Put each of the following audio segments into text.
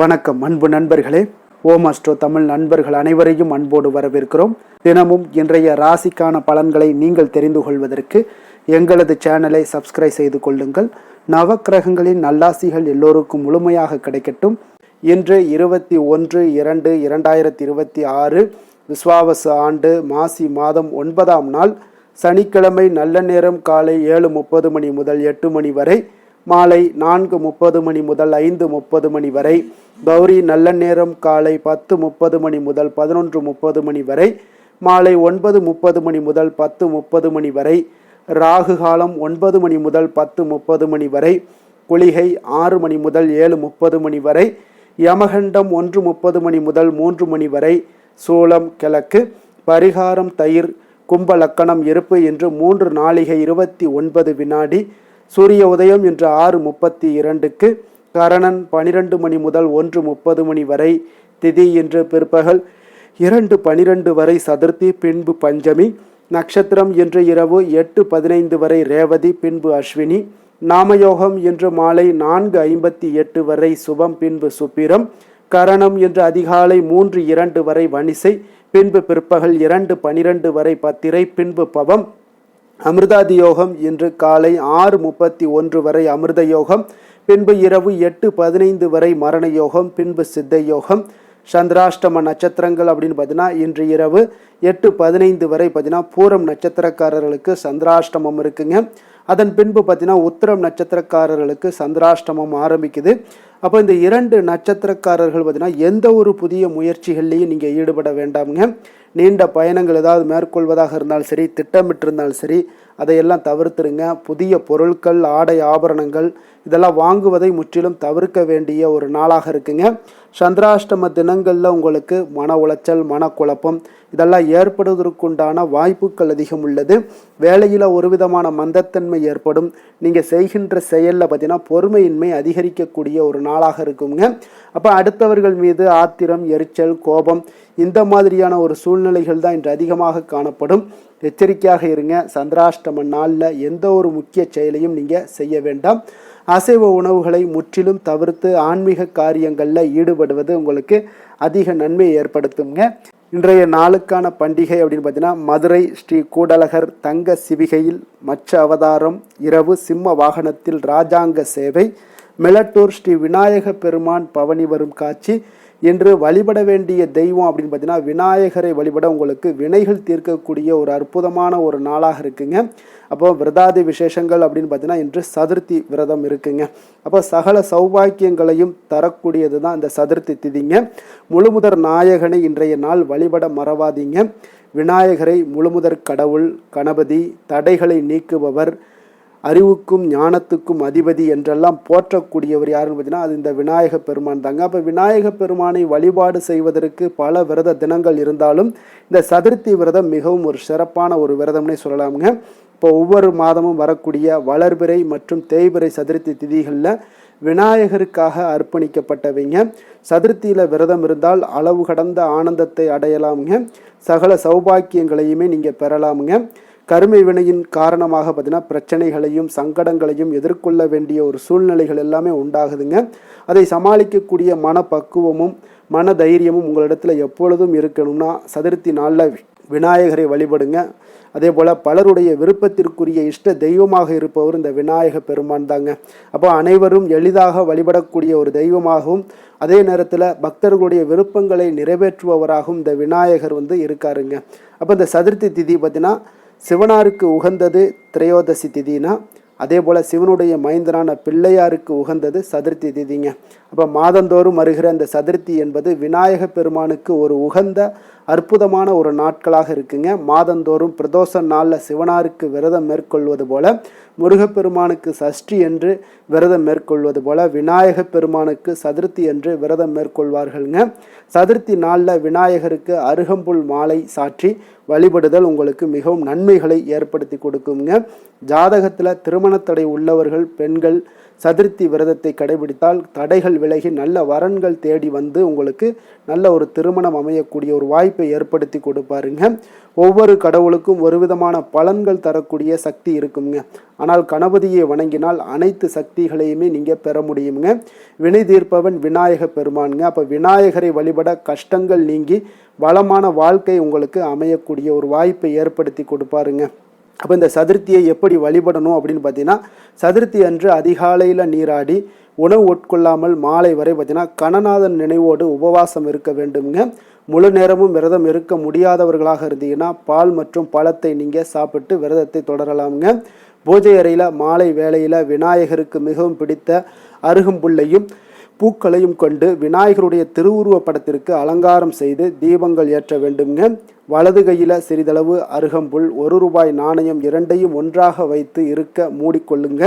வணக்கம் அன்பு நண்பர்களே. ஓம் அஸ்ட்ரோ தமிழ் நண்பர்கள் அனைவரையும் அன்போடு வரவேற்கிறோம். தினமும் இன்றைய ராசிக்கான பலன்களை நீங்கள் தெரிந்து கொள்வதற்கு எங்களது சேனலை சப்ஸ்கிரைப் செய்து கொள்ளுங்கள். நவக்கிரகங்களின் நல்லாசிகள் எல்லோருக்கும் முழுமையாக கிடைக்கட்டும். இன்று 21/2/2026 விஸ்வாவசு ஆண்டு மாசி மாதம் 9ஆம் நாள் சனிக்கிழமை. நல்ல நேரம் காலை 7:30 மணி முதல் 8 மணி வரை, மாலை 4:30 மணி முதல் 5:30 மணி வரை, கௌரி நல்ல நேரம் காலை 10:30 மணி முதல் 11:30 மணி வரை, மாலை 9:30 மணி முதல் 10:30 மணி வரை, ராகு காலம் 9 மணி முதல் 10:30 மணி வரை, குளிகை 6 மணி முதல் 7:30 மணி வரை, யமகண்டம் 1:30 மணி முதல் 3 மணி வரை, சூலம் கிழக்கு, பரிகாரம் தயிர், கும்ப லக்கணம் இருப்பு என்று 3 நாளிகை 29 வினாடி, சூரிய உதயம் இன்று 6:32க்கு, கரணன் 12 மணி முதல் 1:30 மணி வரை, திதி இன்று பிற்பகல் 2:12 வரை சதுர்த்தி, பின்பு பஞ்சமி, நட்சத்திரம் இன்று இரவு 8:15 வரை ரேவதி, பின்பு அஸ்வினி, நாமயோகம் இன்று மாலை 4:58 வரை சுபம், பின்பு சுப்பிரம், கரணம் இன்று அதிகாலை 3:02 வரை வணிசை, பின்பு பிற்பகல் 2:12 வரை பத்திரை, பின்பு பவம், அமிர்தாதி யோகம் இன்று காலை 6:31 வரை அமிர்த யோகம், பின்பு இரவு 8:15 வரை மரண யோகம், பின்பு சித்த யோகம். சந்திராஷ்டம நட்சத்திரங்கள் அப்படின்னு பார்த்தீங்கன்னா இன்று இரவு 8:15 வரை பார்த்தீங்கன்னா பூரம் நட்சத்திரக்காரர்களுக்கு சந்திராஷ்டமம் இருக்குங்க. அதன் பின்பு பார்த்தீங்கன்னா உத்திரம் நட்சத்திரக்காரர்களுக்கு சந்திராஷ்டமம் ஆரம்பிக்குது. அப்போ இந்த 2 நட்சத்திரக்காரர்கள் பார்த்தீங்கன்னா எந்த ஒரு புதிய முயற்சிகள்லையும் நீங்கள் ஈடுபட வேண்டாமுங்க. நீண்ட பயணங்கள் ஏதாவது மேற்கொள்வதாக இருந்தாலும் சரி, திட்டமிட்டிருந்தாலும் சரி, அதையெல்லாம் தவிர்த்துருங்க. புதிய பொருட்கள், ஆடை ஆபரணங்கள் இதெல்லாம் வாங்குவதை முற்றிலும் தவிர்க்க வேண்டிய ஒரு நாளாக இருக்குங்க. சந்திராஷ்டம தினங்களில் உங்களுக்கு மன உளைச்சல், மனக்குழப்பம் இதெல்லாம் ஏற்படுவதற்குண்டான வாய்ப்புகள் அதிகம் உள்ளது. வேலையில் ஒரு விதமான மந்தத்தன்மை ஏற்படும். நீங்கள் செய்கின்ற செயலில் பார்த்தீங்கன்னா பொறுமையின்மை அதிகரிக்கக்கூடிய ஒரு நாளாக இருக்குங்க. அப்போ அடுத்தவர்கள் மீது ஆத்திரம், எரிச்சல், கோபம் இந்த மாதிரியான ஒரு சூழ்நிலைகள் தான் இன்று அதிகமாக காணப்படும். எச்சரிக்கையாக இருங்க. சந்திராஷ்டம நாளில் எந்த ஒரு முக்கிய செயலையும் நீங்கள் செய்ய வேண்டாம். அசைவ உணவுகளை முற்றிலும் தவிர்த்து ஆன்மீக காரியங்களில் ஈடுபடுவது உங்களுக்கு அதிக நன்மையை ஏற்படுத்துங்க. இன்றைய நாளுக்கான பண்டிகை அப்படின்னு பார்த்தீங்கன்னா மதுரை ஸ்ரீ கூடலகர் தங்க சிவிகையில் மச்ச அவதாரம், இரவு சிம்ம வாகனத்தில் ராஜாங்க சேவை, மிலட்டூர் ஸ்ரீ விநாயக பெருமான் பவனி வரும் காட்சி. இன்று வழிபட வேண்டிய தெய்வம் அப்படின்னு பார்த்தீங்கன்னா விநாயகரை வழிபட உங்களுக்கு வினைகள் தீர்க்கக்கூடிய ஒரு அற்புதமான ஒரு நாளாக இருக்குங்க. அப்போ விரதாதி விசேஷங்கள் அப்படின்னு பார்த்தீங்கன்னா இன்று சதுர்த்தி விரதம் இருக்குங்க. அப்போ சகல சௌபாக்கியங்களையும் தரக்கூடியது தான் இந்த சதுர்த்தி திதிங்க. முழுமுதற் நாயகனை இன்றைய நாள் வழிபட மறவாதீங்க. விநாயகரை முழுமுதற் கடவுள், கணபதி, தடைகளை நீக்குபவர், அறிவுக்கும் ஞானத்துக்கும் அதிபதி என்றெல்லாம் போற்றக்கூடியவர் யாருன்னு பார்த்தீங்கன்னா அது இந்த விநாயக பெருமான் தாங்க. அப்போ விநாயக பெருமானை வழிபாடு செய்வதற்கு பல விரத தினங்கள் இருந்தாலும் இந்த சதுர்த்தி விரதம் மிகவும் ஒரு சிறப்பான ஒரு விரதம்னே சொல்லலாமுங்க. இப்போ ஒவ்வொரு மாதமும் வரக்கூடிய வளர்பிறை மற்றும் தேய்பிறை சதுர்த்தி திதிகளில் விநாயகருக்காக அர்ப்பணிக்கப்பட்டவைங்க. சதுர்த்தியில் விரதம் இருந்தால் அளவு கடந்த ஆனந்தத்தை அடையலாமுங்க. சகல சௌபாக்கியங்களையுமே நீங்கள் பெறலாமுங்க. கருமை வினையின் காரணமாக பார்த்தீங்கன்னா பிரச்சனைகளையும் சங்கடங்களையும் எதிர்கொள்ள வேண்டிய ஒரு சூழ்நிலைகள் எல்லாமே உண்டாகுதுங்க. அதை சமாளிக்கக்கூடிய மனப்பக்குவமும் மன தைரியமும் உங்களிடத்துல எப்பொழுதும் இருக்கணும்னா சதுர்த்தி நாளில் விநாயகரை வழிபடுங்க. அதே போல் பலருடைய விருப்பத்திற்குரிய இஷ்ட தெய்வமாக இருப்பவர் இந்த விநாயக பெருமான் தாங்க. அப்போ அனைவரும் எளிதாக வழிபடக்கூடிய ஒரு தெய்வமாகவும் அதே நேரத்தில் பக்தர்களுடைய விருப்பங்களை நிறைவேற்றுபவராகவும் இந்த விநாயகர் இருக்காருங்க. அப்போ இந்த சதுர்த்தி திதி பார்த்தீங்கன்னா சிவனாருக்கு உகந்தது திரையோதசி திதினா, அதே போல் சிவனுடைய மைந்தனான பிள்ளையாருக்கு உகந்தது சதுர்த்தி திதிங்க. அப்போ மாதந்தோறும் வருகிற அந்த சதுர்த்தி என்பது விநாயக பெருமானுக்கு ஒரு உகந்த அற்புதமான ஒரு நாட்களாக இருக்குங்க. மாதந்தோறும் பிரதோஷ நாளில் சிவனாருக்கு விரதம் மேற்கொள்வது போல, முருகப்பெருமானுக்கு சஷ்டி என்று விரதம் மேற்கொள்வது போல, விநாயக பெருமானுக்கு சதுர்த்தி என்று விரதம் மேற்கொள்வார்கள்ங்க. சதுர்த்தி நாளில் விநாயகருக்கு அருகம்புல் மாலை சாற்றி வழிபடுதல் உங்களுக்கு மிகவும் நன்மைகளை ஏற்படுத்தி கொடுக்குங்க. ஜாதகத்தில் திருமணத்தடை உள்ளவர்கள், பெண்கள், சதுர்த்தி விரதத்தை கடைபிடித்தால் தடைகள் விலகி நல்ல வரன்கள் தேடி வந்து உங்களுக்கு நல்ல ஒரு திருமணம் அமையக்கூடிய ஒரு வாய்ப்பை ஏற்படுத்தி கொடுப்பாருங்க. ஒவ்வொரு கடவுளுக்கும் ஒரு விதமான பலன்கள் தரக்கூடிய சக்தி இருக்குங்க. ஆனால் கணபதியை வணங்கினால் அனைத்து சக்திகளையுமே நீங்கள் பெற முடியுங்க. வினை தீர்ப்பவன் விநாயக பெருமானுங்க. அப்போ விநாயகரை வழிபட கஷ்டங்கள் நீங்கி வளமான வாழ்க்கை உங்களுக்கு அமையக்கூடிய ஒரு வாய்ப்பை ஏற்படுத்தி கொடுப்பாருங்க. அப்போ இந்த சதுர்த்தியை எப்படி வழிபடணும் அப்படின்னு பார்த்தீங்கன்னா, சதுர்த்தி அன்று அதிகாலையில் நீராடி உணவு உட்கொள்ளாமல் மாலை வரை பார்த்தீங்கன்னா கணநாதன் நினைவோடு உபவாசம் இருக்க வேண்டுங்க. முழு நேரமும் விரதம் இருக்க முடியாதவர்களாக இருந்தீங்கன்னா பால் மற்றும் பழத்தை நீங்கள் சாப்பிட்டு விரதத்தை தொடரலாமுங்க. பூஜை அறையில் மாலை வேளையில் விநாயகருக்கு மிகவும் பிடித்த அருகம்புல்லையும் பூக்களையும் கொண்டு விநாயகருடைய திருவுருவ படத்திற்கு அலங்காரம் செய்து தீபங்கள் ஏற்ற வேண்டுங்க. வலது கையில் சிறிதளவு அருகம்புல், ₹1 நாணயம் இரண்டையும் ஒன்றாக வைத்து இருக்க மூடிக்கொள்ளுங்க.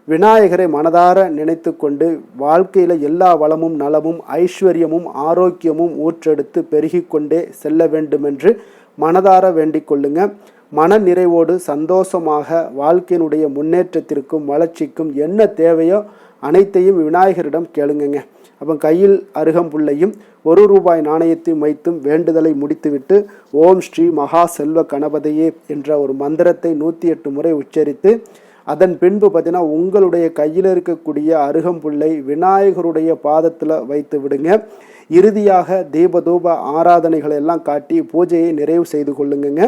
விநாயகரை மனதார நினைத்து கொண்டு வாழ்க்கையில் எல்லா வளமும் நலமும் ஐஸ்வர்யமும் ஆரோக்கியமும் ஊற்றெடுத்து பெருகி கொண்டே செல்ல வேண்டுமென்று மனதார வேண்டிக் கொள்ளுங்க. மன நிறைவோடு சந்தோஷமாக வாழ்க்கையினுடைய முன்னேற்றத்திற்கும் வளர்ச்சிக்கும் என்ன தேவையோ அனைத்தையும் விநாயகரிடம் கேளுங்க. அப்போ கையில் அருகம்புல்லையும் ₹1 நாணயத்தையும் வைத்தும் வேண்டுதலை முடித்துவிட்டு ஓம் ஸ்ரீ மகா செல்வ கணபதியே என்ற ஒரு மந்திரத்தை 108 முறை உச்சரித்து அதன் பின்பு பார்த்தீங்கன்னா உங்களுடைய கையில் இருக்கக்கூடிய அருகம்புல்லை விநாயகருடைய பாதத்தில் வைத்து விடுங்க. இறுதியாக தீபதூப ஆராதனைகளை எல்லாம் காட்டி பூஜையை நிறைவு செய்து கொள்ளுங்க.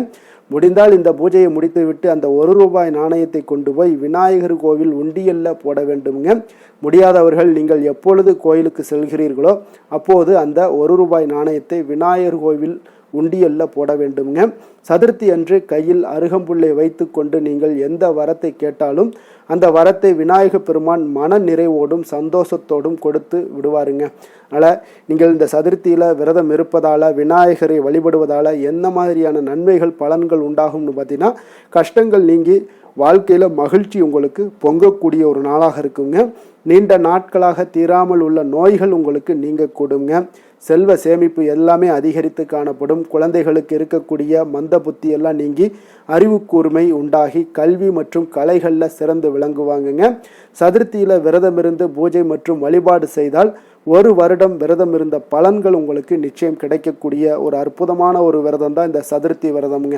முடிந்தால் இந்த பூஜையை முடித்துவிட்டு அந்த ₹1 நாணயத்தை கொண்டு போய் விநாயகர் கோவில் உண்டியல்ல போட வேண்டுங்க. முடியாதவர்கள் நீங்கள் எப்பொழுது கோயிலுக்கு செல்கிறீர்களோ அப்போது அந்த ₹1 நாணயத்தை விநாயகர் கோவில் உண்டியல்ல போட வேண்டுங்க. சதுர்த்தி அன்று கையில் அருகம்புல்லை வைத்து கொண்டு நீங்கள் எந்த வரத்தை கேட்டாலும் அந்த வரத்தை விநாயக பெருமான் மன நிறைவோடும் சந்தோஷத்தோடும் கொடுத்து விடுவாருங்க. அதனால் நீங்கள் இந்த சதுர்த்தியில் விரதம் இருப்பதால் விநாயகரை வழிபடுவதால் என்ன மாதிரியான நன்மைகள் பலன்கள் உண்டாகும்னு பார்த்தீங்கன்னா, கஷ்டங்கள் நீங்கி வாழ்க்கையில் மகிழ்ச்சி உங்களுக்கு பொங்கக்கூடிய ஒரு நாளாக இருக்குங்க. நீண்ட நாட்களாக தீராமல் உள்ள நோய்கள் உங்களுக்கு நீங்கக்கூடுங்க. செல்வ சேமிப்பு எல்லாமே அதிகரித்து காணப்படும். குழந்தைகளுக்கு இருக்கக்கூடிய மந்த புத்தி எல்லாம் நீங்கி அறிவு கூர்மை உண்டாகி கல்வி மற்றும் கலைகளில் சிறந்து விளங்குவாங்கங்க. சதுர்த்தியில் விரதம் இருந்து பூஜை மற்றும் வழிபாடு செய்தால் 1 வருடம் விரதம் இருந்த பலன்கள் உங்களுக்கு நிச்சயம் கிடைக்கக்கூடிய ஒரு அற்புதமான ஒரு விரதம் தான் இந்த சதுர்த்தி விரதம்ங்க.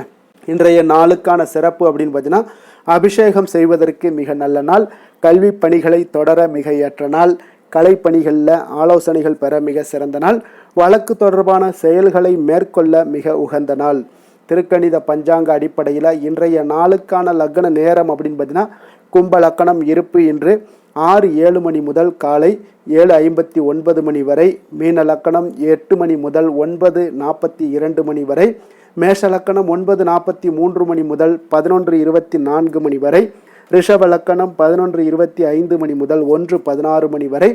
இன்றைய நாளுக்கான சிறப்பு அப்படின்னு பார்த்தீங்கன்னா, அபிஷேகம் செய்வதற்கு மிக நல்ல நாள், கல்வி பணிகளை தொடர மிக ஏற்ற நாள், கலைப்பணிகளில் ஆலோசனைகள் பெற மிக சிறந்த நாள், வழக்கு தொடர்பான செயல்களை மேற்கொள்ள மிக உகந்த நாள். திருக்கணித பஞ்சாங்க அடிப்படையில் இன்றைய நாளுக்கான லக்ன நேரம் அப்படின்னு பார்த்தீங்கன்னா, கும்ப லக்கணம் இருப்பு இன்று 6:07 மணி முதல் காலை 7:59 மணி வரை, மீன லக்கணம் 8 மணி முதல் 9:42 மணி வரை, மேஷ லக்கணம் 9:43 மணி முதல் 11:24 மணி வரை, ரிஷப லக்கணம் 11:25 மணி முதல் 1:16 மணி வரை,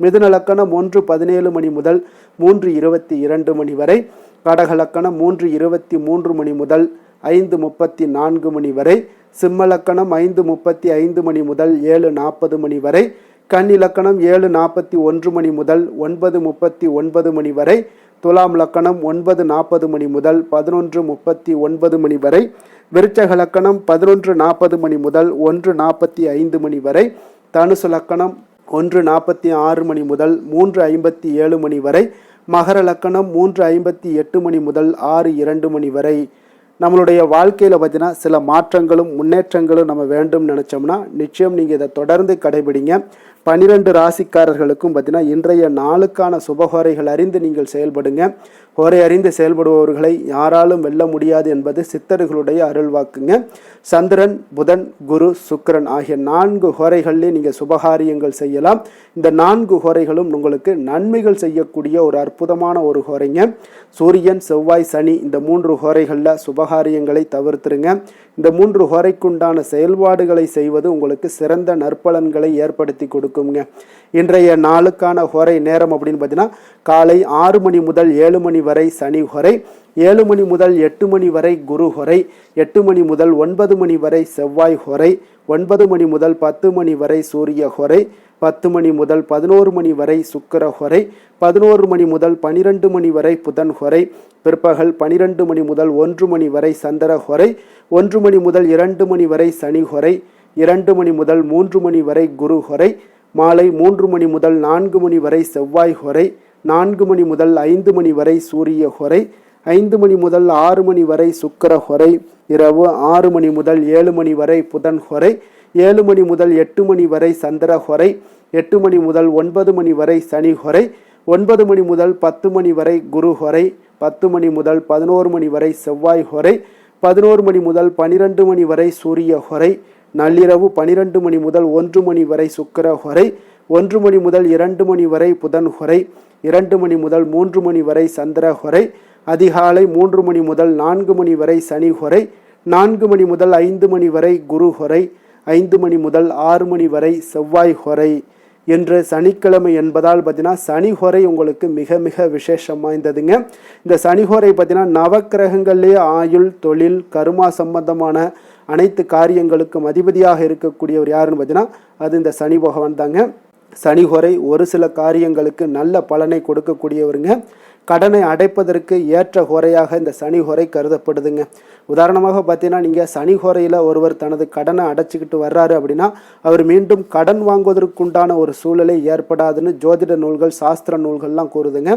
மிதுன லக்கணம் 1:17 மணி முதல் 3:22 மணி வரை, கடக லக்கணம் 3:23 மணி முதல் 5:34 மணி வரை, சிம்ம லக்கணம் 5:35 மணி முதல் 7:40 மணி வரை, கன்னி லக்கணம் 7:41 மணி முதல் 9:39 மணி வரை, துலாம் லக்கணம் 9:40 மணி முதல் 11:39 மணி வரை, விருச்சக லக்கணம் 11:40 மணி முதல் 1:45 மணி வரை, தனுசு லக்கணம் 1:46 மணி முதல் 3:57 மணி வரை, மகர லக்கணம் 3:58 மணி முதல் 6:02 மணி வரை. நம்மளுடைய வாழ்க்கையில் பார்த்தீங்கன்னா சில மாற்றங்களும் முன்னேற்றங்களும் நம்ம வேண்டும் நினச்சோம்னா நிச்சயம் நீங்கள் இதை தொடர்ந்து கடைபிடிங்க. 12 ராசிக்காரர்களுக்கும் பார்த்தீங்கன்னா இன்றைய நாளுக்கான சுபஹோரைகள் அறிந்து நீங்கள் செயல்படுங்க. ஹோரை அறிந்து செயல்படுபவர்களை யாராலும் வெல்ல முடியாது என்பது சித்தர்களுடைய அருள்வாக்குங்க. சந்திரன், புதன், குரு, சுக்கிரன் ஆகிய 4 ஹோரைகளிலே நீங்கள் சுபகாரியங்கள் செய்யலாம். இந்த 4 ஹோரைகளும் உங்களுக்கு நன்மைகள் செய்யக்கூடிய ஒரு அற்புதமான ஒரு ஹோரைங்க. சூரியன், செவ்வாய், சனி இந்த 3 ஹோரைகளில் சுபகாரியங்களை தவிர்த்துருங்க. இந்த 3 ஹோரைக்குண்டான செயல்பாடுகளை செய்வது உங்களுக்கு சிறந்த நற்பலன்களை ஏற்படுத்தி கொடுக்குங்க. இன்றைய நாளுக்கான ஹோரை நேரம் அப்படின்னு பார்த்தீங்கன்னா, காலை 6 மணி முதல் 7 மணி வரை சனி ஹோரை, 7 மணி முதல் 8 மணி வரை குரு ஹோரை, 8 மணி முதல் 9 மணி வரை செவ்வாய் ஹோரை, 9 மணி முதல் 10 மணி வரை சூரிய ஹோரை, 10 மணி முதல் 11 மணி வரை சுக்கிர ஹோரை, 11 மணி முதல் 12 மணி வரை புதன் ஹோரை, பிற்பகல் 12 மணி முதல் 1 மணி வரை சந்திர ஹோரை, 1 மணி முதல் 2 மணி வரை சனி ஹோரை, 2 மணி முதல் 3 மணி வரை குரு ஹோரை, மாலை 3 மணி முதல் 4 மணி வரை செவ்வாய் ஹொரை, 4 மணி முதல் 5 மணி வரை சூரிய ஹொரை, 5 மணி முதல் 6 மணி வரை சுக்கிர ஹொரை, இரவு 6 மணி முதல் 7 மணி வரை புதன் ஹொரை, 7 மணி முதல் 8 மணி வரை சந்திர ஹொரை, 8 மணி முதல் 9 மணி வரை சனி ஹொரை, 9 மணி முதல் 10 மணி வரை குரு ஹொரை, 10 மணி முதல் 11 மணி வரை செவ்வாய் ஹொரை, 11 மணி முதல் 12 மணி வரை சூரிய ஹொரை, நள்ளிரவு 12 மணி முதல் 1 மணி வரை சுக்கிர ஹொரை, 1 மணி முதல் 2 மணி வரை புதன் ஹொரை, 2 மணி முதல் 3 மணி வரை சந்திர ஹொரை, அதிகாலை 3 மணி முதல் 4 மணி வரை சனி ஹொரை, 4 மணி முதல் 5 மணி வரை குரு ஹொரை, 5 மணி முதல் 6 மணி வரை செவ்வாய் ஹொரை என்று சனிக்கிழமை என்பதால் பார்த்தீங்கன்னா சனி ஹொரை உங்களுக்கு மிக மிக விசேஷம் வாய்ந்ததுங்க. இந்த சனி ஹொரை பார்த்தீங்கன்னா நவக்கிரகங்கள்லேயே ஆயுள், தொழில், கர்மா சம்பந்தமான அனைத்து காரியங்களுக்கும் அதிபதியாக இருக்கக்கூடியவர் யாருன்னு பார்த்தீங்கன்னா அது இந்த சனி பகவான் தாங்க. சனி ஹொரை ஒரு சில காரியங்களுக்கு நல்ல பலனை கொடுக்கக்கூடியவருங்க. கடனை அடைப்பதற்கு ஏற்ற ஹொரையாக இந்த சனி ஹொரை கருதப்படுதுங்க. உதாரணமாக பார்த்தீங்கன்னா நீங்கள் சனி ஹொரையில் ஒருவர் தனது கடனை அடைச்சிக்கிட்டு வர்றாரு அப்படின்னா அவர் மீண்டும் கடன் வாங்குவதற்குண்டான ஒரு சூழலை ஏற்படாதுன்னு ஜோதிட நூல்கள், சாஸ்திர நூல்கள்லாம் கூறுதுங்க.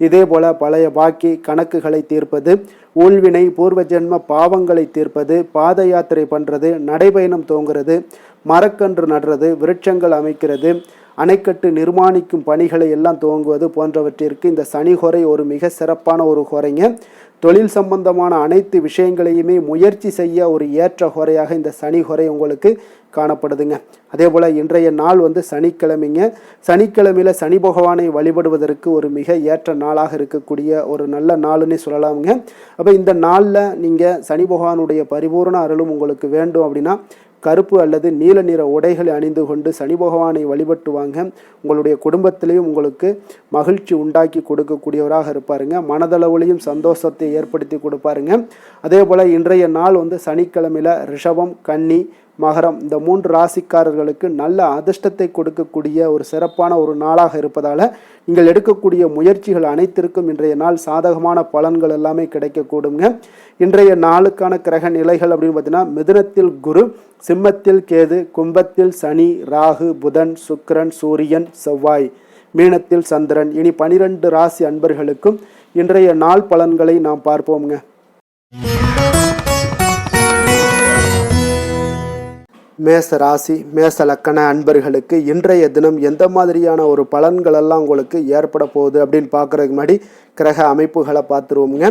இதே போல் பழைய பாக்கி கணக்குகளை தீர்ப்பது, ஊழ்வினை பூர்வ ஜென்ம பாவங்களை தீர்ப்பது, பாத யாத்திரை பண்ணுறது, நடைபயணம் துவங்குறது, மரக்கன்று நடுறது, விருட்சங்கள் அமைக்கிறது, அணைக்கட்டு நிர்மாணிக்கும் பணிகளை எல்லாம் துவங்குவது போன்றவற்றிற்கு இந்த சனி ஹொரை ஒரு மிக சிறப்பான ஒரு ஹொரைங்க. தொழில் சம்பந்தமான அனைத்து விஷயங்களையுமே முயற்சி செய்ய ஒரு ஏற்ற ஹொரையாக இந்த சனி ஹொரை உங்களுக்கு காணப்படுதுங்க. அதே போல் இன்றைய நாள் சனிக்கிழமைங்க. சனிக்கிழமையில் சனி பகவானை வழிபடுவதற்கு ஒரு மிக ஏற்ற நாளாக இருக்கக்கூடிய ஒரு நல்ல நாளுன்னே சொல்லலாமுங்க. அப்போ இந்த நாளில் நீங்கள் சனி பகவானுடைய பரிபூர்ண அருளும் உங்களுக்கு வேண்டும் அப்படின்னா கருப்பு அல்லது நீல நிற உடைகளை அணிந்து கொண்டு சனி பகவானை வழிபட்டு வாங்க. உங்களுடைய குடும்பத்திலையும் உங்களுக்கு மகிழ்ச்சி உண்டாக்கி கொடுக்கக்கூடியவராக இருப்பாருங்க. மனதளவுலையும் சந்தோஷத்தை ஏற்படுத்தி கொடுப்பாருங்க. அதே போல் இன்றைய நாள் சனிக்கிழமையில் ரிஷபம், கன்னி, மகரம் இந்த 3 ராசிக்காரர்களுக்கு நல்ல அதிர்ஷ்டத்தை கொடுக்கக்கூடிய ஒரு சிறப்பான ஒரு நாளாக இருப்பதால் நீங்கள் எடுக்கக்கூடிய முயற்சிகள் அனைத்திற்கும் இன்றைய நாள் சாதகமான பலன்கள் எல்லாமே கிடைக்கக்கூடுங்க. இன்றைய நாளுக்கான கிரக நிலைகள் அப்படின்னு பார்த்தீங்கன்னா மிதுனத்தில் குரு, சிம்மத்தில் கேது, கும்பத்தில் சனி, ராகு, புதன், சுக்கிரன், சூரியன், செவ்வாய், மீனத்தில் சந்திரன். இனி 12 ராசி அன்பர்களுக்கும் இன்றைய நாள் பலன்களை நாம் பார்ப்போம்ங்க. மேச ராசி, மேச லக்கண அன்பர்களுக்கு இன்றைய தினம் எந்த மாதிரியான ஒரு பலன்கள் எல்லாம் உங்களுக்கு ஏற்பட போகுது அப்படின்னு பார்க்குறதுக்கு முன்னாடி கிரக அமைப்புகளை பார்த்துருவோங்க.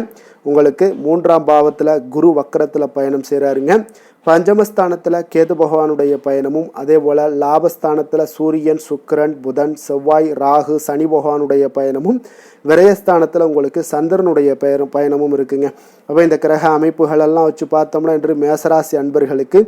உங்களுக்கு 3ஆம் பாவத்தில் குரு வக்கரத்தில் பயணம் செய்கிறாருங்க. பஞ்சமஸ்தானத்தில் கேது பகவானுடைய பயணமும், அதே போல் லாபஸ்தானத்தில் சூரியன், சுக்கிரன், புதன், செவ்வாய், ராகு, சனி பகவானுடைய பயணமும், விரயஸ்தானத்தில் உங்களுக்கு சந்திரனுடைய பயணமும் இருக்குங்க. அப்போ இந்த கிரக அமைப்புகளெல்லாம் வச்சு பார்த்தோம்னா இன்று மேசராசி அன்பர்களுக்கு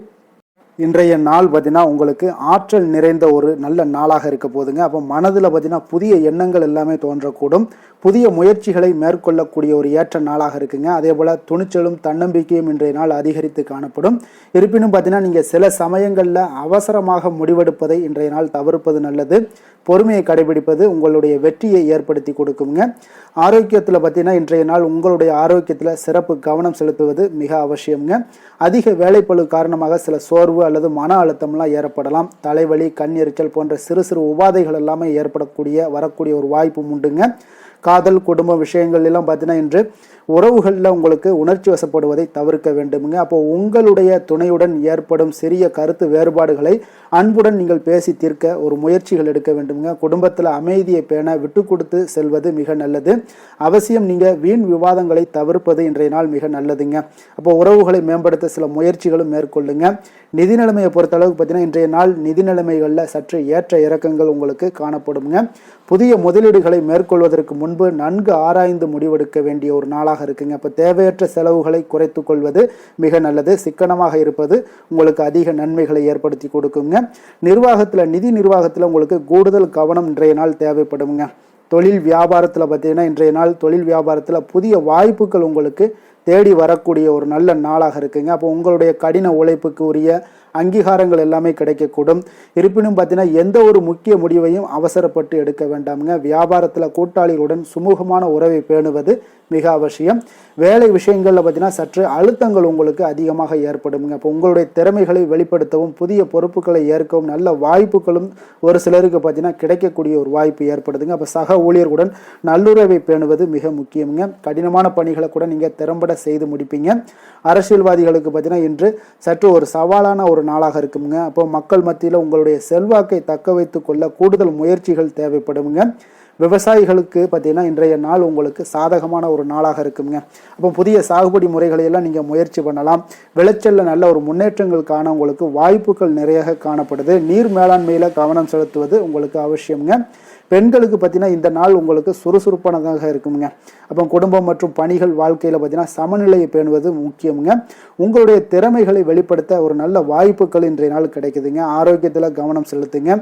இன்றைய நாள் பார்த்தீங்கன்னா உங்களுக்கு ஆற்றல் நிறைந்த ஒரு நல்ல நாளாக இருக்க போதுங்க. அப்போ மனதில் பார்த்தீங்கன்னா புதிய எண்ணங்கள் எல்லாமே தோன்றக்கூடும். புதிய முயற்சிகளை மேற்கொள்ளக்கூடிய ஒரு ஏற்ற நாளாக இருக்குங்க. அதே போல் துணிச்சலும் தன்னம்பிக்கையும் இன்றைய நாள் அதிகரித்து காணப்படும். இருப்பினும் பார்த்தீங்கன்னா நீங்கள் சில சமயங்களில் அவசரமாக முடிவெடுப்பதை இன்றைய நாள் தவிர்ப்பது நல்லது. பொறுமையை கடைபிடிப்பது உங்களுடைய வெற்றியை ஏற்படுத்தி கொடுக்குங்க. ஆரோக்கியத்தில் பார்த்தீங்கன்னா இன்றைய நாள் உங்களுடைய ஆரோக்கியத்தில் சிறப்பு கவனம் செலுத்துவது மிக அவசியம்ங்க. அதிக வேலைப்பளு காரணமாக சில சோர்வு அல்லது மன அழுத்தம்லாம் ஏற்படலாம். தலைவலி, கண் எரிச்சல் போன்ற சிறு சிறு உபாதைகள் எல்லாமே வரக்கூடிய ஒரு வாய்ப்பும் உண்டுங்க. காதல், குடும்ப விஷயங்கள் எல்லாம் பார்த்தீங்கன்னா இன்று உறவுகளில் உங்களுக்கு உணர்ச்சி வசப்படுவதை தவிர்க்க வேண்டுமுங்க. அப்போ உங்களுடைய துணையுடன் ஏற்படும் சிறிய கருத்து வேறுபாடுகளை அன்புடன் நீங்கள் பேசி தீர்க்க ஒரு முயற்சிகள் எடுக்க வேண்டுமுங்க. குடும்பத்தில் அமைதியை பேண விட்டு கொடுத்து செல்வது மிக நல்லது. அவசியம் நீங்கள் வீண் விவாதங்களை தவிர்ப்பது இன்றைய நாள் மிக நல்லதுங்க. அப்போ உறவுகளை மேம்படுத்த சில முயற்சிகளும் மேற்கொள்ளுங்க. நிதி நிலைமையை பொறுத்தளவுக்கு பார்த்தீங்கன்னா இன்றைய நாள் நிதி நிலைமைகளில் சற்று ஏற்ற இறக்கங்கள் உங்களுக்கு காணப்படுங்க. புதிய முதலீடுகளை மேற்கொள்வதற்கு முன்பு நன்கு ஆராய்ந்து முடிவெடுக்க வேண்டிய ஒரு நாளாக இருக்குங்க. அப்போ தேவையற்ற செலவுகளை குறைத்து கொள்வது மிக நல்லது. சிக்கனமாக இருப்பது உங்களுக்கு அதிக நன்மைகளை ஏற்படுத்தி கொடுக்குங்க. நிதி நிர்வாகத்தில் உங்களுக்கு கூடுதல் கவனம் இன்றைய நாள் தேவைப்படுங்க. தொழில் வியாபாரத்தில் பார்த்தீங்கன்னா இன்றைய நாள் தொழில் வியாபாரத்தில் புதிய வாய்ப்புகள் உங்களுக்கு தேடி வரக்கூடிய ஒரு நல்ல நாளாக இருக்குங்க. அப்போ உங்களுடைய கடின உழைப்புக்கு உரிய அங்கீகாரங்கள் எல்லாமே கிடைக்கக்கூடும். இருப்பினும் பார்த்தீங்கன்னா எந்த ஒரு முக்கிய முடிவையும் அவசரப்பட்டு எடுக்க வேண்டாமுங்க. வியாபாரத்தில் கூட்டாளிகளுடன் சுமூகமான உறவை பேணுவது மிக அவசியம். வேலை விஷயங்களில் பார்த்தீங்கன்னா சற்று அழுத்தங்கள் உங்களுக்கு அதிகமாக ஏற்படுங்க. இப்போ உங்களுடைய திறமைகளை வெளிப்படுத்தவும் புதிய பொறுப்புகளை ஏற்கவும் நல்ல வாய்ப்புகளும் ஒரு சிலருக்கு பார்த்தீங்கன்னா கிடைக்கக்கூடிய ஒரு வாய்ப்பு ஏற்படுதுங்க. அப்போ சக ஊழியர்களுடன் நல்லுறவை பேணுவது மிக முக்கியங்க. கடினமான பணிகளை கூட நீங்கள் திறம்பட செய்து முடிப்பீங்க. அரசியல்வாதிகளுக்கு பார்த்தீங்கன்னா இன்று சற்று ஒரு சவாலான ஒரு நாளாக இருக்குங்க. அப்போ மக்கள் மத்தியில் உங்களுடைய செல்வாக்கை தக்க வைத்து கொள்ள கூடுதல் முயற்சிகள் தேவைப்படுங்க. விவசாயிகளுக்கு பார்த்தீங்கன்னா இன்றைய நாள் உங்களுக்கு சாதகமான ஒரு நாளாக இருக்குங்க. அப்போ புதிய சாகுபடி முறைகளை எல்லாம் நீங்கள் முயற்சி பண்ணலாம். விளைச்சலில் நல்ல ஒரு முன்னேற்றங்கள் காண உங்களுக்கு வாய்ப்புகள் நிறைய காணப்படுது. நீர் மேலாண்மையில் கவனம் செலுத்துவது உங்களுக்கு அவசியம்ங்க. பெண்களுக்கு பார்த்தீங்கன்னா இந்த நாள் உங்களுக்கு சுறுசுறுப்பானதாக இருக்குங்க. அப்போ குடும்பம் மற்றும் பணிகள் வாழ்க்கையில் பார்த்தீங்கன்னா சமநிலையை பேணுவது முக்கியமுங்க. உங்களுடைய திறமைகளை வெளிப்படுத்த ஒரு நல்ல வாய்ப்புகள் இன்றைய நாள் கிடைக்குதுங்க. ஆரோக்கியத்தில் கவனம் செலுத்துங்க.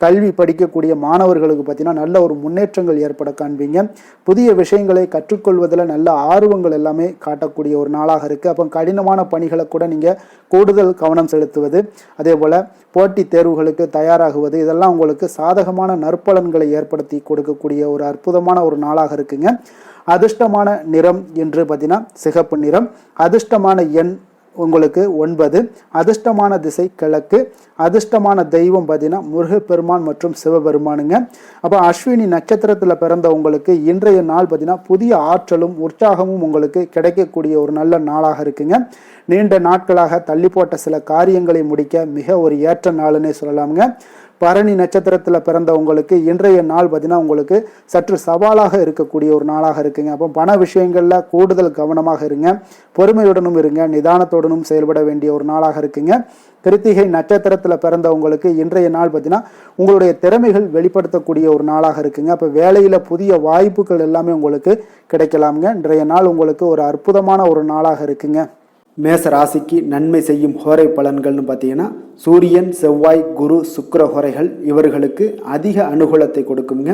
கல்வி படிக்கக்கூடிய மாணவர்களுக்கு பார்த்தீங்கன்னா நல்ல ஒரு முன்னேற்றங்கள் ஏற்பட காண்பீங்க. புதிய விஷயங்களை கற்றுக்கொள்வதில் நல்ல ஆர்வங்கள் எல்லாமே காட்டக்கூடிய ஒரு நாளாக இருக்குது. அப்போ கடினமான பணிகளை கூட நீங்கள் கூடுதல் கவனம் செலுத்துவது, அதே போல் போட்டித் தேர்வுகளுக்கு தயாராகுவது, இதெல்லாம் உங்களுக்கு சாதகமான நற்பலன்களை ஏற்படுத்தி கொடுக்கக்கூடிய ஒரு அற்புதமான ஒரு நாளாக இருக்குங்க. அதிர்ஷ்டமான நிறம் என்று பார்த்தீங்கன்னா சிகப்பு நிறம். அதிர்ஷ்டமான எண் உங்களுக்கு 9. அதிர்ஷ்டமான திசை கிழக்கு. அதிர்ஷ்டமான தெய்வம் பார்த்தீங்கன்னா முருகப்பெருமான் மற்றும் சிவபெருமானுங்க. அப்போ அஸ்வினி நட்சத்திரத்தில் பிறந்த உங்களுக்கு இன்றைய நாள் பார்த்தீங்கன்னா புதிய ஆற்றலும் உற்சாகமும் உங்களுக்கு கிடைக்கக்கூடிய ஒரு நல்ல நாளாக இருக்குங்க. நீண்ட நாட்களாக தள்ளி போட்ட சில காரியங்களை முடிக்க மிக ஒரு ஏற்ற நாளுன்னே சொல்லலாமுங்க. பரணி நட்சத்திரத்தில் பிறந்த உங்களுக்கு இன்றைய நாள் பார்த்தீங்கன்னா உங்களுக்கு சற்று சவாலாக இருக்கக்கூடிய ஒரு நாளாக இருக்குங்க. அப்போ பண விஷயங்களில் கூடுதல் கவனமாக இருங்க. பொறுமையுடனும் இருங்க. நிதானத்துடனும் செயல்பட வேண்டிய ஒரு நாளாக இருக்குங்க. கிருத்திகை நட்சத்திரத்தில் பிறந்த உங்களுக்கு இன்றைய நாள் பார்த்தீங்கன்னா உங்களுடைய திறமைகள் வெளிப்படுத்தக்கூடிய ஒரு நாளாக இருக்குங்க. அப்போ வேலையில் புதிய வாய்ப்புகள் எல்லாமே உங்களுக்கு கிடைக்கலாமுங்க. இன்றைய நாள் உங்களுக்கு ஒரு அற்புதமான ஒரு நாளாக இருக்குங்க. மேச ராசிக்கு நன்மை செய்யும் ஹோரை பலன்கள்னு பார்த்தீங்கன்னா சூரியன், செவ்வாய், குரு, சுக்கிர ஹோரைகள் இவர்களுக்கு அதிக அனுகூலத்தை கொடுக்குங்க.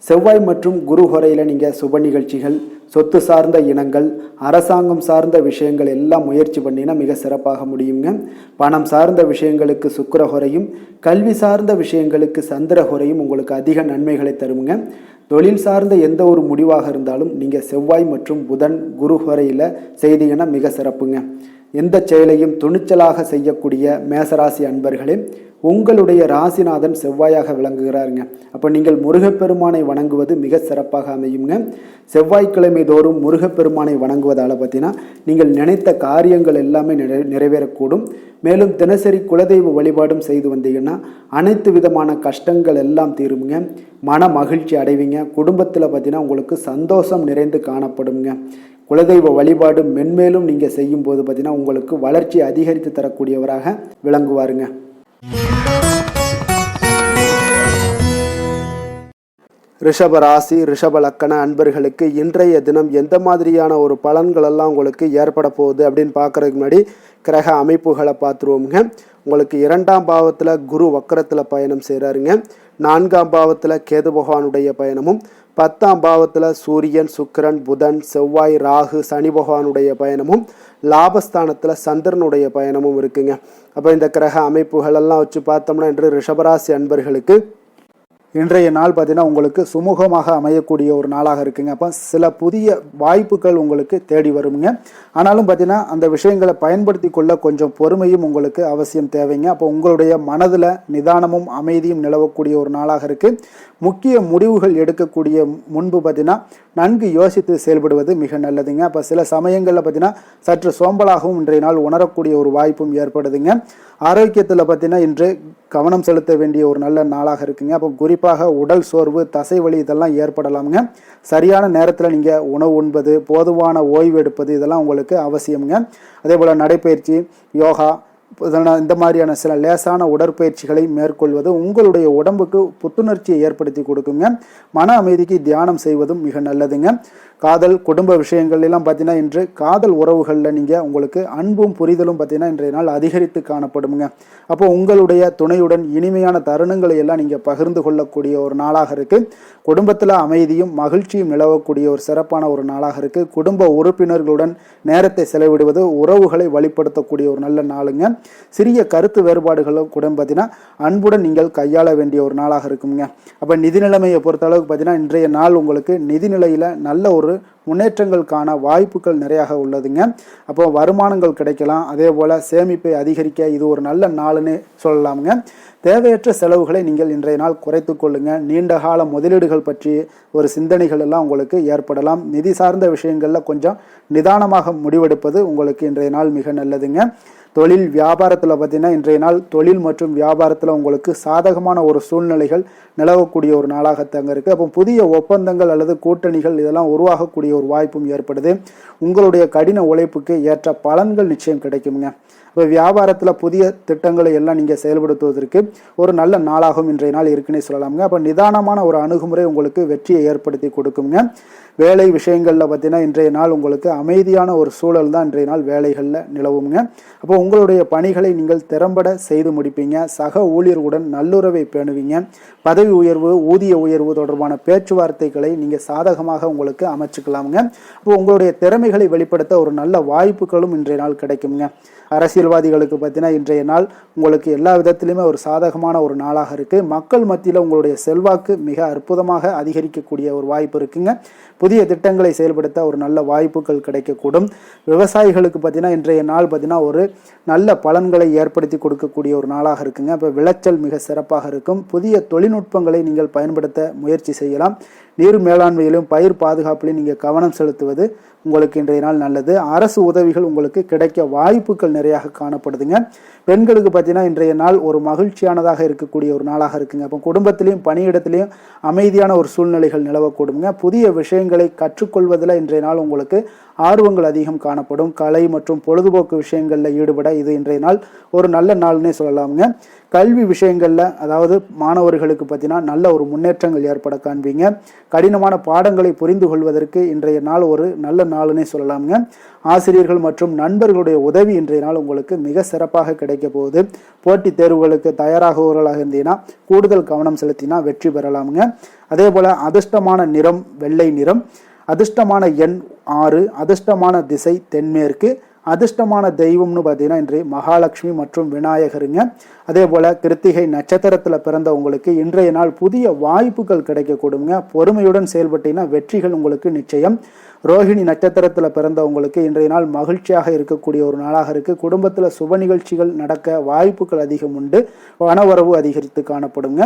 செவ்வாய் மற்றும் குரு ஹோரையில் நீங்கள் சுப நிகழ்ச்சிகள், சொத்து சார்ந்த இனங்கள், அரசாங்கம் சார்ந்த விஷயங்கள் எல்லாம் முயற்சி பண்ணினா மிக சிறப்பாக முடியுங்க. பணம் சார்ந்த விஷயங்களுக்கு சுக்கிர ஹோரையும், கல்வி சார்ந்த விஷயங்களுக்கு சந்திர ஹோரையும் உங்களுக்கு அதிக நன்மைகளை தருங்க. தொழில் சார்ந்த எந்த ஒரு முடிவாக இருந்தாலும் நீங்கள் செவ்வாய் மற்றும் புதன், குரு ஹோரையில் செய்தீங்கன்னா மிக சிறப்புங்க. எந்த செயலையும் துணிச்சலாக செய்யக்கூடிய மேசராசி அன்பர்களே, உங்களுடைய ராசிநாதன் செவ்வாயாக விளங்குகிறாருங்க. அப்போ நீங்கள் முருகப்பெருமானை வணங்குவது மிக சிறப்பாக அமையுங்க. செவ்வாய்க்கிழமை தோறும் முருகப்பெருமானை வணங்குவதால் பார்த்தீங்கன்னா நீங்கள் நினைத்த காரியங்கள் எல்லாமே நிறைவேறக்கூடும். மேலும் தினசரி குலதெய்வ வழிபாடும் செய்து வந்தீங்கன்னா அனைத்து விதமான கஷ்டங்கள் எல்லாம் தீருங்க. மன மகிழ்ச்சி அடைவீங்க. குடும்பத்தில் பார்த்தீங்கன்னா உங்களுக்கு சந்தோஷம் நிறைந்து காணப்படுங்க. குலதெய்வ வழிபாடு மென்மேலும் நீங்கள் செய்யும்போது பார்த்தீங்கன்னா உங்களுக்கு வளர்ச்சி அதிகரித்து தரக்கூடியவராக விளங்குவாருங்க. ரிஷப ராசி, ரிஷப லக்கண அன்பர்களுக்கு இன்றைய தினம் எந்த மாதிரியான ஒரு பலன்கள் எல்லாம் உங்களுக்கு ஏற்பட போகுது அப்படின்னு பார்க்கறதுக்கு முன்னாடி கிரக அமைப்புகளை பார்த்துருவோங்க. உங்களுக்கு 2ஆம் பாவத்தில் குரு வக்கரத்தில் பயணம் செய்கிறாருங்க. 4ஆம் பாவத்தில் கேது பகவானுடைய பயணமும், 10ஆம் பாவத்தில் சூரியன், சுக்கிரன், புதன், செவ்வாய், ராகு, சனி பகவானுடைய பயணமும், லாபஸ்தானத்தில் சந்திரனுடைய பயணமும் இருக்குங்க. அப்போ இந்த கிரக அமைப்புகளெல்லாம் வச்சு பார்த்தோம்னா இன்று ரிஷபராசி அன்பர்களுக்கு இன்றைய நாள் பார்த்தீங்கன்னா உங்களுக்கு சுமூகமாக அமையக்கூடிய ஒரு நாளாக இருக்குங்க. அப்போ சில புதிய வாய்ப்புகள் உங்களுக்கு தேடி வருங்க. ஆனாலும் பார்த்தீங்கன்னா அந்த விஷயங்களை பயன்படுத்தி கொள்ள கொஞ்சம் பொறுமையும் உங்களுக்கு அவசியம் தேவைங்க. அப்போ உங்களுடைய மனதில் நிதானமும் அமைதியும் நிலவக்கூடிய ஒரு நாளாக இருக்குது. முக்கிய முடிவுகள் எடுக்கக்கூடிய முன்பு பார்த்தீங்கன்னா நன்கு யோசித்து செயல்படுவது மிக நல்லதுங்க. அப்போ சில சமயங்களில் பார்த்தீங்கன்னா சற்று சோம்பலாகவும் இன்றைய நாள் உணரக்கூடிய ஒரு வாய்ப்பும் ஏற்படுதுங்க. ஆரோக்கியத்தில் பார்த்தீங்கன்னா இன்று கவனம் செலுத்த வேண்டிய ஒரு நல்ல நாளாக இருக்குங்க. அப்போ குறிப்பாக உடல் சோர்வு, தசைவலி இதெல்லாம் ஏற்படலாமுங்க. சரியான நேரத்தில் நீங்கள் உணவு உண்பது, போதுமான ஓய்வு எடுப்பது இதெல்லாம் உங்களுக்கு அவசியமுங்க. அதே போல் நடைப்பயிற்சி, யோகா இந்த மாதிரியான சில லேசான உடற்பயிற்சிகளை மேற்கொள்வது உங்களுடைய உடம்புக்கு புத்துணர்ச்சியை ஏற்படுத்தி கொடுக்குங்க. மன அமைதிக்கு தியானம் செய்வதும் மிக நல்லதுங்க. காதல் குடும்ப விஷயங்கள் எல்லாம் பார்த்தீங்கன்னா இன்று காதல் உறவுகளில் நீங்கள் உங்களுக்கு அன்பும் புரிதலும் பார்த்தீங்கன்னா இன்றைய நாள் அதிகரித்து காணப்படுங்க. அப்போ உங்களுடைய துணையுடன் இனிமையான தருணங்களை எல்லாம் நீங்கள் பகிர்ந்து கொள்ளக்கூடிய ஒரு நாளாக இருக்குது. குடும்பத்தில் அமைதியும் மகிழ்ச்சியும் நிலவக்கூடிய ஒரு சிறப்பான ஒரு நாளாக இருக்குது. குடும்ப உறுப்பினர்களுடன் நேரத்தை செலவிடுவது உறவுகளை வழிப்படுத்தக்கூடிய ஒரு நல்ல நாளுங்க. சிறிய கருத்து வேறுபாடுகளும் கூட பார்த்தீங்கன்னா அன்புடன் நீங்கள் கையாள வேண்டிய ஒரு நாளாக இருக்குங்க. அப்போ நிதி நிலைமையை பொறுத்த அளவுக்கு பார்த்தீங்கன்னா இன்றைய நாள் உங்களுக்கு நிதிநிலையில் நல்ல ஒரு முன்னேற்றங்களுக்கான வாய்ப்புகள் நிறையாக உள்ளதுங்க. அப்போ வருமானங்கள் கிடைக்கலாம். அதே போல் சேமிப்பை அதிகரிக்க இது ஒரு நல்ல நாளுன்னு சொல்லலாமுங்க. தேவையற்ற செலவுகளை நீங்கள் இன்றைய நாள் குறைத்து கொள்ளுங்க. நீண்ட கால முதலீடுகள் பற்றி ஒரு சிந்தனைகள் எல்லாம் உங்களுக்கு ஏற்படலாம். நிதி சார்ந்த விஷயங்களில் கொஞ்சம் நிதானமாக முடிவெடுப்பது உங்களுக்கு இன்றைய நாள் மிக நல்லதுங்க. தொழில் வியாபாரத்தில் பார்த்தீங்கன்னா இன்றைய நாள் தொழில் மற்றும் வியாபாரத்தில் உங்களுக்கு சாதகமான ஒரு சூழ்நிலைகள் நிலவக்கூடிய ஒரு நாளாகத்தாங்க இருக்குது. அப்போ புதிய ஒப்பந்தங்கள் அல்லது கூட்டணிகள் இதெல்லாம் உருவாகக்கூடிய ஒரு வாய்ப்பும் ஏற்படுது. உங்களுடைய கடின உழைப்புக்கு ஏற்ற பலன்கள் நிச்சயம் கிடைக்குங்க. இப்போ வியாபாரத்தில் புதிய திட்டங்களை எல்லாம் நீங்கள் செயல்படுத்துவதற்கு ஒரு நல்ல நாளாகவும் இன்றைய நாள் இருக்குன்னே சொல்லலாமுங்க. அப்போ நிதானமான ஒரு அணுகுமுறை உங்களுக்கு வெற்றியை ஏற்படுத்தி கொடுக்குங்க. வேலை விஷயங்களில் பார்த்தீங்கன்னா இன்றைய நாள் உங்களுக்கு அமைதியான ஒரு சூழல் தான் இன்றைய நாள் வேலைகளில் நிலவுங்க. அப்போ உங்களுடைய பணிகளை நீங்கள் திறம்பட செய்து முடிப்பீங்க. சக ஊழியர்களுடன் நல்லுறவை பேணுவீங்க. பதவி உயர்வு ஊதிய உயர்வு தொடர்பான பேச்சுவார்த்தைகளை நீங்கள் சாதகமாக உங்களுக்கு அமைச்சுக்கலாமுங்க. அப்போ உங்களுடைய திறமைகளை வெளிப்படுத்த ஒரு நல்ல வாய்ப்புகளும் இன்றைய நாள் கிடைக்குங்க. அரசியல்வாதிகளுக்கு பார்த்தீங்கன்னா இன்றைய நாள் உங்களுக்கு எல்லா விதத்திலுமே ஒரு சாதகமான ஒரு நாளாக இருக்குது. மக்கள் மத்தியில் உங்களுடைய செல்வாக்கு மிக அற்புதமாக அதிகரிக்கக்கூடிய ஒரு வாய்ப்பு இருக்குங்க. புதிய திட்டங்களை செயல்படுத்த ஒரு நல்ல வாய்ப்புகள் கிடைக்கக்கூடும். விவசாயிகளுக்கு பார்த்தீங்கன்னா இன்றைய நாள் பார்த்தீங்கன்னா ஒரு நல்ல பலன்களை ஏற்படுத்தி கொடுக்கக்கூடிய ஒரு நாளாக இருக்குங்க. இப்போ விளைச்சல் மிக சிறப்பாக இருக்கும். புதிய தொழில்நுட்பங்களை நீங்கள் பயன்படுத்த முயற்சி செய்யலாம். நீர் மேலாண்மையிலும் பயிர் பாதுகாப்பிலும் நீங்கள் கவனம் செலுத்துவது உங்களுக்கு இன்றைய நாள் நல்லது. அரசு உதவிகள் உங்களுக்கு கிடைக்க வாய்ப்புகள் நிறையாக காணப்படுதுங்க. பெண்களுக்கு பார்த்தீங்கன்னா இன்றைய நாள் ஒரு மகிழ்ச்சியானதாக இருக்கக்கூடிய ஒரு நாளாக இருக்குங்க. அப்போ குடும்பத்திலையும் பணியிடத்திலையும் அமைதியான ஒரு சூழ்நிலைகள் நிலவக்கூடுங்க. புதிய விஷயங்களை கற்றுக்கொள்வதில் இன்றைய நாள் உங்களுக்கு ஆர்வங்கள் அதிகம் காணப்படும். கலை மற்றும் பொழுதுபோக்கு விஷயங்களில் ஈடுபட இது இன்றைய நாள் ஒரு நல்ல நாள்னே சொல்லலாமுங்க. கல்வி விஷயங்களில் அதாவது மாணவர்களுக்கு பார்த்தீங்கன்னா நல்ல ஒரு முன்னேற்றங்கள் ஏற்பட காண்பீங்க. கடினமான பாடங்களை புரிந்து கொள்வதற்கு இன்றைய நாள் ஒரு நல்ல நாள்னே சொல்லலாமுங்க. ஆசிரியர்கள் மற்றும் நண்பர்களுடைய உதவி இன்றைய நாள் உங்களுக்கு மிக சிறப்பாக கிடைக்க போகுது. போட்டித் தேர்வுகளுக்கு தயாராகுவர்களாக இருந்தீங்கன்னா கூடுதல் கவனம் செலுத்தினா வெற்றி பெறலாமுங்க. அதே போல் அதிர்ஷ்டமான நிறம் வெள்ளை நிறம், அதிர்ஷ்டமான எண் 6, அதிர்ஷ்டமான திசை தென்மேற்கு, அதிர்ஷ்டமான தெய்வம்னு பார்த்தீங்கன்னா இன்றைய மகாலட்சுமி மற்றும் விநாயகருங்க. அதே போல் கிருத்திகை நட்சத்திரத்தில் பிறந்த உங்களுக்கு இன்றைய நாள் புதிய வாய்ப்புகள் கிடைக்க கொடுங்க. பொறுமையுடன் செயல்பட்டீங்கன்னா வெற்றிகள் உங்களுக்கு நிச்சயம். ரோஹிணி நட்சத்திரத்தில் பிறந்தவங்களுக்கு இன்றைய நாள் மகிழ்ச்சியாக இருக்கக்கூடிய ஒரு நாளாக இருக்குது. குடும்பத்தில் சுப நிகழ்ச்சிகள் நடக்க வாய்ப்புகள் அதிகம் உண்டு. பணவரவு அதிகரித்து காணப்படுங்க.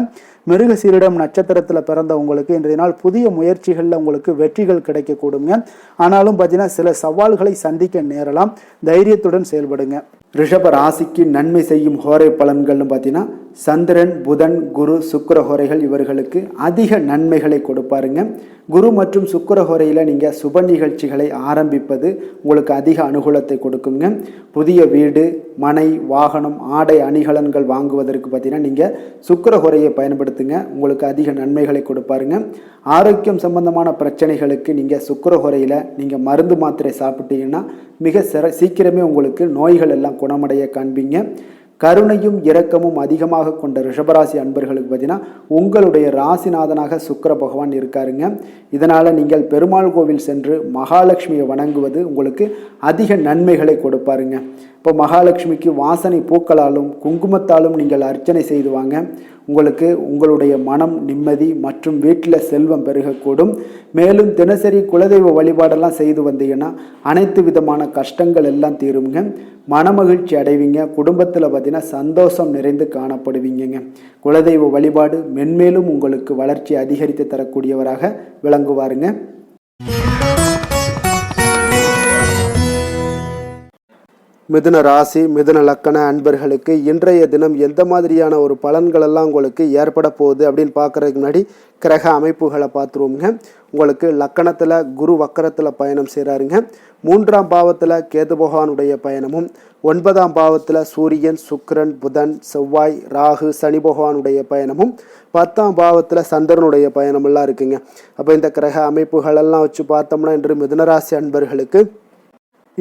மிருகசீரிடம் நட்சத்திரத்தில் பிறந்தவங்களுக்கு இன்றைய நாள் புதிய முயற்சிகளில் உங்களுக்கு வெற்றிகள் கிடைக்க கூடுங்க. ஆனாலும் பார்த்தீங்கன்னா சில சவால்களை சந்திக்க நேரலாம். தைரியத்துடன் செயல்படுங்க. ரிஷப ராசிக்கு நன்மை செய்யும் ஹோரை பலன்கள்னு பார்த்தீங்கன்னா சந்திரன் புதன் குரு சுக்கிர ஹோரைகள் இவர்களுக்கு அதிக நன்மைகளை கொடுப்பாருங்க. குரு மற்றும் சுக்கிர ஹோரையில் நீங்கள் சுப நிகழ்ச்சிகளை ஆரம்பிப்பது உங்களுக்கு அதிக அனுகூலத்தை கொடுக்குங்க. புதிய வீடு மனை வாகனம் ஆடை அணிகலன்கள் வாங்குவதற்கு பார்த்தீங்கன்னா நீங்கள் சுக்கிர ஹோரையை பயன்படுத்துங்க. உங்களுக்கு அதிக நன்மைகளை கொடுப்பாருங்க. ஆரோக்கியம் சம்பந்தமான பிரச்சனைகளுக்கு நீங்கள் சுக்கிர ஹோரையில் நீங்கள் மருந்து மாத்திரை சாப்பிட்டீங்கன்னா மிக சீக்கிரமே உங்களுக்கு நோய்கள் எல்லாம் குணமடைய காண்பீங்க. கருணையும் இரக்கமும் அதிகமாக கொண்ட ரிஷபராசி அன்பர்களுக்கு பார்த்தீங்கன்னா உங்களுடைய ராசிநாதனாக சுக்கிர பகவான் இருக்காருங்க. இதனால் நீங்கள் பெருமாள் கோவில் சென்று மகாலட்சுமியை வணங்குவது உங்களுக்கு அதிக நன்மைகளை கொடுப்பாருங்க. இப்போ மகாலட்சுமிக்கு வாசனை பூக்களாலும் குங்குமத்தாலும் நீங்கள் அர்ச்சனை செய்துவாங்க. உங்களுக்கு உங்களுடைய மனம் நிம்மதி மற்றும் வீட்டில் செல்வம் பெருகக்கூடும். மேலும் தினசரி குலதெய்வ வழிபாடெல்லாம் செய்து வந்தீங்கன்னா அனைத்து விதமான கஷ்டங்கள் எல்லாம் தீருங்க. மனமகிழ்ச்சி அடைவீங்க. குடும்பத்தில் பார்த்தீங்கன்னா சந்தோஷம் நிறைந்து காணப்படுவீங்க. குலதெய்வ வழிபாடு மென்மேலும் உங்களுக்கு வளர்ச்சி அதிகரித்து தரக்கூடியவராக விளங்குவாருங்க. மிதுன ராசி மிதுன லக்கண அன்பர்களுக்கு இன்றைய தினம் எந்த மாதிரியான ஒரு பலன்கள் எல்லாம் உங்களுக்கு ஏற்பட போகுது அப்படின்னு பார்க்கறதுக்கு முன்னாடி கிரக அமைப்புகளை பார்த்துருவோங்க. உங்களுக்கு லக்கணத்தில் குரு வக்கரத்தில் பயணம் செய்கிறாருங்க. 3ஆம் பாவத்தில் கேது பகவானுடைய பயணமும், 9ஆம் பாவத்தில் சூரியன் சுக்கிரன் புதன் செவ்வாய் ராகு சனி பகவானுடைய பயணமும், 10ஆம் பாவத்தில் சந்திரனுடைய பயணமெல்லாம் இருக்குங்க. அப்போ இந்த கிரக அமைப்புகளெல்லாம் வச்சு பார்த்தோம்னா இன்று மிதுனராசி அன்பர்களுக்கு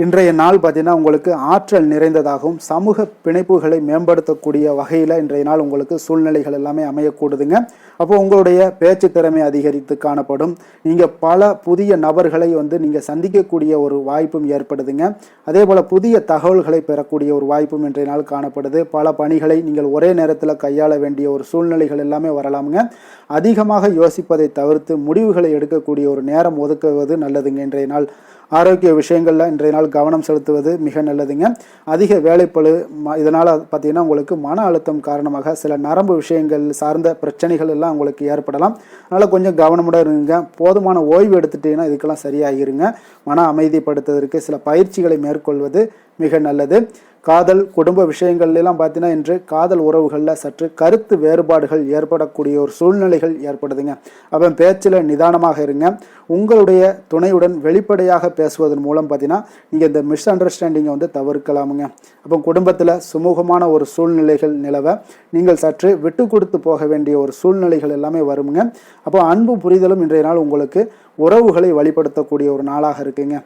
இன்றைய நாள் பார்த்தீங்கன்னா உங்களுக்கு ஆற்றல் நிறைந்ததாகவும் சமூக பிணைப்புகளை மேம்படுத்தக்கூடிய வகையில் இன்றைய நாள் உங்களுக்கு சூழ்நிலைகள் எல்லாமே அமையக்கூடுதுங்க. அப்போ உங்களுடைய பேச்சு திறமை அதிகரித்து காணப்படும். நீங்கள் பல புதிய நபர்களை நீங்கள் சந்திக்கக்கூடிய ஒரு வாய்ப்பும் ஏற்படுதுங்க. அதே போல் புதிய தகவல்களை பெறக்கூடிய ஒரு வாய்ப்பும் இன்றைய நாள் காணப்படுது. பல பணிகளை நீங்கள் ஒரே நேரத்தில் கையாள வேண்டிய ஒரு சூழ்நிலைகள் எல்லாமே வரலாமுங்க. அதிகமாக யோசிப்பதை தவிர்த்து முடிவுகளை எடுக்கக்கூடிய ஒரு நேரம் ஒதுக்குவது நல்லதுங்க. இன்றைய நாள் ஆரோக்கிய விஷயங்களில் இன்றைய நாள் கவனம் செலுத்துவது மிக நல்லதுங்க. அதிக வேலைப்பளு இதனால் பார்த்தீங்கன்னா உங்களுக்கு மன அழுத்தம் காரணமாக சில நரம்பு விஷயங்கள் சார்ந்த பிரச்சனைகள் எல்லாம் உங்களுக்கு ஏற்படலாம். அதனால் கொஞ்சம் கவனமுடன் இருங்க. போதுமான ஓய்வு எடுத்துட்டீங்கன்னா இதுக்கெல்லாம் சரியாகிருங்க. மன அமைதிப்படுத்துவதற்கு சில பயிற்சிகளை மேற்கொள்வது மிக நல்லது. காதல் குடும்ப விஷயங்கள்லாம் பார்த்தீங்கன்னா இன்று காதல் உறவுகளில் சற்று கருத்து வேறுபாடுகள் ஏற்படக்கூடிய ஒரு சூழ்நிலைகள் ஏற்படுதுங்க. அப்போ பேச்சில் நிதானமாக இருங்க. உங்களுடைய துணையுடன் வெளிப்படையாக பேசுவதன் மூலம் பார்த்தீங்கன்னா நீங்கள் இந்த மிஸ் அண்டர்ஸ்டாண்டிங்கை தவிர்க்கலாமுங்க. அப்போ குடும்பத்தில் சுமூகமான ஒரு சூழ்நிலைகள் நிலவ நீங்கள் சற்று விட்டு கொடுத்து போக வேண்டிய ஒரு சூழ்நிலைகள் எல்லாமே வருங்க. அப்போ அன்பு புரிதலும் இன்றைய நாள் உங்களுக்கு உறவுகளை வழிபடுத்தக்கூடிய ஒரு நாளாக இருக்குங்க.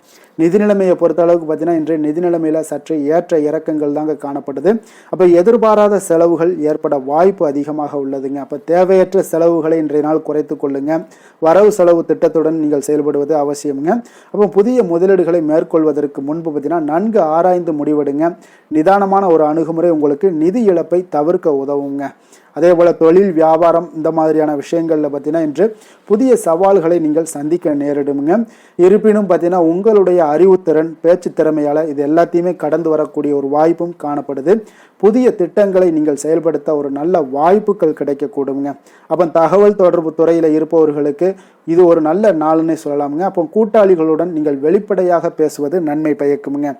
நிதி நிலைமையை பொறுத்த அளவுக்கு பார்த்தீங்கன்னா இன்றைய நிதி நிலைமையில் சற்று ஏற்ற இறக்கங்கள் தாங்க காணப்படுது. அப்போ எதிர்பாராத செலவுகள் ஏற்பட வாய்ப்பு அதிகமாக உள்ளதுங்க. அப்போ தேவையற்ற செலவுகளை இன்றைய நாள் குறைத்து கொள்ளுங்க. வரவு செலவு திட்டத்துடன் நீங்கள் செயல்படுவது அவசியமுங்க. அப்போ புதிய முதலீடுகளை மேற்கொள்வதற்கு முன்பு பார்த்தீங்கன்னா நன்கு ஆராய்ந்து முடிவெடுங்க. நிதானமான ஒரு அணுகுமுறை உங்களுக்கு நிதி இழப்பை தவிர்க்க உதவுங்க. அதே போல் தொழில் வியாபாரம் இந்த மாதிரியான விஷயங்களில் பார்த்தீங்கன்னா இன்று புதிய சவால்களை நீங்கள் சந்திக்க நேரிடுங்க. இருப்பினும் பார்த்தீங்கன்னா உங்களுடைய அறிவுத்திறன் பேச்சு திறமையால் இது எல்லாத்தையுமே கடந்து வரக்கூடிய ஒரு வாய்ப்பும் காணப்படுது. புதிய திட்டங்களை நீங்கள் செயல்படுத்த ஒரு நல்ல வாய்ப்புகள் கிடைக்கக்கூடுங்க. அப்போ தகவல் தொடர்பு துறையில் இருப்பவர்களுக்கு இது ஒரு நல்ல நாளுன்னே சொல்லலாமுங்க. அப்போ கூட்டாளிகளுடன் நீங்கள் வெளிப்படையாக பேசுவது நன்மை பயக்குமுங்க.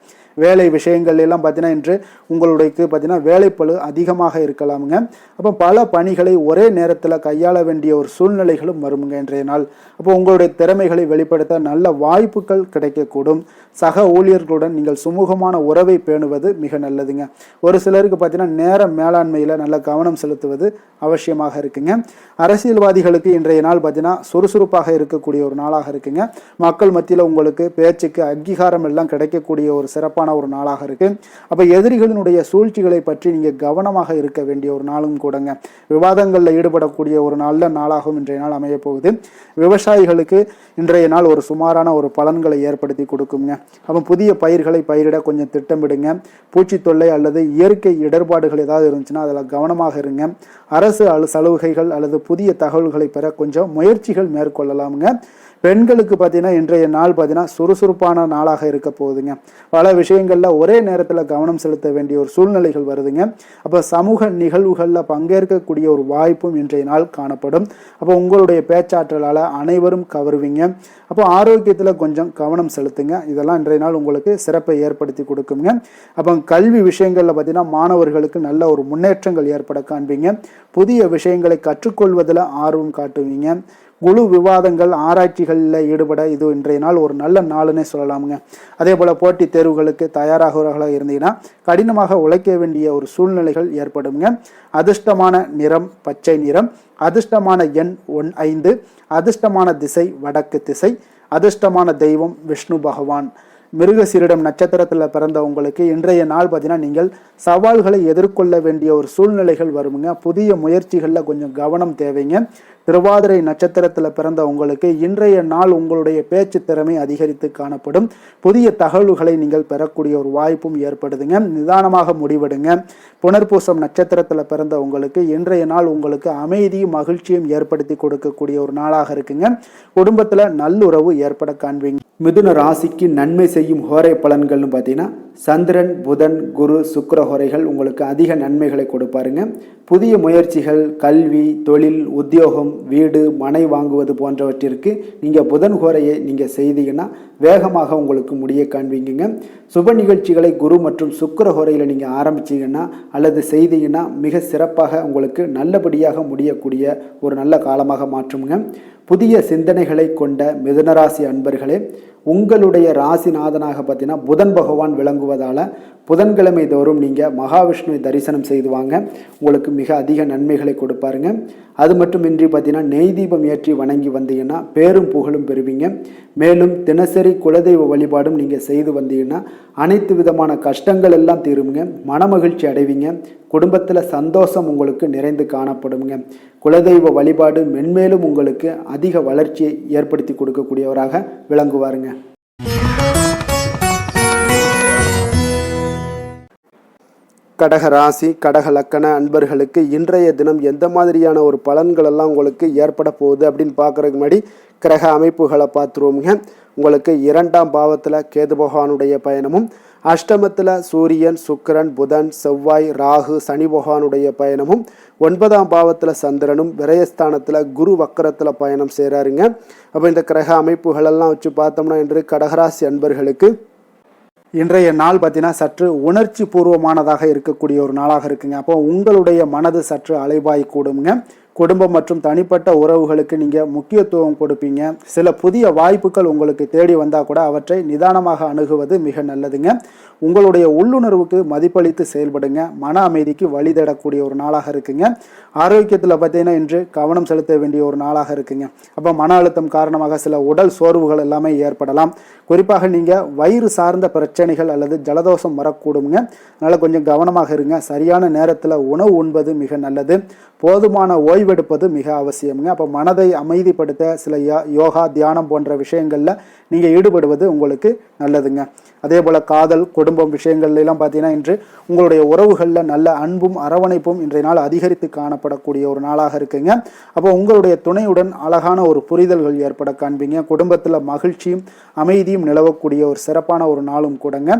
வேலை விஷயங்கள் எல்லாம் பார்த்தீங்கன்னா இன்று உங்களுக்கு பார்த்தீங்கன்னா வேலைப்பளு அதிகமாக இருக்கலாமுங்க. அப்போ பல பணிகளை ஒரே நேரத்தில் கையாள வேண்டிய ஒரு சூழ்நிலைகளும் வருமுங்க இன்றைய நாள். அப்போ உங்களுடைய திறமைகளை வெளிப்படுத்த நல்ல வாய்ப்புகள் கிடைக்கக்கூடும். சக ஊழியர்களுடன் நீங்கள் சுமூகமான உறவை பேணுவது மிக நல்லதுங்க. ஒரு சிலருக்கு பார்த்தீங்கன்னா நேர மேலாண்மையில் நல்ல கவனம் செலுத்துவது அவசியமாக இருக்குங்க. அரசியல்வாதிகளுக்கு இன்றைய நாள் பார்த்தீங்கன்னா சுறுசுறுப்பாக இருக்கக்கூடிய ஒரு நாளாக இருக்குங்க. மக்கள் மத்தியில் உங்களுக்கு பேச்சுக்கு அங்கீகாரம் எல்லாம் கிடைக்கக்கூடிய ஒரு சிறப்பான ஒரு நாளாக இருக்கு. அப்ப எதிரிகளினுடைய சூழ்ச்சிகளை பற்றி நீங்க கவனமாக இருக்க வேண்டிய ஒரு நாளும் கூடங்க. விவாதங்களில் ஈடுபடக்கூடிய ஒரு நல்ல நாளாகவும் இன்றைய நாள் அமைய போகுது. விவசாயிகளுக்கு இன்றைய நாள் ஒரு சுமாரான ஒரு பலன்களை ஏற்படுத்தி கொடுக்குங்க. அப்போ புதிய பயிர்களை பயிரிட கொஞ்சம் திட்டமிடுங்க. பூச்சி தொல்லை அல்லது இயற்கை இடர்பாடுகள் ஏதாவது இருந்துச்சுன்னா அதில் கவனமாக இருங்க. அரசு சலுகைகள் அல்லது புதிய தகவல்களை பெற கொஞ்சம் முயற்சிகள் மேற்கொள்ளலாமுங்க. பெண்களுக்கு பார்த்தீங்கன்னா இன்றைய நாள் பார்த்தீங்கன்னா சுறுசுறுப்பான நாளாக இருக்க போகுதுங்க. பல விஷயங்களில் ஒரே நேரத்தில் கவனம் செலுத்த வேண்டிய ஒரு சூழ்நிலைகள் வருதுங்க. அப்போ சமூக நிகழ்வுகளில் பங்கேற்கக்கூடிய ஒரு வாய்ப்பும் இன்றைய நாள் காணப்படும். அப்போ உங்களுடைய பேச்சாற்றலால் அனைவரும் கவருவீங்க. அப்போ ஆரோக்கியத்தில் கொஞ்சம் கவனம் செலுத்துங்க. இதெல்லாம் இன்றைய நாள் உங்களுக்கு சிறப்பை ஏற்படுத்தி கொடுக்குங்க. அப்போ கல்வி விஷயங்களில் பார்த்தீங்கன்னா மாணவர்களுக்கு நல்ல ஒரு முன்னேற்றங்கள் ஏற்பட காண்பீங்க. புதிய விஷயங்களை கற்றுக்கொள்வதில் ஆர்வம் காட்டுவீங்க. குழு விவாதங்கள் ஆராய்ச்சிகளில் ஈடுபட இது இன்றைய நாள் ஒரு நல்ல நாளுன்னே சொல்லலாமுங்க. அதே போல் போட்டித் தேர்வுகளுக்கு தயாராகிறவர்களாக இருந்தீங்கன்னா கடினமாக உழைக்க வேண்டிய ஒரு சூழ்நிலைகள் ஏற்படுங்க. அதிர்ஷ்டமான நிறம் பச்சை நிறம், அதிர்ஷ்டமான எண் 5, அதிர்ஷ்டமான திசை வடக்கு திசை, அதிர்ஷ்டமான தெய்வம் விஷ்ணு பகவான். மிருகசீரிடம் நட்சத்திரத்தில் பிறந்த உங்களுக்கு இன்றைய நாள் பார்த்தீங்கன்னா நீங்கள் சவால்களை எதிர்கொள்ள வேண்டிய ஒரு சூழ்நிலைகள் வருமுங்க. புதிய முயற்சிகளில் கொஞ்சம் கவனம் தேவைங்க. திருவாதிரை நட்சத்திரத்தில் பிறந்த உங்களுக்கு இன்றைய நாள் உங்களுடைய பேச்சு திறமை அதிகரித்து காணப்படும். புதிய தகவல்களை நீங்கள் பெறக்கூடிய ஒரு வாய்ப்பும் ஏற்படுதுங்க. நிதானமாக முடிவெடுங்க. புனர்பூசம் நட்சத்திரத்தில் பிறந்த உங்களுக்கு இன்றைய நாள் உங்களுக்கு அமைதியும் மகிழ்ச்சியும் ஏற்படுத்தி கொடுக்கக்கூடிய ஒரு நாளாக இருக்குங்க. குடும்பத்தில் நல்லுறவு ஏற்பட காண்பீங்க. மிதுன ராசிக்கு நன்மை செய்யும் ஹோரை பலன்கள்னு பார்த்தீங்கன்னா சந்திரன், புதன், குரு, சுக்கிர ஹோரைகள் உங்களுக்கு அதிக நன்மைகளை கொடுப்பாருங்க. புதிய முயற்சிகள், கல்வி, தொழில், உத்தியோகம், வீடு, மனை வாங்குவது போன்றவற்றிற்கு நீங்கள் புதன் ஹோரையை நீங்கள் செய்தீங்கன்னா வேகமாக உங்களுக்கு முடிய காண்பீங்க. சுப நிகழ்ச்சிகளை குரு மற்றும் சுக்கிர ஹோரையில் நீங்கள் ஆரம்பிச்சிங்கன்னா அல்லது செய்தீங்கன்னா மிக சிறப்பாக உங்களுக்கு நல்லபடியாக முடியக்கூடிய ஒரு நல்ல காலமாக மாற்றுங்க. புதிய சிந்தனைகளை கொண்ட மிதுனராசி அன்பர்களே, உங்களுடைய ராசிநாதனாக பார்த்தீங்கன்னா புதன் பகவான் விளங்குவதால் புதன்கிழமை தோறும் நீங்கள் மகாவிஷ்ணுவை தரிசனம் செய்து வாங்க, உங்களுக்கு மிக அதிக நன்மைகளை கொடுப்பாருங்க. அது மட்டுமின்றி பார்த்தீங்கன்னா நெய் தீபம் ஏற்றி வணங்கி வந்தீங்கன்னா பேரும் புகழும் பெறுவீங்க. மேலும் தினசரி குலதெய்வ வழிபாடும் நீங்கள் செய்து வந்தீங்கன்னா அனைத்து விதமான கஷ்டங்கள் எல்லாம் தீருங்க, மனமகிழ்ச்சி அடைவீங்க, குடும்பத்தில் சந்தோஷம் உங்களுக்கு நிறைந்து காணப்படுங்க. குலதெய்வ வழிபாடு மென்மேலும் உங்களுக்கு அதிக வளர்ச்சியை ஏற்படுத்தி கொடுக்கக்கூடியவராக விளங்குவாருங்க. கடக ராசி, கடக லக்கண அன்பர்களுக்கு இன்றைய தினம் எந்த மாதிரியான ஒரு பலன்கள் எல்லாம் உங்களுக்கு ஏற்பட போகுது அப்படின்னு பார்க்குறதுக்கு முன்னாடி கிரக அமைப்புகளை பார்த்துருவோங்க. உங்களுக்கு 2ஆம் பாவத்தில் கேது பகவானுடைய பயணமும், அஷ்டமத்தில் சூரியன், சுக்கிரன், புதன், செவ்வாய், ராகு, சனி பகவானுடைய பயணமும், 9ஆம் பாவத்தில் சந்திரனும், விரயஸ்தானத்தில் குரு வக்கரத்தில் பயணம் செய்கிறாருங்க. அப்போ இந்த கிரக அமைப்புகளெல்லாம் வச்சு பார்த்தோம்னா இன்று கடகராசி அன்பர்களுக்கு இன்றைய நாள் பார்த்தீங்கன்னா சற்று உணர்ச்சி பூர்வமானதாக இருக்கக்கூடிய ஒரு நாளாக இருக்குங்க. அப்போ உங்களுடைய மனது சற்று அலைபாய் கூடுங்க. குடும்பம் மற்றும் தனிப்பட்ட உறவுகளுக்கு நீங்கள் முக்கியத்துவம் கொடுப்பீங்க. சில புதிய வாய்ப்புகள் உங்களுக்கு தேடி வந்தால் கூட அவற்றை நிதானமாக அணுகுவது மிக நல்லதுங்க. உங்களுடைய உள்ளுணர்வுக்கு மதிப்பளித்து செயல்படுங்க. மன அமைதிக்கு வழி தேடக்கூடிய ஒரு நாளாக இருக்குங்க. ஆரோக்கியத்தில் பார்த்தீங்கன்னா இன்று கவனம் செலுத்த வேண்டிய ஒரு நாளாக இருக்குங்க. அப்போ மன அழுத்தம் காரணமாக சில உடல் சோர்வுகள் எல்லாமே ஏற்படலாம். குறிப்பாக நீங்கள் வயிறு சார்ந்த பிரச்சனைகள் அல்லது ஜலதோஷம் வரக்கூடுங்க. அதனால் கொஞ்சம் கவனமாக இருங்க. சரியான நேரத்தில் உணவு உண்பது மிக நல்லது. போதுமான ஓய்வெடுப்பது மிக அவசியமுங்க. அப்போ மனதை அமைதிப்படுத்த சில யோகா, தியானம் போன்ற விஷயங்களில் நீங்கள் ஈடுபடுவது உங்களுக்கு நல்லதுங்க. அதே போல் காதல், குடும்பம் விஷயங்கள்லாம் பார்த்தீங்கன்னா இன்று உங்களுடைய உறவுகளில் நல்ல அன்பும் அரவணைப்பும் இன்றைய நாள் அதிகரித்து காணப்படக்கூடிய ஒரு நாளாக இருக்குங்க. அப்போ உங்களுடைய துணையுடன் அழகான ஒரு புரிதல்கள் ஏற்பட காண்பீங்க. குடும்பத்தில் மகிழ்ச்சியும் அமைதியும் நிலவக்கூடிய ஒரு சிறப்பான ஒரு நாளும் கூடங்க.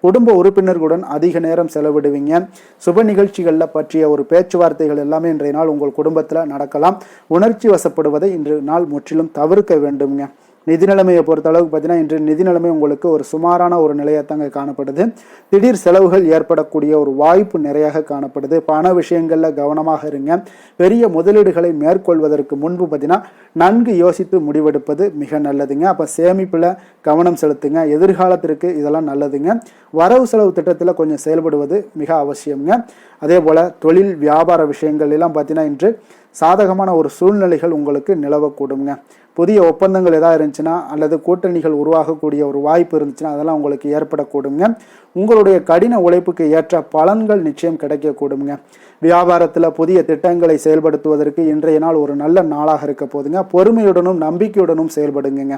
குடும்ப உறுப்பினர்களுடன் அதிக நேரம் செலவிடுவீங்க. சுப நிகழ்ச்சிகளில் பற்றிய ஒரு பேச்சுவார்த்தைகள் எல்லாமே இன்றைய நாள் உங்கள் குடும்பத்தில் நடக்கலாம். உணர்ச்சி வசப்படுவதை இன்று நாள் முற்றிலும் தவிர்க்க வேண்டுங்க. நிதி நிலைமையை பொறுத்த அளவுக்கு பார்த்தீங்கன்னா இன்று நிதி நிலைமை உங்களுக்கு ஒரு சுமாரான ஒரு நிலையத்தாங்க காணப்படுது. திடீர் செலவுகள் ஏற்படக்கூடிய ஒரு வாய்ப்பு நிறையாக காணப்படுது. பண விஷயங்களில் கவனமாக இருங்க. பெரிய முதலீடுகளை மேற்கொள்வதற்கு முன்பு பார்த்தீங்கன்னா நன்கு யோசித்து முடிவெடுப்பது மிக நல்லதுங்க. அப்போ சேமிப்பில் கவனம் செலுத்துங்க. எதிர்காலத்திற்கு இதெல்லாம் நல்லதுங்க. வரவு செலவு திட்டத்தில் கொஞ்சம் செயல்படுவது மிக அவசியம்ங்க. அதே போல் தொழில் வியாபார விஷயங்கள் எல்லாம் பார்த்தீங்கன்னா இன்று சாதகமான ஒரு சூழ்நிலைகள் உங்களுக்கு நிலவக்கூடுங்க. புதிய ஒப்பந்தங்கள் எதாவது இருந்துச்சுன்னா அல்லது கூட்டணிகள் உருவாகக்கூடிய ஒரு வாய்ப்பு இருந்துச்சுன்னா அதெல்லாம் உங்களுக்கு ஏற்படக்கூடுங்க. உங்களுடைய கடின உழைப்புக்கு ஏற்ற பலன்கள் நிச்சயம் கிடைக்கக்கூடுங்க. வியாபாரத்தில் புதிய திட்டங்களை செயல்படுத்துவதற்கு இன்றைய நாள் ஒரு நல்ல நாளாக இருக்க போதுங்க. பொறுமையுடனும் நம்பிக்கையுடனும் செயல்படுங்க.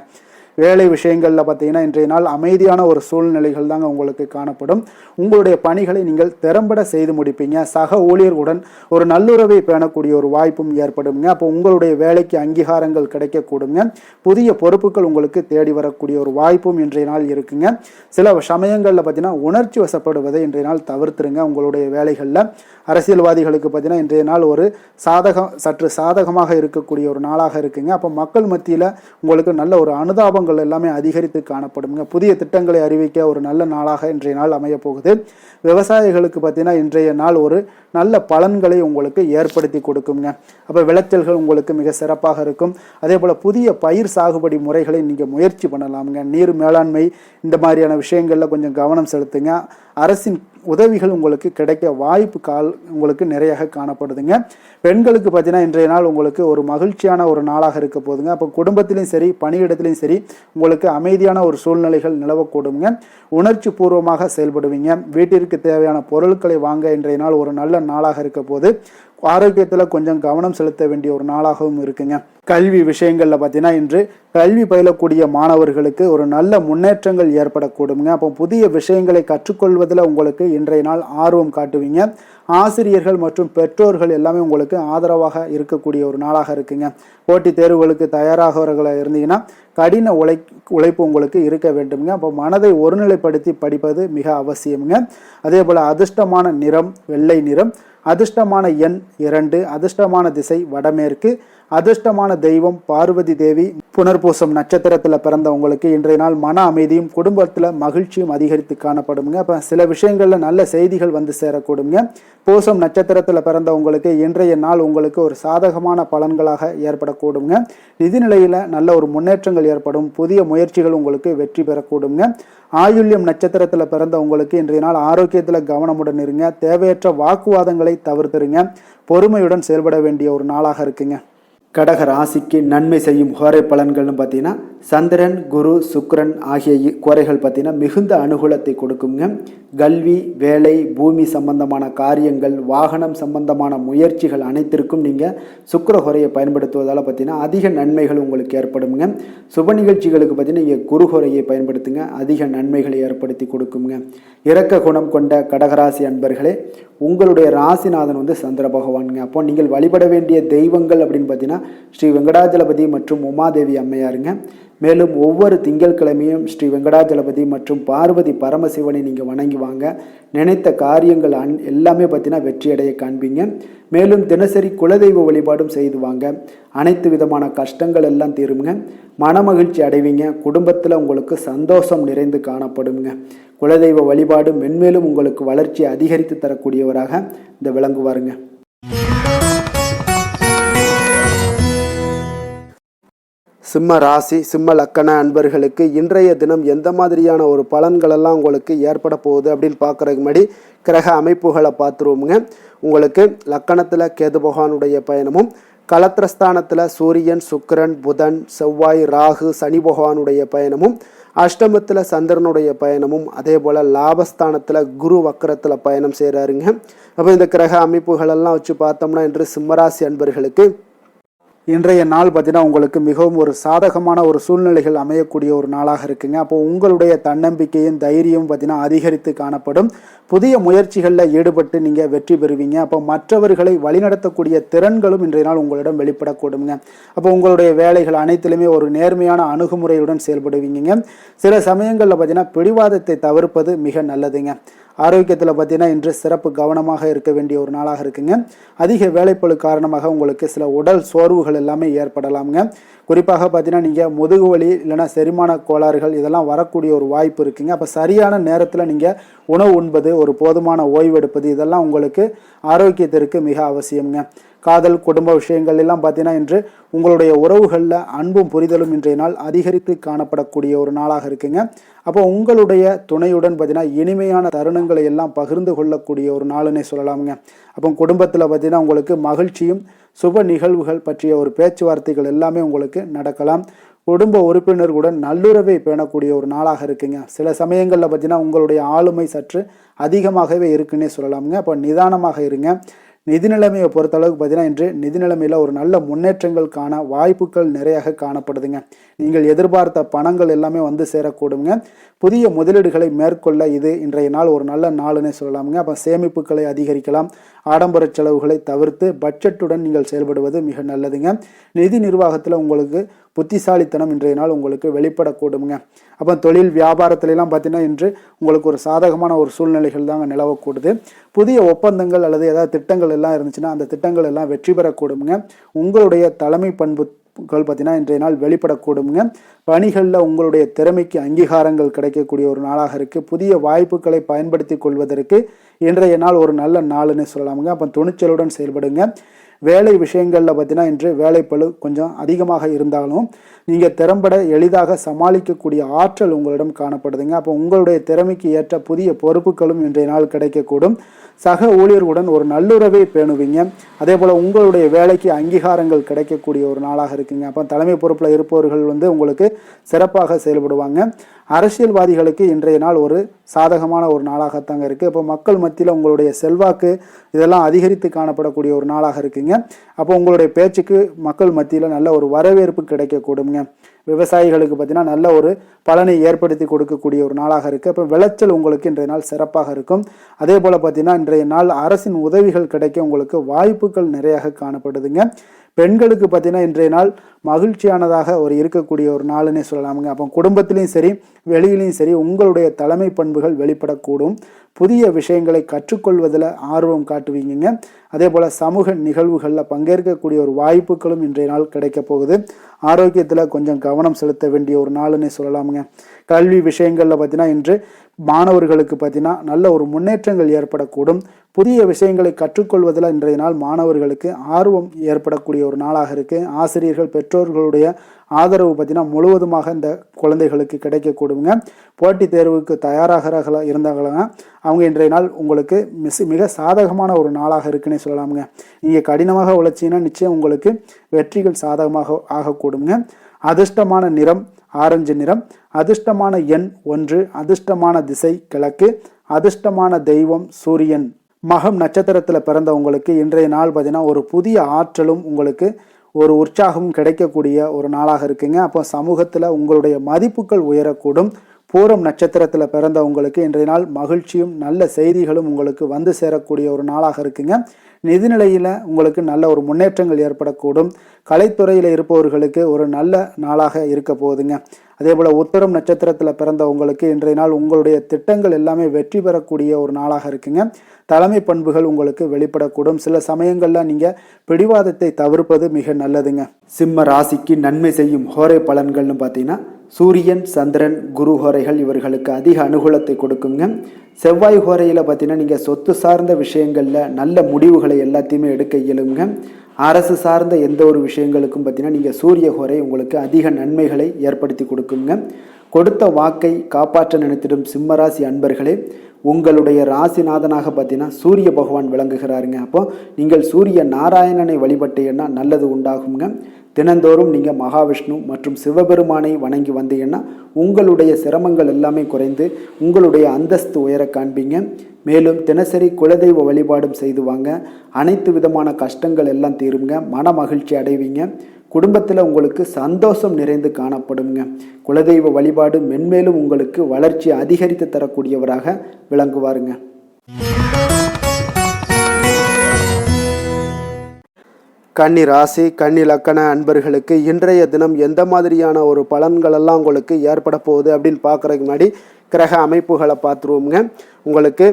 வேலை விஷயங்களில் பார்த்தீங்கன்னா இன்றைய நாள் அமைதியான ஒரு சூழ்நிலைகள் தாங்க உங்களுக்கு காணப்படும். உங்களுடைய பணிகளை நீங்கள் திறம்பட செய்து முடிப்பீங்க. சக ஊழியர்களுடன் ஒரு நல்லுறவை பேணக்கூடிய ஒரு வாய்ப்பும் ஏற்படுங்க. அப்போ உங்களுடைய வேலைக்கு அங்கீகாரங்கள் கிடைக்கக்கூடுங்க. புதிய பொறுப்புகள் உங்களுக்கு தேடி வரக்கூடிய ஒரு வாய்ப்பும் இன்றைய நாள் இருக்குங்க. சில சமயங்களில் பார்த்தீங்கன்னா உணர்ச்சி வசப்படுவதை இன்றைய நாள் தவிர்த்துருங்க. உங்களுடைய வேலைகளில் அரசியல்வாதிகளுக்கு பார்த்தீங்கன்னா இன்றைய நாள் ஒரு சற்று சாதகமாக இருக்கக்கூடிய ஒரு நாளாக இருக்குங்க. அப்போ மக்கள் மத்தியில் உங்களுக்கு நல்ல ஒரு அனுதாபம் எல்லாமே அதிகரித்து காணப்படுங்க. புதிய திட்டங்களை அறிவிக்க ஒரு நல்ல நாளாக இன்றைய நாள் அமைய போகுது. விவசாயிகளுக்கு பார்த்தீங்கன்னா இன்றைய நாள் ஒரு நல்ல பலன்களை உங்களுக்கு ஏற்படுத்தி கொடுக்குங்க. அப்போ விளைச்சல்கள் உங்களுக்கு மிக சிறப்பாக இருக்கும். அதே போல் புதிய பயிர் சாகுபடி முறைகளை நீங்கள் முயற்சி பண்ணலாமுங்க. நீர் மேலாண்மை இந்த மாதிரியான விஷயங்களில் கொஞ்சம் கவனம் செலுத்துங்க. அரசின் உதவிகள் உங்களுக்கு கிடைக்க வாய்ப்பு உங்களுக்கு நிறைய காணப்படுதுங்க. பெண்களுக்கு பார்த்தீங்கன்னா இன்றைய நாள் உங்களுக்கு ஒரு மகிழ்ச்சியான ஒரு நாளாக இருக்க போதுங்க. அப்போ குடும்பத்திலையும் சரி பணியிடத்திலையும் சரி உங்களுக்கு அமைதியான ஒரு சூழ்நிலைகள் நிலவக்கூடுங்க. உணர்ச்சி பூர்வமாக செயல்படுவீங்க. வீட்டிற்கு தேவையான பொருட்களை வாங்க இன்றைய நாள் ஒரு நல்ல நாளாக இருக்க போது ஆரோக்கியத்தில் கொஞ்சம் கவனம் செலுத்த வேண்டிய ஒரு நாளாகவும் இருக்குங்க. கல்வி விஷயங்களில் பார்த்தீங்கன்னா இன்று கல்வி பயிலக்கூடிய மாணவர்களுக்கு ஒரு நல்ல முன்னேற்றங்கள் ஏற்படக்கூடுங்க. அப்போ புதிய விஷயங்களை கற்றுக்கொள்வதில் உங்களுக்கு இன்றைய நாள் ஆர்வம் காட்டுவீங்க. ஆசிரியர்கள் மற்றும் பெற்றோர்கள் எல்லாமே உங்களுக்கு ஆதரவாக இருக்கக்கூடிய ஒரு நாளாக இருக்குங்க. போட்டித் தேர்வுகளுக்கு தயாராகவர்களாக இருந்தீங்கன்னா கடின உழைப்பு உங்களுக்கு இருக்க வேண்டுங்க. அப்போ மனதை ஒருநிலைப்படுத்தி படிப்பது மிக அவசியம்ங்க. அதே போல் அதிர்ஷ்டமான நிறம் வெள்ளை நிறம், அதிர்ஷ்டமான எண் 2, அதிர்ஷ்டமான திசை வடமேற்கு, அதிர்ஷ்டமான தெய்வம் பார்வதி தேவி. புனர்பூசம் நட்சத்திரத்தில் பிறந்தவங்களுக்கு இன்றைய நாள் மன அமைதியும் குடும்பத்தில் மகிழ்ச்சியும் அதிகரித்து காணப்படுங்க. அப்போ சில விஷயங்களில் நல்ல செய்திகள் வந்து சேரக்கூடுங்க. பூசம் நட்சத்திரத்தில் பிறந்தவங்களுக்கு இன்றைய நாள் உங்களுக்கு ஒரு சாதகமான பலன்களாக ஏற்படக்கூடுங்க. நிதிநிலையில் நல்ல ஒரு முன்னேற்றங்கள் ஏற்படும். புதிய முயற்சிகள் உங்களுக்கு வெற்றி பெறக்கூடுங்க. ஆயுள்யம் நட்சத்திரத்தில் பிறந்தவங்களுக்கு இன்றைய நாள் ஆரோக்கியத்தில் கவனமுடன் இருங்க. தேவையற்ற வாக்குவாதங்களை தவிர்த்துருங்க. பொறுமையுடன் செயல்பட வேண்டிய ஒரு நாளாக இருக்குங்க. கடக ராசிக்கு நன்மை செய்யும் கோரை பலன்கள்னு பார்த்தீங்கன்னா சந்திரன், குரு, சுக்கிரன் ஆகிய கோரைகள் பார்த்தீங்கன்னா மிகுந்த அனுகூலத்தை கொடுக்குங்க. கல்வி, வேலை, பூமி சம்பந்தமான காரியங்கள், வாகனம் சம்பந்தமான முயற்சிகள் அனைத்திற்கும் நீங்கள் சுக்கிர கோரையை பயன்படுத்துவதால் பார்த்தீங்கன்னா அதிக நன்மைகள் உங்களுக்கு ஏற்படுங்க. சுப நிகழ்ச்சிகளுக்கு பார்த்தீங்கன்னா நீங்கள் குரு கோரையை பயன்படுத்துங்க, அதிக நன்மைகளை ஏற்படுத்தி கொடுக்குங்க. இரக்க குணம் கொண்ட கடகராசி அன்பர்களே, உங்களுடைய ராசிநாதன் வந்து சந்திர பகவானுங்க. அப்போ நீங்கள் வழிபட வேண்டிய தெய்வங்கள் அப்படின்னு பார்த்தீங்கன்னா ஸ்ரீ வெங்கடாஜலபதி மற்றும் உமாதேவி அம்மையாருங்க. மேலும் ஒவ்வொரு திங்கட்கிழமையும் ஸ்ரீ வெங்கடாஜலபதி மற்றும் பார்வதி பரமசிவனை நீங்கள் வணங்கி வாங்க. நினைத்த காரியங்கள் எல்லாமே பார்த்தீங்கன்னா வெற்றியடைய காண்பீங்க. மேலும் தினசரி குலதெய்வ வழிபாடும் செய்து வாங்க. அனைத்து விதமான கஷ்டங்கள் எல்லாம் தீருங்க. மனமகிழ்ச்சி அடைவீங்க. குடும்பத்தில் உங்களுக்கு சந்தோஷம் நிறைந்து காணப்படுங்க. குலதெய்வ வழிபாடு மென்மேலும் உங்களுக்கு வளர்ச்சியை அதிகரித்து தரக்கூடியவராக இந்த விளங்குவாருங்க. சிம்ம ராசி சிம்ம லக்கண அன்பர்களுக்கு இன்றைய தினம் எந்த மாதிரியான ஒரு பலன்களெல்லாம் உங்களுக்கு ஏற்பட போகுது அப்படின்னு பார்க்குறதுக்கு முன்னாடி கிரக அமைப்புகளை பார்த்துருவோமுங்க. உங்களுக்கு லக்கணத்தில் கேது பகவானுடைய பயணமும், கலத்திரஸ்தானத்தில் சூரியன், சுக்கிரன், புதன், செவ்வாய், ராகு, சனி பகவானுடைய பயணமும், அஷ்டமத்தில் சந்திரனுடைய பயணமும், அதே போல் லாபஸ்தானத்தில் குரு வக்கரத்தில் பயணம் செய்கிறாருங்க. அப்போ இந்த கிரக அமைப்புகளெல்லாம் வச்சு பார்த்தோம்னா இன்று சிம்மராசி அன்பர்களுக்கு இன்றைய நாள் பார்த்தீங்கன்னா உங்களுக்கு மிகவும் ஒரு சாதகமான ஒரு சூழ்நிலைகள் அமையக்கூடிய ஒரு நாளாக இருக்குங்க. அப்போ உங்களுடைய தன்னம்பிக்கையும் தைரியமும் பார்த்தீங்கன்னா அதிகரித்து காணப்படும். புதிய முயற்சிகளில் ஈடுபட்டு நீங்கள் வெற்றி பெறுவீங்க. அப்போ மற்றவர்களை வழிநடத்தக்கூடிய திறன்களும் இன்றைய நாள் உங்களிடம் வெளிப்படக்கூடுங்க. அப்போ உங்களுடைய வேலைகள் அனைத்திலுமே ஒரு நேர்மையான அணுகுமுறையுடன் செயல்படுவீங்க. சில சமயங்களில் பார்த்தீங்கன்னா பிடிவாதத்தை தவிர்ப்பது மிக நல்லதுங்க. ஆரோக்கியத்தில் பார்த்தீங்கன்னா இன்று சிறப்பு கவனமாக இருக்க வேண்டிய ஒரு நாளாக இருக்குங்க. அதிக வேலைப்பளு காரணமாக உங்களுக்கு சில உடல் சோர்வுகள் எல்லாமே ஏற்படலாமுங்க. குறிப்பாக பார்த்தீங்கன்னா நீங்கள் முதுகு வலி இல்லைனா செரிமான கோளாறுகள் இதெல்லாம் வரக்கூடிய ஒரு வாய்ப்பு இருக்குங்க. அப்போ சரியான நேரத்தில் நீங்கள் உணவு உண்பது, ஒரு போதுமான ஓய்வு எடுப்பது இதெல்லாம் உங்களுக்கு ஆரோக்கியத்திற்கு மிக அவசியம்ங்க. காதல், குடும்ப விஷயங்கள் எல்லாம் பார்த்தீங்கன்னா இன்று உங்களுடைய உறவுகளில் அன்பும் புரிதலும் இன்றைய நாள் அதிகரித்து காணப்படக்கூடிய ஒரு நாளாக இருக்குங்க. அப்போ உங்களுடைய துணையுடன் பார்த்தீங்கன்னா இனிமையான தருணங்களை எல்லாம் பகிர்ந்து கொள்ளக்கூடிய ஒரு நாளுன்னே சொல்லலாமுங்க. அப்போ குடும்பத்தில் பார்த்தீங்கன்னா உங்களுக்கு மகிழ்ச்சியும் சுப நிகழ்வுகள் பற்றிய ஒரு பேச்சுவார்த்தைகள் எல்லாமே உங்களுக்கு நடக்கலாம். குடும்ப உறுப்பினர்களுடன் நல்லுறவை பேணக்கூடிய ஒரு நாளாக இருக்குங்க. சில சமயங்களில் பார்த்தீங்கன்னா உங்களுடைய ஆளுமை சற்று அதிகமாகவே இருக்குன்னே சொல்லலாமுங்க. அப்போ நிதானமாக இருங்க. நிதி நிலைமையை பொறுத்தளவுக்கு பார்த்தீங்கன்னா இன்று நிதி நிலைமையில் ஒரு நல்ல முன்னேற்றங்கள் காண வாய்ப்புகள் நிறையாக காணப்படுதுங்க. நீங்கள் எதிர்பார்த்த பணங்கள் எல்லாமே வந்து சேரக்கூடுங்க. புதிய முதலீடுகளை மேற்கொள்ள இது இன்றைய நாள் ஒரு நல்ல நாளுன்னே சொல்லலாமுங்க. அப்போ சேமிப்புகளை அதிகரிக்கலாம். ஆடம்பர செலவுகளை தவிர்த்து பட்ஜெட்டுடன் நீங்கள் செயல்படுவது மிக நல்லதுங்க. நிதி நிர்வாகத்தில் உங்களுக்கு புத்திசாலித்தனம் இன்றைய நாள் உங்களுக்கு வெளிப்படக்கூடுங்க. அப்போ தொழில் வியாபாரத்திலலாம் பார்த்தீங்கன்னா இன்று உங்களுக்கு ஒரு சாதகமான ஒரு சூழ்நிலைகள் தாங்க நிலவக்கூடுது. புதிய ஒப்பந்தங்கள் அல்லது ஏதாவது திட்டங்கள் எல்லாம் இருந்துச்சுன்னா அந்த திட்டங்கள் எல்லாம் வெற்றி பெறக்கூடுங்க. உங்களுடைய தலைமை பண்புகள் பார்த்தீங்கன்னா இன்றைய நாள் வெளிப்படக்கூடுங்க. பணிகளில் உங்களுடைய திறமைக்கு அங்கீகாரங்கள் கிடைக்கக்கூடிய ஒரு நாளாக இருக்குது. புதிய வாய்ப்புகளை பயன்படுத்தி கொள்வதற்கு இன்றைய நாள் ஒரு நல்ல நாளுன்னு சொல்லலாமுங்க. அப்போ துணிச்சலுடன் செயல்படுங்க. வேலை விஷயங்களில் பார்த்தீங்கன்னா இன்று வேலைப்பளு கொஞ்சம் அதிகமாக இருந்தாலும் நீங்கள் திறம்பட எளிதாக சமாளிக்கக்கூடிய ஆற்றல் உங்களிடம் காணப்படுதுங்க. அப்போ உங்களுடைய திறமைக்கு ஏற்ற புதிய பொறுப்புகளும் இன்றைய நாள் கிடைக்கக்கூடும். சக ஊழியர்களுடன் ஒரு நல்லுறவை பேணுவீங்க. அதே போல் உங்களுடைய வேலைக்கு அங்கீகாரங்கள் கிடைக்கக்கூடிய ஒரு நாளாக இருக்குங்க. அப்போ தலைமை பொறுப்பில் இருப்பவர்கள் வந்து உங்களுக்கு சிறப்பாக செயல்படுவாங்க. அரசியல்வாதிகளுக்கு இன்றைய நாள் ஒரு சாதகமான ஒரு நாளாகத்தாங்க இருக்குது. இப்போ மக்கள் மத்தியில் உங்களுடைய செல்வாக்கு இதெல்லாம் அதிகரித்து காணப்படக்கூடிய ஒரு நாளாக இருக்குங்க. அப்போ உங்களுடைய பேச்சுக்கு மக்கள் மத்தியில் நல்ல ஒரு வரவேற்பு கிடைக்கக்கூடுங்க. விவசாயிகளுக்கு பார்த்தீங்கன்னா நல்ல ஒரு பலனை ஏற்படுத்தி கொடுக்கக்கூடிய ஒரு நாளாக இருக்குது. அப்போ விளைச்சல் உங்களுக்கு இன்றைய நாள் சிறப்பாக இருக்கும். அதே போல் பார்த்தீங்கன்னா இன்றைய நாள் அரசின் உதவிகள் கிடைக்க உங்களுக்கு வாய்ப்புகள் நிறையாக காணப்படுதுங்க. பெண்களுக்கு பார்த்தீங்கன்னா இன்றைய நாள் மகிழ்ச்சியானதாக ஒரு இருக்கக்கூடிய ஒரு நாளுன்னே சொல்லலாமுங்க. அப்போ குடும்பத்திலையும் சரி வெளியிலையும் சரி உங்களுடைய தலைமை பண்புகள் வெளிப்படக்கூடும். புதிய விஷயங்களை கற்றுக்கொள்வதில் ஆர்வம் காட்டுவீங்க. அதே போல் சமூக நிகழ்வுகளில் பங்கேற்கக்கூடிய ஒரு வாய்ப்புகளும் இன்றைய நாள் கிடைக்க போகுது. ஆரோக்கியத்தில் கொஞ்சம் கவனம் செலுத்த வேண்டிய ஒரு நாளுன்னே சொல்லலாமுங்க. கல்வி விஷயங்களில் பார்த்தீங்கன்னா இன்று மாணவர்களுக்கு பார்த்தீங்கன்னா நல்ல ஒரு முன்னேற்றங்கள் ஏற்படக்கூடும். புதிய விஷயங்களை கற்றுக்கொள்வதில் இன்றைய நாள் மாணவர்களுக்கு ஆர்வம் ஏற்படக்கூடிய ஒரு நாளாக இருக்குது. ஆசிரியர்கள் பெற்றோர்களுடைய ஆதரவு பார்த்தீங்கன்னா முழுவதுமாக இந்த குழந்தைகளுக்கு கிடைக்கக்கூடுங்க. போட்டித் தேர்வுக்கு தயாராக இருந்தாங்களா அவங்க இன்றைய நாள் உங்களுக்கு மிக சாதகமான ஒரு நாளாக இருக்குன்னே சொல்லலாமுங்க. நீங்கள் கடினமாக உழைச்சிங்கன்னா நிச்சயம் உங்களுக்கு வெற்றிகள் சாதகமாக ஆகக்கூடுங்க. அதிர்ஷ்டமான நிறம் ஆரஞ்சு நிறம், அதிர்ஷ்டமான எண் 1, அதிர்ஷ்டமான திசை கிழக்கு, அதிர்ஷ்டமான தெய்வம் சூரியன். மகம் நட்சத்திரத்தில் பிறந்தவங்களுக்கு இன்றைய நாள் பார்த்தீங்கன்னா ஒரு புதிய ஆற்றலும் உங்களுக்கு ஒரு உற்சாகமும் கிடைக்கக்கூடிய ஒரு நாளாக இருக்குங்க. அப்போ சமூகத்தில் உங்களுடைய மதிப்புகள் உயரக்கூடும். பூரம் நட்சத்திரத்தில் பிறந்தவங்களுக்கு இன்றைய நாள் மகிழ்ச்சியும் நல்ல செய்திகளும் உங்களுக்கு வந்து சேரக்கூடிய ஒரு நாளாக இருக்குங்க. நிதிநிலையில் உங்களுக்கு நல்ல ஒரு முன்னேற்றங்கள் ஏற்படக்கூடும். கலைத்துறையில் இருப்பவர்களுக்கு ஒரு நல்ல நாளாக இருக்க போகுதுங்க. அதே போல் உத்தரம் நட்சத்திரத்தில் பிறந்தவங்களுக்கு இன்றைய நாள் உங்களுடைய திட்டங்கள் எல்லாமே வெற்றி பெறக்கூடிய ஒரு நாளாக இருக்குங்க. தலைமை பண்புகள் உங்களுக்கு வெளிப்படக்கூடும். சில சமயங்களில் நீங்கள் பிடிவாதத்தை தவிர்ப்பது மிக நல்லதுங்க. சிம்ம ராசிக்கு நன்மை செய்யும் ஹோரை பலன்கள்னு பார்த்தீங்கன்னா சூரியன் சந்திரன் குரு ஹோரைகள் இவர்களுக்கு அதிக அனுகூலத்தை கொடுக்குங்க. செவ்வாய் ஹோரையில் பார்த்தீங்கன்னா நீங்கள் சொத்து சார்ந்த விஷயங்களில் நல்ல முடிவுகளை எல்லாத்தையுமே எடுக்க இயலுங்க. அரசு சார்ந்த எந்த ஒரு விஷயங்களுக்கும் பார்த்தீங்கன்னா நீங்கள் சூரிய ஹோரை உங்களுக்கு அதிக நன்மைகளை ஏற்படுத்தி கொடுக்குங்க. கொடுத்த வாக்கை காப்பாற்ற நினைத்திடும் சிம்மராசி அன்பர்களே, உங்களுடைய ராசிநாதனாக பார்த்தீங்கன்னா சூரிய பகவான் விளங்குகிறாருங்க. அப்போ நீங்கள் சூரிய நாராயணனை வழிபட்டீங்கன்னா நல்லது உண்டாகுங்க. தினந்தோறும் நீங்கள் மகாவிஷ்ணு மற்றும் சிவபெருமானை வணங்கி வந்தீங்கன்னா உங்களுடைய சிரமங்கள் எல்லாமே குறைந்து உங்களுடைய அந்தஸ்து உயர காண்பீங்க. மேலும் தினசரி குலதெய்வ வழிபாடும் செய்து வாங்க. அனைத்து விதமான கஷ்டங்கள் எல்லாம் தீருங்க. மன மகிழ்ச்சி அடைவீங்க. குடும்பத்தில் உங்களுக்கு சந்தோஷம் நிறைந்து காணப்படுங்க. குலதெய்வ வழிபாடு மென்மேலும் உங்களுக்கு வளர்ச்சி அதிகரித்து தரக்கூடியவராக விளங்குவாருங்க. கன்னி ராசி கன்னி லக்கண அன்பர்களுக்கு இன்றைய தினம் எந்த மாதிரியான ஒரு பலன்களெல்லாம் உங்களுக்கு ஏற்பட போகுது அப்படின்னு பார்க்குறதுக்கு முன்னாடி கிரக அமைப்புகளை பார்த்துருவோங்க. உங்களுக்கு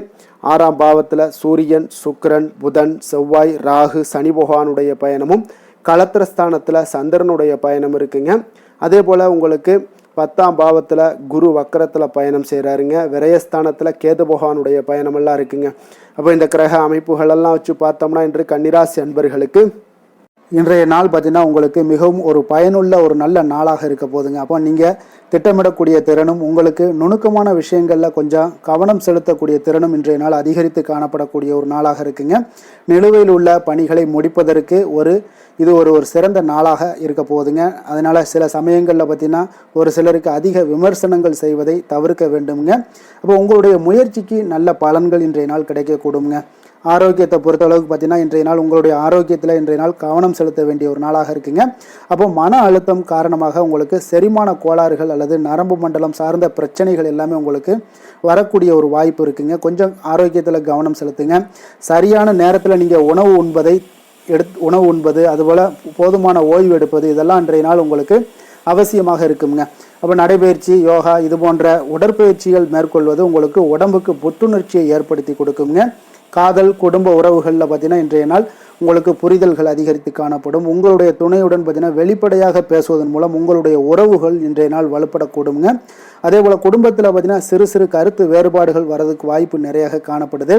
6ஆம் பாவத்தில் சூரியன் சுக்கிரன் புதன் செவ்வாய் ராகு சனி பகவானுடைய பயணமும், களத்திரஸ்தானத்தில் சந்திரனுடைய பயணம் இருக்குங்க. அதே போல் உங்களுக்கு 10ஆம் பாவத்தில் குரு வக்கரத்தில் பயணம் செய்கிறாருங்க. விரயஸ்தானத்தில் கேது பகவானுடைய பயணமெல்லாம் இருக்குங்க. அப்போ இந்த கிரக அமைப்புகளெல்லாம் வச்சு பார்த்தோம்னா இன்று கன்னிராசி அன்பர்களுக்கு இன்றைய நாள் பார்த்தீங்கன்னா உங்களுக்கு மிகவும் ஒரு பயனுள்ள ஒரு நல்ல நாளாக இருக்க போதுங்க. அப்போ நீங்கள் திட்டமிடக்கூடிய திறனும் உங்களுக்கு நுணுக்கமான விஷயங்களில் கொஞ்சம் கவனம் செலுத்தக்கூடிய திறனும் இன்றைய நாள் அதிகரித்து காணப்படக்கூடிய ஒரு நாளாக இருக்குங்க. நிலுவையில் உள்ள பணிகளை முடிப்பதற்கு இது ஒரு சிறந்த நாளாக இருக்க போகுதுங்க. அதனால் சில சமயங்களில் பார்த்தீங்கன்னா ஒரு சிலருக்கு அதிக விமர்சனங்கள் செய்வதை தவிர்க்க வேண்டுங்க. அப்போ உங்களுடைய முயற்சிக்கு நல்ல பலன்கள் இன்றைய நாள் கிடைக்கக்கூடுங்க. ஆரோக்கியத்தை பொறுத்தளவுக்கு பார்த்தீங்கன்னா இன்றைய நாள் உங்களுடைய ஆரோக்கியத்தில் இன்றைய நாள் கவனம் செலுத்த வேண்டிய ஒரு நாளாக இருக்குங்க. அப்போ மன அழுத்தம் காரணமாக உங்களுக்கு செரிமான கோளாறுகள் அல்லது நரம்பு மண்டலம் சார்ந்த பிரச்சனைகள் எல்லாமே உங்களுக்கு வரக்கூடிய ஒரு வாய்ப்பு இருக்குங்க. கொஞ்சம் ஆரோக்கியத்தில் கவனம் செலுத்துங்க. சரியான நேரத்தில் நீங்கள் உணவு உண்பது அதுபோல் போதுமான ஓய்வு எடுப்பது இதெல்லாம் இன்றைய நாள் உங்களுக்கு அவசியமாக இருக்குங்க. அப்போ நடைபயிற்சி யோகா இது போன்ற உடற்பயிற்சிகள் மேற்கொள்வது உங்களுக்கு உடம்புக்கு புத்துணர்ச்சியை ஏற்படுத்தி கொடுக்குங்க. காதல் குடும்ப உறவுகளில் பார்த்தீங்கன்னா இன்றைய நாள் உங்களுக்கு புரிதல்கள் அதிகரித்து காணப்படும். உங்களுடைய துணையுடன் பார்த்தீங்கன்னா வெளிப்படையாக பேசுவதன் மூலம் உங்களுடைய உறவுகள் இன்றைய நாள் வலுப்படக்கூடுங்க. அதே போல் குடும்பத்தில் பார்த்தீங்கன்னா சிறு சிறு கருத்து வேறுபாடுகள் வரதுக்கு வாய்ப்பு நிறையாக காணப்படுது.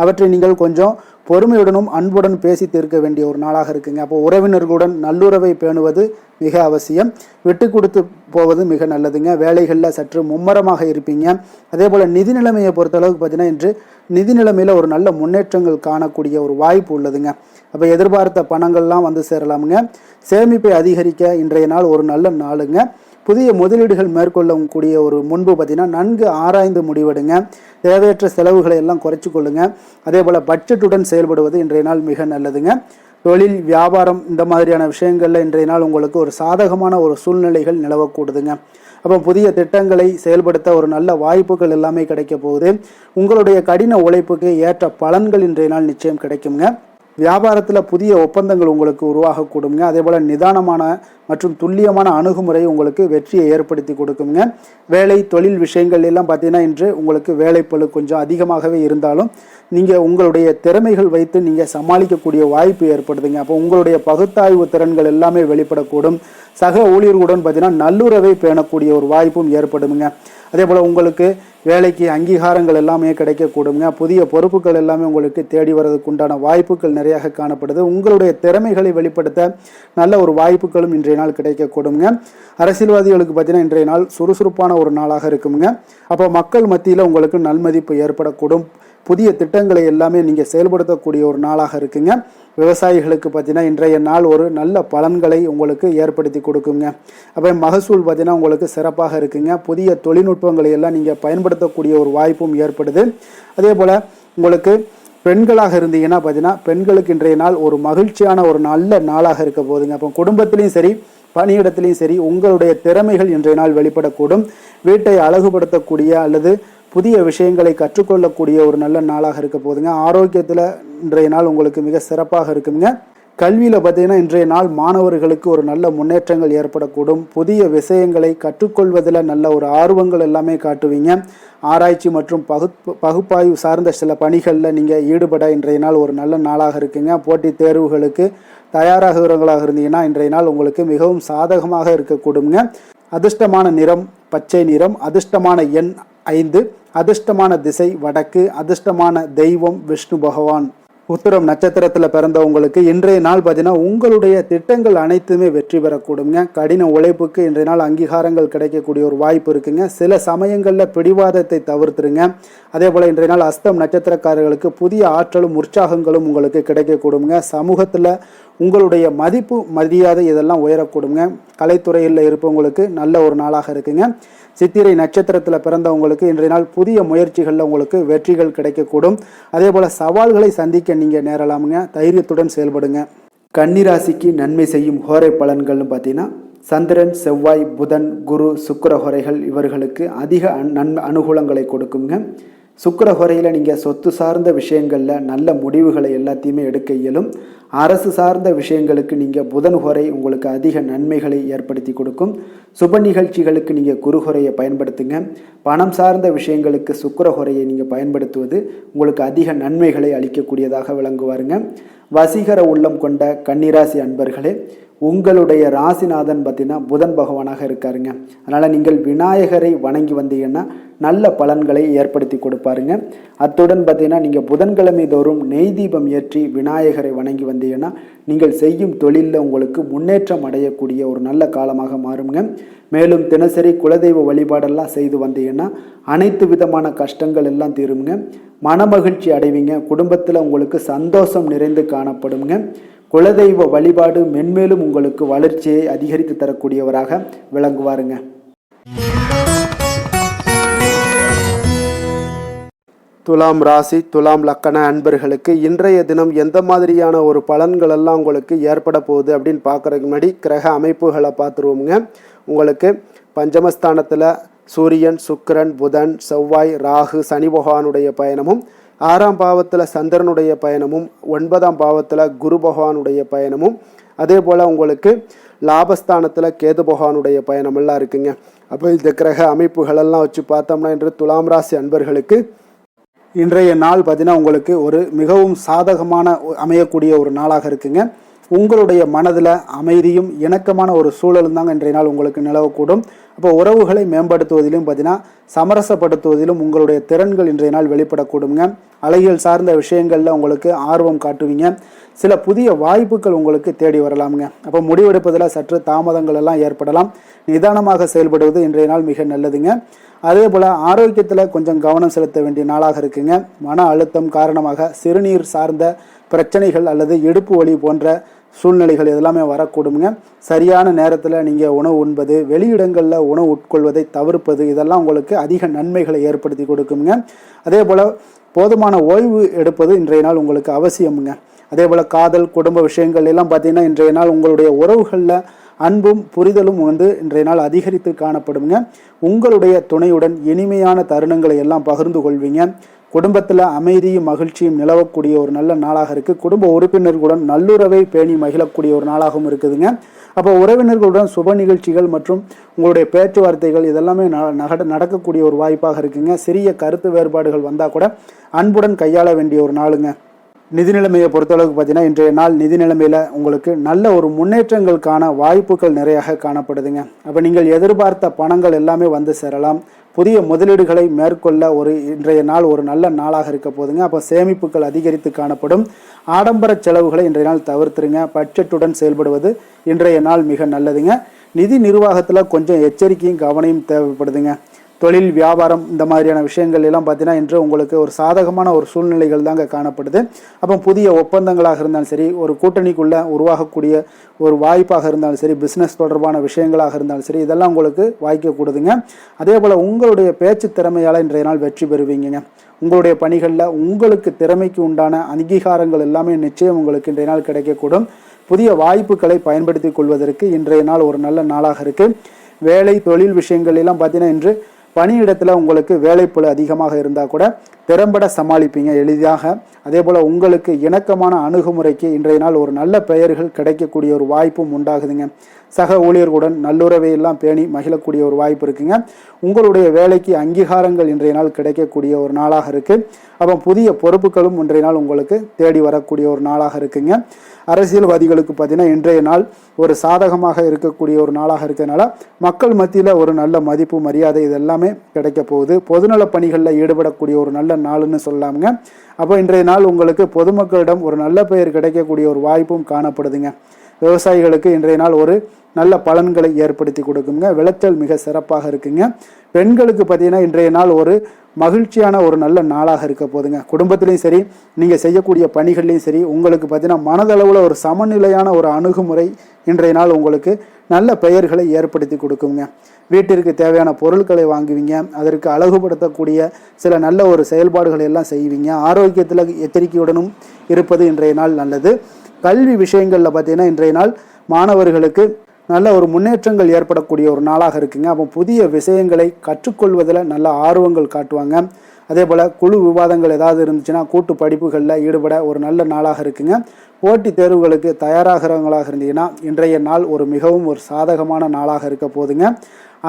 அவற்றை நீங்கள் கொஞ்சம் பொறுமையுடனும் அன்புடன் பேசி தீர்க்க வேண்டிய ஒரு நாளாக இருக்குங்க. அப்போ உறவினர்களுடன் நல்லுறவை பேணுவது மிக அவசியம். விட்டு கொடுத்து போவது மிக நல்லதுங்க. வேலைகளில் சற்று மும்மரமாக இருப்பீங்க. அதே போல் நிதி நிலைமையை பொறுத்தளவுக்கு பார்த்தீங்கன்னா இன்று நிதி நிலைமையில் ஒரு நல்ல முன்னேற்றங்கள் காணக்கூடிய ஒரு வாய்ப்பு உள்ளதுங்க. அப்போ எதிர்பார்த்த பணங்கள்லாம் வந்து சேரலாமுங்க. சேமிப்பை அதிகரிக்க இன்றைய நாள் ஒரு நல்ல நாளுங்க. புதிய முதலீடுகள் மேற்கொள்ளக்கூடிய ஒரு முன்பு பார்த்தீங்கன்னா நன்கு ஆராய்ந்து முடிவெடுங்க. தேவையற்ற செலவுகளை எல்லாம் குறைச்சி கொள்ளுங்க. அதே போல் பட்ஜெட்டுடன் செயல்படுவது இன்றைய நாள் மிக நல்லதுங்க. தொழில் வியாபாரம் இந்த மாதிரியான விஷயங்களில் இன்றைய நாள் உங்களுக்கு ஒரு சாதகமான ஒரு சூழ்நிலைகள் நிலவக்கூடுதுங்க. அப்போ புதிய திட்டங்களை செயல்படுத்த ஒரு நல்ல வாய்ப்புகள் எல்லாமே கிடைக்க போகுது. உங்களுடைய கடின உழைப்புக்கு ஏற்ற பலன்கள் இன்றைய நாள் நிச்சயம் கிடைக்குங்க. வியாபாரத்தில் புதிய ஒப்பந்தங்கள் உங்களுக்கு உருவாகக்கூடுங்க. அதே போல் நிதானமான மற்றும் துல்லியமான அணுகுமுறை உங்களுக்கு வெற்றியை ஏற்படுத்தி கொடுக்குங்க. வேலை தொழில் விஷயங்கள் எல்லாம் பார்த்தீங்கன்னா இன்று உங்களுக்கு வேலைப்பளு கொஞ்சம் அதிகமாகவே இருந்தாலும் நீங்கள் உங்களுடைய திறமைகள் வைத்து நீங்கள் சமாளிக்கக்கூடிய வாய்ப்பு ஏற்படுதுங்க. அப்போ உங்களுடைய பகுத்தாய்வு திறன்கள் எல்லாமே வெளிப்படக்கூடும். சக ஊழியர்களுடன் பார்த்தீங்கன்னா நல்லுறவை பேணக்கூடிய ஒரு வாய்ப்பும் ஏற்படுங்க. அதே போல் உங்களுக்கு வேலைக்கு அங்கீகாரங்கள் எல்லாமே கிடைக்கக்கூடுங்க. புதிய பொறுப்புகள் எல்லாமே உங்களுக்கு தேடி வர்றதுக்கு உண்டான வாய்ப்புகள் நிறையாக காணப்படுது. உங்களுடைய திறமைகளை வெளிப்படுத்த நல்ல ஒரு வாய்ப்புகளும் இன்றைய நாள் கிடைக்கக்கூடுங்க. அரசியல்வாதிகளுக்கு பார்த்தீங்கன்னா இன்றைய நாள் சுறுசுறுப்பான ஒரு நாளாக இருக்குங்க. அப்போ மக்கள் மத்தியில் உங்களுக்கு நல்மதிப்பு ஏற்படக்கூடும். புதிய திட்டங்களை எல்லாமே நீங்கள் செயல்படுத்தக்கூடிய ஒரு நாளாக இருக்குங்க. விவசாயிகளுக்கு பார்த்தீங்கன்னா இன்றைய நாள் ஒரு நல்ல பலன்களை உங்களுக்கு ஏற்படுத்தி கொடுக்குங்க. அப்போ மகசூல் பார்த்தீங்கன்னா உங்களுக்கு சிறப்பாக இருக்குங்க. புதிய தொழில்நுட்பங்களை எல்லாம் நீங்கள் பயன்படுத்தக்கூடிய ஒரு வாய்ப்பும் ஏற்படுது. அதே போல் உங்களுக்கு பெண்களாக இருந்தீங்கன்னா பார்த்தீங்கன்னா பெண்களுக்கு இன்றைய நாள் ஒரு மகிழ்ச்சியான ஒரு நல்ல நாளாக இருக்க போகுதுங்க. அப்போ குடும்பத்திலையும் சரி பணியிடத்திலையும் சரி உங்களுடைய திறமைகள் இன்றைய நாள் வெளிப்படக்கூடும். வீட்டை அழகுபடுத்தக்கூடிய அல்லது புதிய விஷயங்களை கற்றுக்கொள்ளக்கூடிய ஒரு நல்ல நாளாக இருக்க போதுங்க. ஆரோக்கியத்தில் இன்றைய நாள் உங்களுக்கு மிக சிறப்பாக இருக்குங்க. கல்வியில் பார்த்தீங்கன்னா இன்றைய நாள் மாணவர்களுக்கு ஒரு நல்ல முன்னேற்றங்கள் ஏற்படக்கூடும். புதிய விஷயங்களை கற்றுக்கொள்வதில் நல்ல ஒரு ஆர்வங்கள் எல்லாமே காட்டுவீங்க. ஆராய்ச்சி மற்றும் பகுப்பாய்வு சார்ந்த சில பணிகளில் நீங்கள் ஈடுபட இன்றைய நாள் ஒரு நல்ல நாளாக இருக்குங்க. போட்டித் தேர்வுகளுக்கு தயாராகிறவங்களாக இருந்தீங்கன்னா இன்றைய நாள் உங்களுக்கு மிகவும் சாதகமாக இருக்கக்கூடுங்க. அதிர்ஷ்டமான நிறம் பச்சை நிறம், அதிர்ஷ்டமான எண் 5, அதிர்ஷ்டமான திசை வடக்கு, அதிர்ஷ்டமான தெய்வம் விஷ்ணு பகவான். உத்திரம் நட்சத்திரத்தில் பிறந்தவங்களுக்கு இன்றைய நாள் பார்த்தீங்கன்னா உங்களுடைய திட்டங்கள் அனைத்துமே வெற்றி பெறக்கூடுங்க. கடின உழைப்புக்கு இன்றைய நாள் அங்கீகாரங்கள் கிடைக்கக்கூடிய ஒரு வாய்ப்பு இருக்குங்க. சில சமயங்களில் பிடிவாதத்தை தவிர்த்துருங்க. அதே போல் இன்றைய நாள் அஸ்தம் நட்சத்திரக்காரர்களுக்கு புதிய ஆற்றலும் உற்சாகங்களும் உங்களுக்கு கிடைக்கக்கூடுங்க. சமூகத்தில் உங்களுடைய மதிப்பு மரியாதை இதெல்லாம் உயரக்கூடுங்க. கலைத்துறையில் இருப்பவங்களுக்கு நல்ல ஒரு நாளாக இருக்குங்க. சித்திரை நட்சத்திரத்தில் பிறந்தவங்களுக்கு இன்றைய நாள் புதிய முயற்சிகளில் உங்களுக்கு வெற்றிகள் கிடைக்கக்கூடும். அதே போல் சவால்களை சந்திக்க நீங்கள் நேரலாமுங்க. தைரியத்துடன் செயல்படுங்க. கன்னிராசிக்கு நன்மை செய்யும் ஹோரை பலன்கள்னு பார்த்தீங்கன்னா சந்திரன் செவ்வாய் புதன் குரு சுக்கிர ஹோரைகள் இவர்களுக்கு அதிக அனுகூலங்களை கொடுக்குங்க. சுக்கிர ஹோரையில் நீங்கள் சொத்து சார்ந்த விஷயங்களில் நல்ல முடிவுகளை எல்லாத்தையுமே எடுக்க இயலும். அரசு சார்ந்த விஷயங்களுக்கு நீங்கள் புதன் ஹோரை உங்களுக்கு அதிக நன்மைகளை ஏற்படுத்தி கொடுக்கும். சுப நிகழ்ச்சிகளுக்கு நீங்கள் குரு ஹோரையை பயன்படுத்துங்க. பணம் சார்ந்த விஷயங்களுக்கு சுக்கிர ஹோரையை நீங்கள் பயன்படுத்துவது உங்களுக்கு அதிக நன்மைகளை அளிக்கக்கூடியதாக விளங்குவாருங்க. வசீகர உள்ளம் கொண்ட கன்னிராசி அன்பர்களே, உங்களுடைய ராசிநாதன் பார்த்தீங்கன்னா புதன் பகவானாக இருக்காருங்க. அதனால் நீங்கள் விநாயகரை வணங்கி வந்தீங்கன்னா நல்ல பலன்களை ஏற்படுத்தி கொடுப்பாருங்க. அத்துடன் பார்த்தீங்கன்னா நீங்கள் புதன்கிழமை தோறும் நெய் தீபம் ஏற்றி விநாயகரை வணங்கி வந்தீங்கன்னா நீங்கள் செய்யும் தொழிலில் உங்களுக்கு முன்னேற்றம் அடையக்கூடிய ஒரு நல்ல காலமாக மாறுங்க. மேலும் தினசரி குலதெய்வ வழிபாடெல்லாம் செய்து வந்தீங்கன்னா அனைத்து விதமான கஷ்டங்கள் எல்லாம் தீருங்க. மனமகிழ்ச்சி அடைவீங்க. குடும்பத்தில் உங்களுக்கு சந்தோஷம் நிறைந்து காணப்படுங்க. குலதெய்வ வழிபாடு மென்மேலும் உங்களுக்கு வளர்ச்சியை அதிகரித்து தரக்கூடியவராக விளங்குவாருங்க. துலாம் ராசி துலாம் லக்கண அன்பர்களுக்கு இன்றைய தினம் எந்த மாதிரியான ஒரு பலன்கள் எல்லாம் உங்களுக்கு ஏற்பட போகுது அப்படின்னு பார்க்குறதுக்கு முன்னாடி கிரக அமைப்புகளை பார்த்துருவோமுங்க. உங்களுக்கு பஞ்சமஸ்தானத்தில் சூரியன் சுக்கிரன் புதன் செவ்வாய் ராகு சனி பகவானுடைய பயணமும், 6ஆம் பாவத்தில் சந்திரனுடைய பயணமும், 9ஆம் பாவத்தில் குரு பகவானுடைய பயணமும், அதே போல் உங்களுக்கு லாபஸ்தானத்தில் கேது பகவானுடைய பயணமெல்லாம் இருக்குங்க. அப்போ இந்த கிரக அமைப்புகளெல்லாம் வச்சு பார்த்தோம்னா இன்று துலாம் ராசி அன்பர்களுக்கு இன்றைய நாள் பார்த்தீங்கன்னா உங்களுக்கு ஒரு மிகவும் சாதகமான அமையக்கூடிய ஒரு நாளாக இருக்குங்க. உங்களுடைய மனதில் அமைதியும் இணக்கமான ஒரு சூழலும் தாங்க இன்றைய நாள் உங்களுக்கு நிலவக்கூடும். அப்போ உறவுகளை மேம்படுத்துவதிலும் பார்த்தீங்கன்னா சமரசப்படுத்துவதிலும் உங்களுடைய திறன்கள் இன்றைய நாள் வெளிப்படக்கூடுங்க. அழகியல் சார்ந்த விஷயங்களில் உங்களுக்கு ஆர்வம் காட்டுவீங்க. சில புதிய வாய்ப்புகள் உங்களுக்கு தேடி வரலாமுங்க. அப்போ முடிவெடுப்பதில் சற்று தாமதங்கள் எல்லாம் ஏற்படலாம். நிதானமாக செயல்படுவது இன்றைய நாள் மிக நல்லதுங்க. அதே போல் ஆரோக்கியத்தில் கொஞ்சம் கவனம் செலுத்த வேண்டிய நாளாக இருக்குங்க. மன அழுத்தம் காரணமாக சிறுநீர் சார்ந்த பிரச்சனைகள் அல்லது இடுப்பு வலி போன்ற சூழ்நிலைகள் இதெல்லாமே வரக்கூடுங்க. சரியான நேரத்தில் நீங்கள் உணவு உண்பது, வெளியிடங்களில் உணவு உட்கொள்வதை தவிர்ப்பது, இதெல்லாம் உங்களுக்கு அதிக நன்மைகளை ஏற்படுத்தி கொடுக்குங்க. அதே போல் போதுமான ஓய்வு எடுப்பது இன்றைய நாள் உங்களுக்கு அவசியமுங்க. அதே போல் காதல், குடும்ப விஷயங்கள் எல்லாம் பார்த்தீங்கன்னா இன்றைய நாள் உங்களுடைய உறவுகளில் அன்பும் புரிதலும் இன்றைய நாள் அதிகரித்து காணப்படுங்க. உங்களுடைய துணையுடன் இனிமையான தருணங்களை எல்லாம் பகிர்ந்து கொள்வீங்க. குடும்பத்தில் அமைதியும் மகிழ்ச்சியும் நிலவக்கூடிய ஒரு நல்ல நாளாக இருக்குது. குடும்ப உறுப்பினர்களுடன் நல்லுறவை பேணி மகிழக்கூடிய ஒரு நாளாகவும் இருக்குதுங்க. அப்போ உறவினர்களுடன் சுப நிகழ்ச்சிகள் மற்றும் உங்களுடைய பேச்சுவார்த்தைகள் இதெல்லாமே நடக்கக்கூடிய ஒரு வாய்ப்பாக இருக்குங்க. சிறிய கருத்து வேறுபாடுகள் வந்தால் கூட அன்புடன் கையாள வேண்டிய ஒரு நாளுங்க. நிதி நிலைமையை பொறுத்தளவுக்கு பார்த்தீங்கன்னா இன்றைய நாள் நிதி நிலைமையில் உங்களுக்கு நல்ல ஒரு முன்னேற்றங்களுக்கான வாய்ப்புகள் நிறையாக காணப்படுதுங்க. அப்போ நீங்கள் எதிர்பார்த்த பணங்கள் எல்லாமே வந்து சேரலாம். புதிய முதலீடுகளை மேற்கொள்ள இன்றைய நாள் ஒரு நல்ல நாளாக இருக்க போதுங்க. அப்போ சேமிப்புகள் அதிகரித்து காணப்படும். ஆடம்பர செலவுகளை இன்றைய நாள் தவிர்த்துருங்க. பட்ஜெட்டுடன் செயல்படுவது இன்றைய நாள் மிக நல்லதுங்க. நிதி நிர்வாகத்தில் கொஞ்சம் எச்சரிக்கையும் கவனையும் தேவைப்படுதுங்க. தொழில், வியாபாரம் இந்த மாதிரியான விஷயங்கள் எல்லாம் பார்த்தீங்கன்னா இன்று உங்களுக்கு ஒரு சாதகமான ஒரு சூழ்நிலைகள் தாங்க காணப்படுது. அப்போ புதிய ஒப்பந்தங்களாக இருந்தாலும் சரி, ஒரு கூட்டணிக்குள்ளே உருவாகக்கூடிய ஒரு வாய்ப்பாக இருந்தாலும் சரி, பிஸ்னஸ் தொடர்பான விஷயங்களாக இருந்தாலும் சரி, இதெல்லாம் உங்களுக்கு வாய்க்கக்கூடுதுங்க. அதே போல் உங்களுடைய பேச்சு திறமையால் இன்றைய நாள் வெற்றி பெறுவீங்க. உங்களுடைய பணிகளில் உங்களுக்கு திறமைக்கு உண்டான அங்கீகாரங்கள் எல்லாமே நிச்சயம் உங்களுக்கு இன்றைய நாள் கிடைக்கக்கூடும். புதிய வாய்ப்புகளை பயன்படுத்தி கொள்வதற்கு இன்றைய நாள் ஒரு நல்ல நாளாக இருக்குது. வேலை, தொழில் விஷயங்கள் எல்லாம் பார்த்தீங்கன்னா இன்று பணியிடத்தில் உங்களுக்கு வேலைப்பளு அதிகமாக இருந்தால் கூட திறம்பட சமாளிப்பீங்க எளிதாக. அதே போல் உங்களுக்கு இணக்கமான அணுகுமுறைக்கு இன்றைய நாள் ஒரு நல்ல பெயர்கள் கிடைக்கக்கூடிய ஒரு வாய்ப்பும் உண்டாகுதுங்க. சக ஊழியர்களுடன் நல்லுறவை எல்லாம் பேணி மகிழக்கூடிய ஒரு வாய்ப்பு இருக்குங்க. உங்களுடைய வேலைக்கு அங்கீகாரங்கள் இன்றைய நாள் கிடைக்கக்கூடிய ஒரு நாளாக இருக்குது. அப்போ புதிய பொறுப்புகளும் இன்றைய நாள் உங்களுக்கு தேடி வரக்கூடிய ஒரு நாளாக இருக்குங்க. அரசியல்வாதிகளுக்கு பார்த்தீங்கன்னா இன்றைய நாள் ஒரு சாதகமாக இருக்கக்கூடிய ஒரு நாளாக இருக்கிறதுனால மக்கள் மத்தியில் ஒரு நல்ல மதிப்பு, மரியாதை இதெல்லாமே கிடைக்க போகுது. பொதுநல பணிகளில் ஈடுபடக்கூடிய ஒரு நல்ல நாள்னு சொல்லலாமுங்க. அப்போ இன்றைய நாள் உங்களுக்கு பொதுமக்களிடம் ஒரு நல்ல பெயர் கிடைக்கக்கூடிய ஒரு வாய்ப்பும் காணப்படுதுங்க. விவசாயிகளுக்கு இன்றைய நாள் ஒரு நல்ல பலன்களை ஏற்படுத்தி கொடுக்குங்க. விளைச்சல் மிக சிறப்பாக இருக்குங்க. பெண்களுக்கு பார்த்தீங்கன்னா இன்றைய நாள் ஒரு மகிழ்ச்சியான ஒரு நல்ல நாளாக இருக்க போதுங்க. குடும்பத்திலையும் சரி, நீங்கள் செய்யக்கூடிய பணிகள்லையும் சரி, உங்களுக்கு பார்த்தீங்கன்னா மனதளவில் ஒரு சமநிலையான ஒரு அணுகுமுறை இன்றைய நாள் உங்களுக்கு நல்ல பெயர்களை ஏற்படுத்தி கொடுக்குங்க. வீட்டிற்கு தேவையான பொருட்களை வாங்குவீங்க. அதற்கு அழகுபடுத்தக்கூடிய சில நல்ல ஒரு செயல்பாடுகளை எல்லாம் செய்வீங்க. ஆரோக்கியத்தில் எச்சரிக்கையுடனும் இருப்பது இன்றைய நாள் நல்லது. கல்வி விஷயங்களில் பார்த்தீங்கன்னா இன்றைய நாள் மாணவர்களுக்கு நல்ல ஒரு முன்னேற்றங்கள் ஏற்படக்கூடிய ஒரு நாளாக இருக்குங்க. அப்போ புதிய விஷயங்களை கற்றுக்கொள்வதில் நல்ல ஆர்வங்கள் காட்டுவாங்க. அதே போல் குழு விவாதங்கள் ஏதாவது இருந்துச்சுன்னா கூட்டு படிப்புகளில் ஈடுபட ஒரு நல்ல நாளாக இருக்குங்க. போட்டித் தேர்வுகளுக்கு தயாராகிறவங்களாக இருந்தீங்கன்னா இன்றைய நாள் மிகவும் ஒரு சாதகமான நாளாக இருக்க போதுங்க.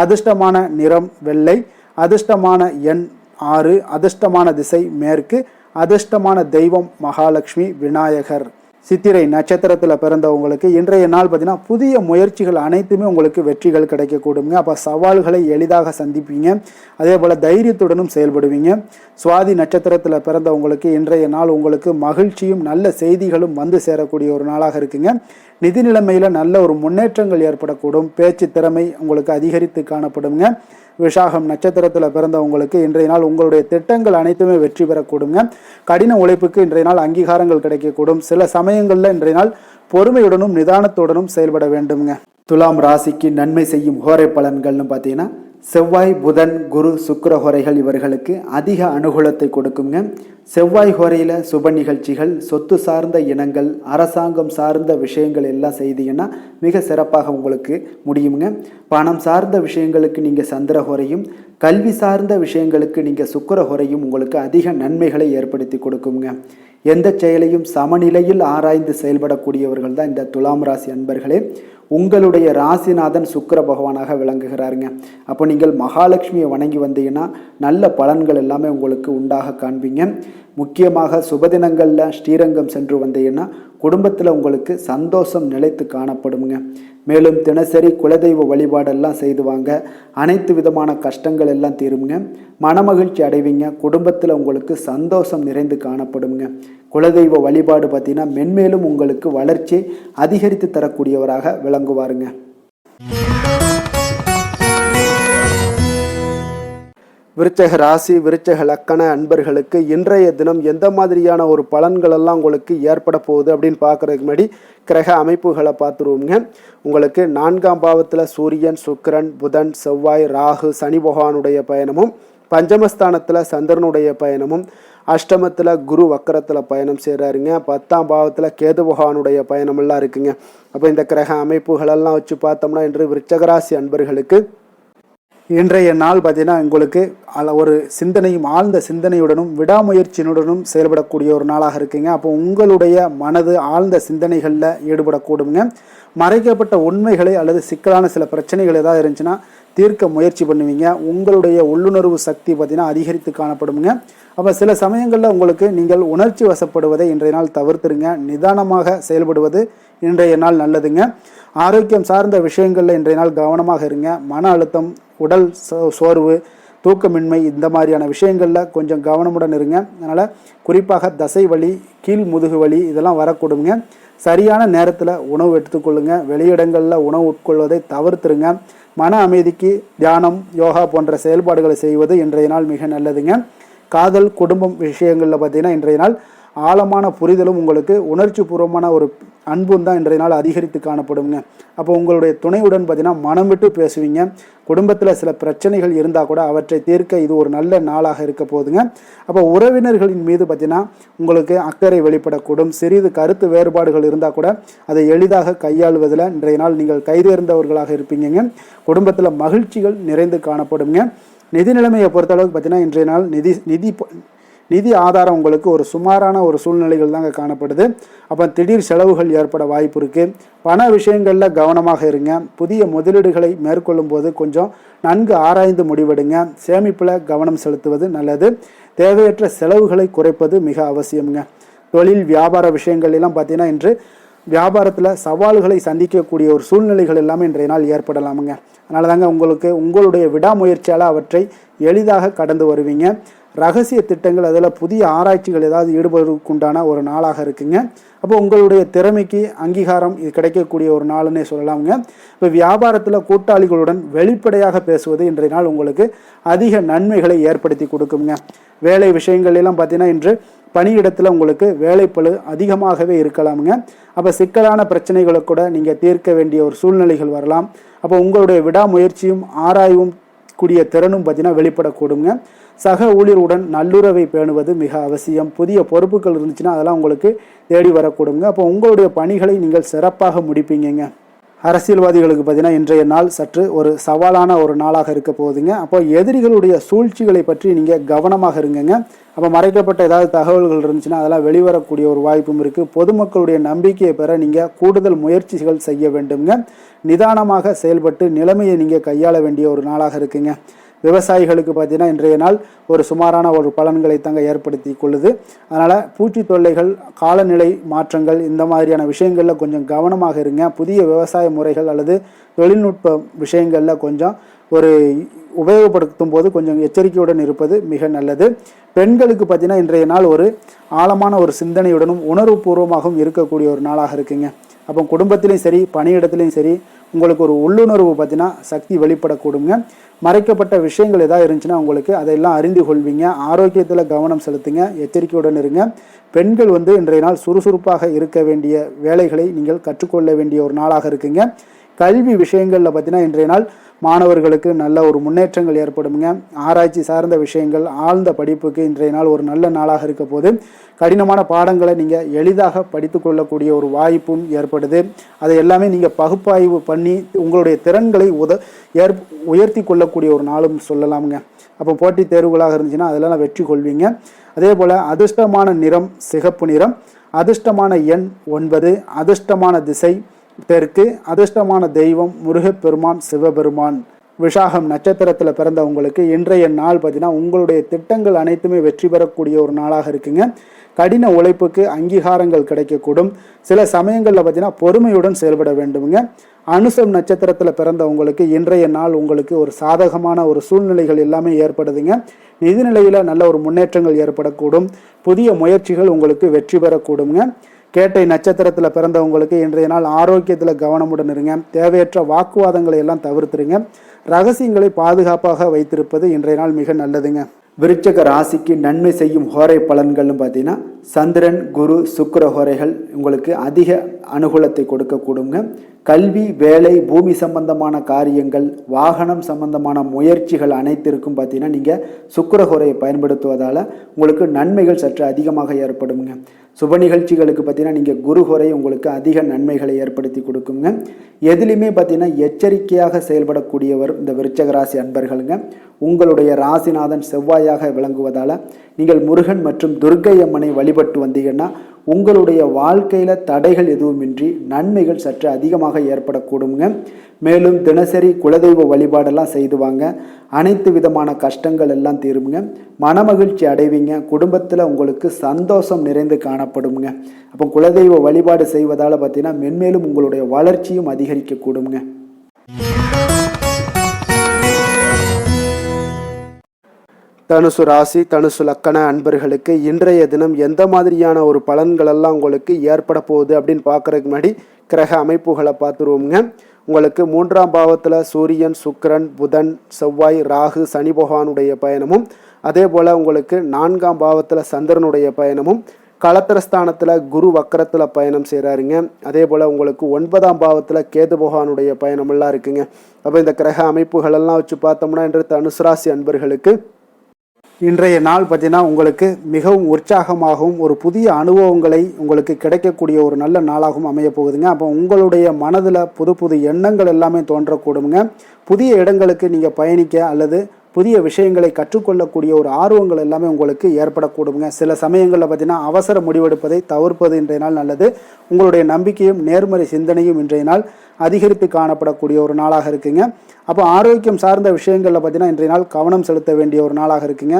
அதிர்ஷ்டமான நிறம் வெள்ளை, அதிர்ஷ்டமான எண் 6, அதிர்ஷ்டமான திசை மேற்கு, அதிர்ஷ்டமான தெய்வம் மகாலட்சுமி விநாயகர். சித்திரை நட்சத்திரத்தில் பிறந்தவங்களுக்கு இன்றைய நாள் பார்த்தீங்கன்னா புதிய முயற்சிகள் அனைத்துமே உங்களுக்கு வெற்றிகள் கிடைக்கக்கூடுங்க. அப்போ சவால்களை எளிதாக சந்திப்பீங்க. அதே போல் தைரியத்துடனும் செயல்படுவீங்க. சுவாதி நட்சத்திரத்தில் பிறந்தவங்களுக்கு இன்றைய நாள் உங்களுக்கு மகிழ்ச்சியும் நல்ல செய்திகளும் வந்து சேரக்கூடிய ஒரு நாளாக இருக்குங்க. நிதி நிலைமையில் நல்ல ஒரு முன்னேற்றங்கள் ஏற்படக்கூடும். பேச்சு திறமை உங்களுக்கு அதிகரித்து காணப்படுங்க. விஷாகம் நட்சத்திரத்தில் பிறந்தவங்களுக்கு இன்றைய நாள் உங்களுடைய திட்டங்கள் அனைத்துமே வெற்றி பெறக்கூடுங்க. கடின உழைப்புக்கு இன்றைய நாள் அங்கீகாரங்கள் கிடைக்கக்கூடும். சில சமயங்களில் இன்றைய நாள் பொறுமையுடனும் நிதானத்துடனும் செயல்பட வேண்டுங்க. துலாம் ராசிக்கு நன்மை செய்யும் ஹோரை பலன்கள்னு பார்த்தீங்கன்னா செவ்வாய், புதன், குரு, சுக்கிர ஹோரைகள் இவர்களுக்கு அதிக அனுகூலத்தை கொடுக்குங்க. செவ்வாய் ஹோரையில் சுப நிகழ்ச்சிகள், சொத்து சார்ந்த இனங்கள், அரசாங்கம் சார்ந்த விஷயங்கள் எல்லாம் செய்தீங்கன்னா மிக சிறப்பாக உங்களுக்கு முடியுங்க. பணம் சார்ந்த விஷயங்களுக்கு நீங்கள் சந்திர ஹோரையும், கல்வி சார்ந்த விஷயங்களுக்கு நீங்கள் சுக்கிர ஹோரையும் உங்களுக்கு அதிக நன்மைகளை ஏற்படுத்தி கொடுக்குங்க. எந்த செயலையும் சமநிலையில் ஆராய்ந்து செயல்படக்கூடியவர்கள் தான் இந்த துலாம் ராசி அன்பர்களே. உங்களுடைய ராசிநாதன் சுக்கிர பகவானாக விளங்குகிறாருங்க. அப்போ நீங்கள் மகாலட்சுமியை வணங்கி வந்தீங்கன்னா நல்ல பலன்கள் எல்லாமே உங்களுக்கு உண்டாக காண்பீங்க. முக்கியமாக சுபதினங்களில் ஸ்ரீரங்கம் சென்று வந்தீங்கன்னா குடும்பத்தில் உங்களுக்கு சந்தோஷம் நிலைத்து காணப்படுங்க. மேலும் தினசரி குலதெய்வ வழிபாடெல்லாம் செய்து வாங்க. அனைத்து விதமான கஷ்டங்கள் எல்லாம் தீருங்க. மனமகிழ்ச்சி அடைவீங்க. குடும்பத்தில் உங்களுக்கு சந்தோஷம் நிறைந்து காணப்படுங்க. குலதெய்வ வழிபாடு பார்த்தீங்கன்னா மென்மேலும் உங்களுக்கு வளர்ச்சி அதிகரித்து தரக்கூடியவராக விளங்குவாருங்க. விருச்சக ராசி விருச்சக லக்கண அன்பர்களுக்கு இன்றைய தினம் எந்த மாதிரியான ஒரு பலன்கள் எல்லாம் உங்களுக்கு ஏற்பட போகுது அப்படின்னு பார்க்குறதுக்கு முன்னாடி கிரக அமைப்புகளை பார்த்துருவோங்க. உங்களுக்கு 4ஆம் பாவத்தில் சூரியன், சுக்கிரன், புதன், செவ்வாய், ராகு, சனி பகவானுடைய பயணமும், பஞ்சமஸ்தானத்தில் சந்திரனுடைய பயணமும், அஷ்டமத்தில் குரு வக்கரத்தில் பயணம் செய்கிறாருங்க. 10ஆம் பாவத்தில் கேது பகவானுடைய பயணமெல்லாம் இருக்குங்க. அப்போ இந்த கிரக அமைப்புகளெல்லாம் வச்சு பார்த்தோம்னா இன்று விருச்சகராசி அன்பர்களுக்கு இன்றைய நாள் பார்த்தீங்கன்னா உங்களுக்கு ஒரு சிந்தனையும் ஆழ்ந்த சிந்தனையுடனும் விடாமுயற்சியினுடனும் செயல்படக்கூடிய ஒரு நாளாக இருக்குங்க. அப்போ உங்களுடைய மனது ஆழ்ந்த சிந்தனைகளில் ஈடுபடக்கூடுங்க. மறைக்கப்பட்ட உண்மைகளை அல்லது சிக்கலான சில பிரச்சனைகள் ஏதாவது இருந்துச்சுன்னா தீர்க்க முயற்சி பண்ணுவீங்க. உங்களுடைய உள்ளுணர்வு சக்தி பார்த்தீங்கன்னா அதிகரித்து காணப்படுங்க. அப்போ சில சமயங்களில் உங்களுக்கு நீங்கள் உணர்ச்சி வசப்படுவதை இன்றைய நாள் தவிர்த்துருங்க. நிதானமாக செயல்படுவது இன்றைய நாள் நல்லதுங்க. ஆரோக்கியம் சார்ந்த விஷயங்களில் இன்றைய நாள் கவனமாக இருங்க. மன அழுத்தம், உடல் சோர்வு, தூக்கமின்மை இந்த மாதிரியான விஷயங்களில் கொஞ்சம் கவனமுடன் இருங்க. அதனால் குறிப்பாக தசை வலி, கீழ் முதுகு வலி இதெல்லாம் வரக்கூடுங்க. சரியான நேரத்தில் உணவு எடுத்துக்கொள்ளுங்க. வெளியிடங்களில் உணவு உட்கொள்வதை தவிர்த்துருங்க. மன அமைதிக்கு தியானம், யோகா போன்ற செயல்பாடுகளை செய்வது இன்றைய நாள் மிக நல்லதுங்க. காதல், குடும்பம் விஷயங்களில் பார்த்தீங்கன்னா இன்றைய நாள் ஆழமான புரிதலும் உங்களுக்கு உணர்ச்சி பூர்வமான ஒரு அன்பும் தான் இன்றைய நாள் அதிகரித்து காணப்படுங்க. அப்போ உங்களுடைய துணையுடன் பார்த்தீங்கன்னா மனம் விட்டு பேசுவீங்க. குடும்பத்தில் சில பிரச்சனைகள் இருந்தால் கூட அவற்றை தீர்க்க இது ஒரு நல்ல நாளாக இருக்க போகுதுங்க. அப்போ உறவினர்களின் மீது பார்த்தீங்கன்னா உங்களுக்கு அக்கறை வெளிப்படக்கூடும். சிறிது கருத்து வேறுபாடுகள் இருந்தால் கூட அதை எளிதாக கையாளுவதில் இன்றைய நாள் நீங்கள் கைதேர்ந்தவர்களாக இருப்பீங்க. குடும்பத்தில் மகிழ்ச்சிகள் நிறைந்து காணப்படுங்க. நிதி நிலைமையை பொறுத்தளவுக்கு பார்த்தீங்கன்னா இன்றைய நாள் நிதி ஆதாரம் உங்களுக்கு ஒரு சுமாரான ஒரு சூழ்நிலைகள் தாங்க காணப்படுது. அப்போ திடீர் செலவுகள் ஏற்பட வாய்ப்பு இருக்குது. பண விஷயங்களில் கவனமாக இருங்க. புதிய முதலீடுகளை மேற்கொள்ளும் போது கொஞ்சம் நன்கு ஆராய்ந்து முடிவெடுங்க. சேமிப்பில் கவனம் செலுத்துவது நல்லது. தேவையற்ற செலவுகளை குறைப்பது மிக அவசியம்ங்க. தொழில் வியாபார விஷயங்கள் எல்லாம் பார்த்தீங்கன்னா இன்று வியாபாரத்தில் சவால்களை சந்திக்கக்கூடிய ஒரு சூழ்நிலைகள் எல்லாமே இன்றைய நாள் ஏற்படலாமுங்க. அதனால தாங்க உங்களுக்கு உங்களுடைய விடாமுயற்சியால் அவற்றை எளிதாக கடந்து வருவீங்க. ரகசிய திட்டங்கள் அதில் புதிய ஆராய்ச்சிகள் ஏதாவது ஈடுபடுவதற்குண்டான ஒரு நாளாக இருக்குங்க. அப்போ உங்களுடைய திறமைக்கு அங்கீகாரம் இது கிடைக்கக்கூடிய ஒரு நாளுன்னே சொல்லலாமுங்க. இப்போ வியாபாரத்தில் கூட்டாளிகளுடன் வெளிப்படையாக பேசுவது இன்றைய நாள் உங்களுக்கு அதிக நன்மைகளை ஏற்படுத்தி கொடுக்குங்க. வேலை விஷயங்கள் எல்லாம் பார்த்தீங்கன்னா இன்று பணியிடத்தில் உங்களுக்கு வேலைப்பளு அதிகமாகவே இருக்கலாமுங்க. அப்போ சிக்கலான பிரச்சனைகளை கூட நீங்கள் தீர்க்க வேண்டிய ஒரு சூழ்நிலைகள் வரலாம். அப்போ உங்களுடைய விடாமுயற்சியும் ஆராயவும் கூடிய திறனும் பார்த்தீங்கன்னா வெளிப்படக்கூடுங்க. சக ஊழியருடன் நல்லுறவை பேணுவது மிக அவசியம். புதிய பொறுப்புகள் இருந்துச்சுன்னா அதெல்லாம் உங்களுக்கு தேடி வரக்கூடுங்க. அப்போ உங்களுடைய பணிகளை நீங்கள் சிறப்பாக முடிப்பீங்க. அரசியல்வாதிகளுக்கு பார்த்தீங்கன்னா இன்றைய நாள் சற்று ஒரு சவாலான ஒரு நாளாக இருக்க போகுதுங்க. அப்போ எதிரிகளுடைய சூழ்ச்சிகளை பற்றி நீங்கள் கவனமாக இருங்கங்க. அப்போ மறைக்கப்பட்ட ஏதாவது தகவல்கள் இருந்துச்சுன்னா அதெல்லாம் வெளிவரக்கூடிய ஒரு வாய்ப்பும் இருக்குது. பொதுமக்களுடைய நம்பிக்கையை பெற நீங்கள் கூடுதல் முயற்சிகள் செய்ய வேண்டுங்க. நிதானமாக செயல்பட்டு நிலைமையை நீங்கள் கையாள வேண்டிய ஒரு நாளாக இருக்குங்க. விவசாயிகளுக்கு பார்த்தீங்கன்னா இன்றைய நாள் ஒரு சுமாரான ஒரு பலன்களை தாங்க ஏற்படுத்தி கொள்ளுது. அதனால் பூச்சி தொல்லைகள், காலநிலை மாற்றங்கள் இந்த மாதிரியான விஷயங்களில் கொஞ்சம் கவனமாக இருங்க. புதிய விவசாய முறைகள் அல்லது தொழில்நுட்ப விஷயங்களில் கொஞ்சம் ஒரு உபயோகப்படுத்தும் போது கொஞ்சம் எச்சரிக்கையுடன் இருப்பது மிக நல்லது. பெண்களுக்கு பார்த்தீங்கன்னா இன்றைய நாள் ஒரு ஆழமான ஒரு சிந்தனையுடனும் உணர்வுபூர்வமாகவும் இருக்கக்கூடிய ஒரு நாளாக இருக்குங்க. அப்போ குடும்பத்திலையும் சரி பணியிடத்துலையும் சரி உங்களுக்கு ஒரு உள்ளுணர்வு பார்த்தீங்கன்னா சக்தி வெளிப்படக்கூடுங்க. மறைக்கப்பட்ட விஷயங்கள் ஏதாவது இருந்துச்சுன்னா உங்களுக்கு அதையெல்லாம் அறிந்து கொள்வீங்க. ஆரோக்கியத்தில் கவனம் செலுத்துங்க. எச்சரிக்கையுடன் இருங்க. பெண்கள் இன்றைய நாள் சுறுசுறுப்பாக இருக்க வேண்டிய வேலைகளை நீங்கள் கற்றுக்கொள்ள வேண்டிய ஒரு நாளாக இருக்குங்க. கல்வி விஷயங்களில் பார்த்தீங்கன்னா இன்றைய நாள் மாணவர்களுக்கு நல்ல ஒரு முன்னேற்றங்கள் ஏற்படுங்க. ஆராய்ச்சி சார்ந்த விஷயங்கள், ஆழ்ந்த படிப்புக்கு இன்றைய நாள் ஒரு நல்ல நாளாக இருக்க போது கடினமான பாடங்களை நீங்கள் எளிதாக படித்து கொள்ளக்கூடிய ஒரு வாய்ப்பும் ஏற்படுது. அதை எல்லாமே நீங்கள் பகுப்பாய்வு பண்ணி உங்களுடைய திறன்களை உயர்த்தி கொள்ளக்கூடிய ஒரு நாளும் சொல்லலாமுங்க. அப்போ போட்டித் தேர்வுகளாக இருந்துச்சுன்னா அதெல்லாம் வெற்றி கொள்வீங்க. அதே போல் அதிர்ஷ்டமான நிறம் சிகப்பு நிறம், அதிர்ஷ்டமான எண் 9, அதிர்ஷ்டமான திசை தெற்கு, அதிர்ஷ்டமான தெய்வம் முருகப்பெருமான், சிவபெருமான். விஷாகம் நட்சத்திரத்தில் பிறந்தவங்களுக்கு இன்றைய நாள் பார்த்தீங்கன்னா உங்களுடைய திட்டங்கள் அனைத்துமே வெற்றி பெறக்கூடிய ஒரு நாளாக இருக்குங்க. கடின உழைப்புக்கு அங்கீகாரங்கள் கிடைக்கக்கூடும். சில சமயங்களில் பார்த்தீங்கன்னா பொறுமையுடன் செயல்பட வேண்டுமுங்க. அனுசம் நட்சத்திரத்தில் பிறந்தவங்களுக்கு இன்றைய நாள் உங்களுக்கு ஒரு சாதகமான ஒரு சூழ்நிலைகள் எல்லாமே ஏற்படுதுங்க. நிதிநிலையில் நல்ல ஒரு முன்னேற்றங்கள் ஏற்படக்கூடும். புதிய முயற்சிகள் உங்களுக்கு வெற்றி பெறக்கூடுங்க. கேட்டை நட்சத்திரத்தில் பிறந்தவங்களுக்கு இன்றைய நாள் ஆரோக்கியத்தில் கவனமுடன் இருங்க. தேவையற்ற வாக்குவாதங்களை எல்லாம் தவிர்த்துருங்க. ரகசியங்களை பாதுகாப்பாக வைத்திருப்பது இன்றைய நாள் மிக நல்லதுங்க. விருச்சக ராசிக்கு நன்மை செய்யும் ஹோரை பலன்கள்னு பார்த்தீங்கன்னா சந்திரன், குரு, சுக்கிர ஹோரைகள் உங்களுக்கு அதிக அனுகூலத்தை கொடுக்கக்கூடுங்க. கல்வி, வேலை, பூமி சம்பந்தமான காரியங்கள், வாகனம் சம்பந்தமான முயற்சிகள் அனைத்திற்கும் பார்த்தீங்கன்னா நீங்கள் சுக்கிர ஹோரையை பயன்படுத்துவதால் உங்களுக்கு நன்மைகள் சற்று அதிகமாக ஏற்படுங்க. சுப நிகழ்ச்சிகளுக்கு பார்த்தீங்கன்னா நீங்கள் குரு ஹோரை உங்களுக்கு அதிக நன்மைகளை ஏற்படுத்தி கொடுக்குங்க. எதுலையுமே பார்த்தீங்கன்னா எச்சரிக்கையாக செயல்படக்கூடியவர் இந்த விருச்சக ராசி அன்பர்களுங்க. உங்களுடைய ராசிநாதன் செவ்வாயாக விளங்குவதால் நீங்கள் முருகன் மற்றும் துர்க்கை அம்மனை வழிபட்டு வந்தீங்கன்னா உங்களுடைய வாழ்க்கையில் தடைகள் எதுவுமின்றி நன்மைகள் சற்று அதிகமாக ஏற்படக்கூடுங்க. மேலும் தினசரி குலதெய்வ வழிபாடெல்லாம் செய்து வாங்க. அனைத்து விதமான கஷ்டங்கள் எல்லாம் தீருங்க. மனமகிழ்ச்சி அடைவீங்க. குடும்பத்தில் உங்களுக்கு சந்தோஷம் நிறைந்து காணப்படுங்க. அப்போ குலதெய்வ வழிபாடு செய்வதால் பார்த்தீங்கன்னா மென்மேலும் உங்களுடைய வளர்ச்சியும் அதிகரிக்கக்கூடுங்க. தனுசு ராசி, தனுசு லக்கண அன்பர்களுக்கு இன்றைய தினம் எந்த மாதிரியான ஒரு பலன்களெல்லாம் உங்களுக்கு ஏற்பட போகுது அப்படின்னு பார்க்குறதுக்கு முன்னாடி கிரக அமைப்புகளை பார்த்துருவோங்க. உங்களுக்கு 3ஆம் பாவத்தில் சூரியன், சுக்கிரன், புதன், செவ்வாய், ராகு, சனி பகவானுடைய பயணமும், அதே போல் உங்களுக்கு 4ஆம் பாவத்தில் சந்திரனுடைய பயணமும், களத்திரஸ்தானத்தில் குரு வக்கரத்தில் பயணம் செய்கிறாருங்க. அதே போல் உங்களுக்கு 9ஆம் பாவத்தில் கேது பகவானுடைய பயணமெல்லாம் இருக்குங்க. அப்போ இந்த கிரக அமைப்புகளெல்லாம் வச்சு பார்த்தோம்னா இன்று தனுசு ராசி அன்பர்களுக்கு இன்றைய நாள் பார்த்தீங்கன்னா உங்களுக்கு மிகவும் உற்சாகமாகவும் ஒரு புதிய அனுபவங்களை உங்களுக்கு கிடைக்கக்கூடிய ஒரு நல்ல நாளாகவும் அமைய போகுதுங்க. அப்போ உங்களுடைய மனதில் புது புது எண்ணங்கள் எல்லாமே தோன்றக்கூடுங்க. புதிய இடங்களுக்கு நீங்கள் பயணிக்க அல்லது புதிய விஷயங்களை கற்றுக்கொள்ளக்கூடிய ஒரு ஆர்வங்கள் எல்லாமே உங்களுக்கு ஏற்படக்கூடுங்க. சில சமயங்களில் பார்த்தீங்கன்னா அவசர முடிவெடுப்பதை தவிர்ப்பது இன்றைய நாள் நல்லது. உங்களுடைய நம்பிக்கையும் நேர்மறை சிந்தனையும் இன்றைய நாள் அதிகரித்து காணப்படக்கூடிய ஒரு நாளாக இருக்குங்க. அப்போ ஆரோக்கியம் சார்ந்த விஷயங்களில் பார்த்தீங்கன்னா இன்றைய நாள் கவனம் செலுத்த வேண்டிய ஒரு நாளாக இருக்குங்க.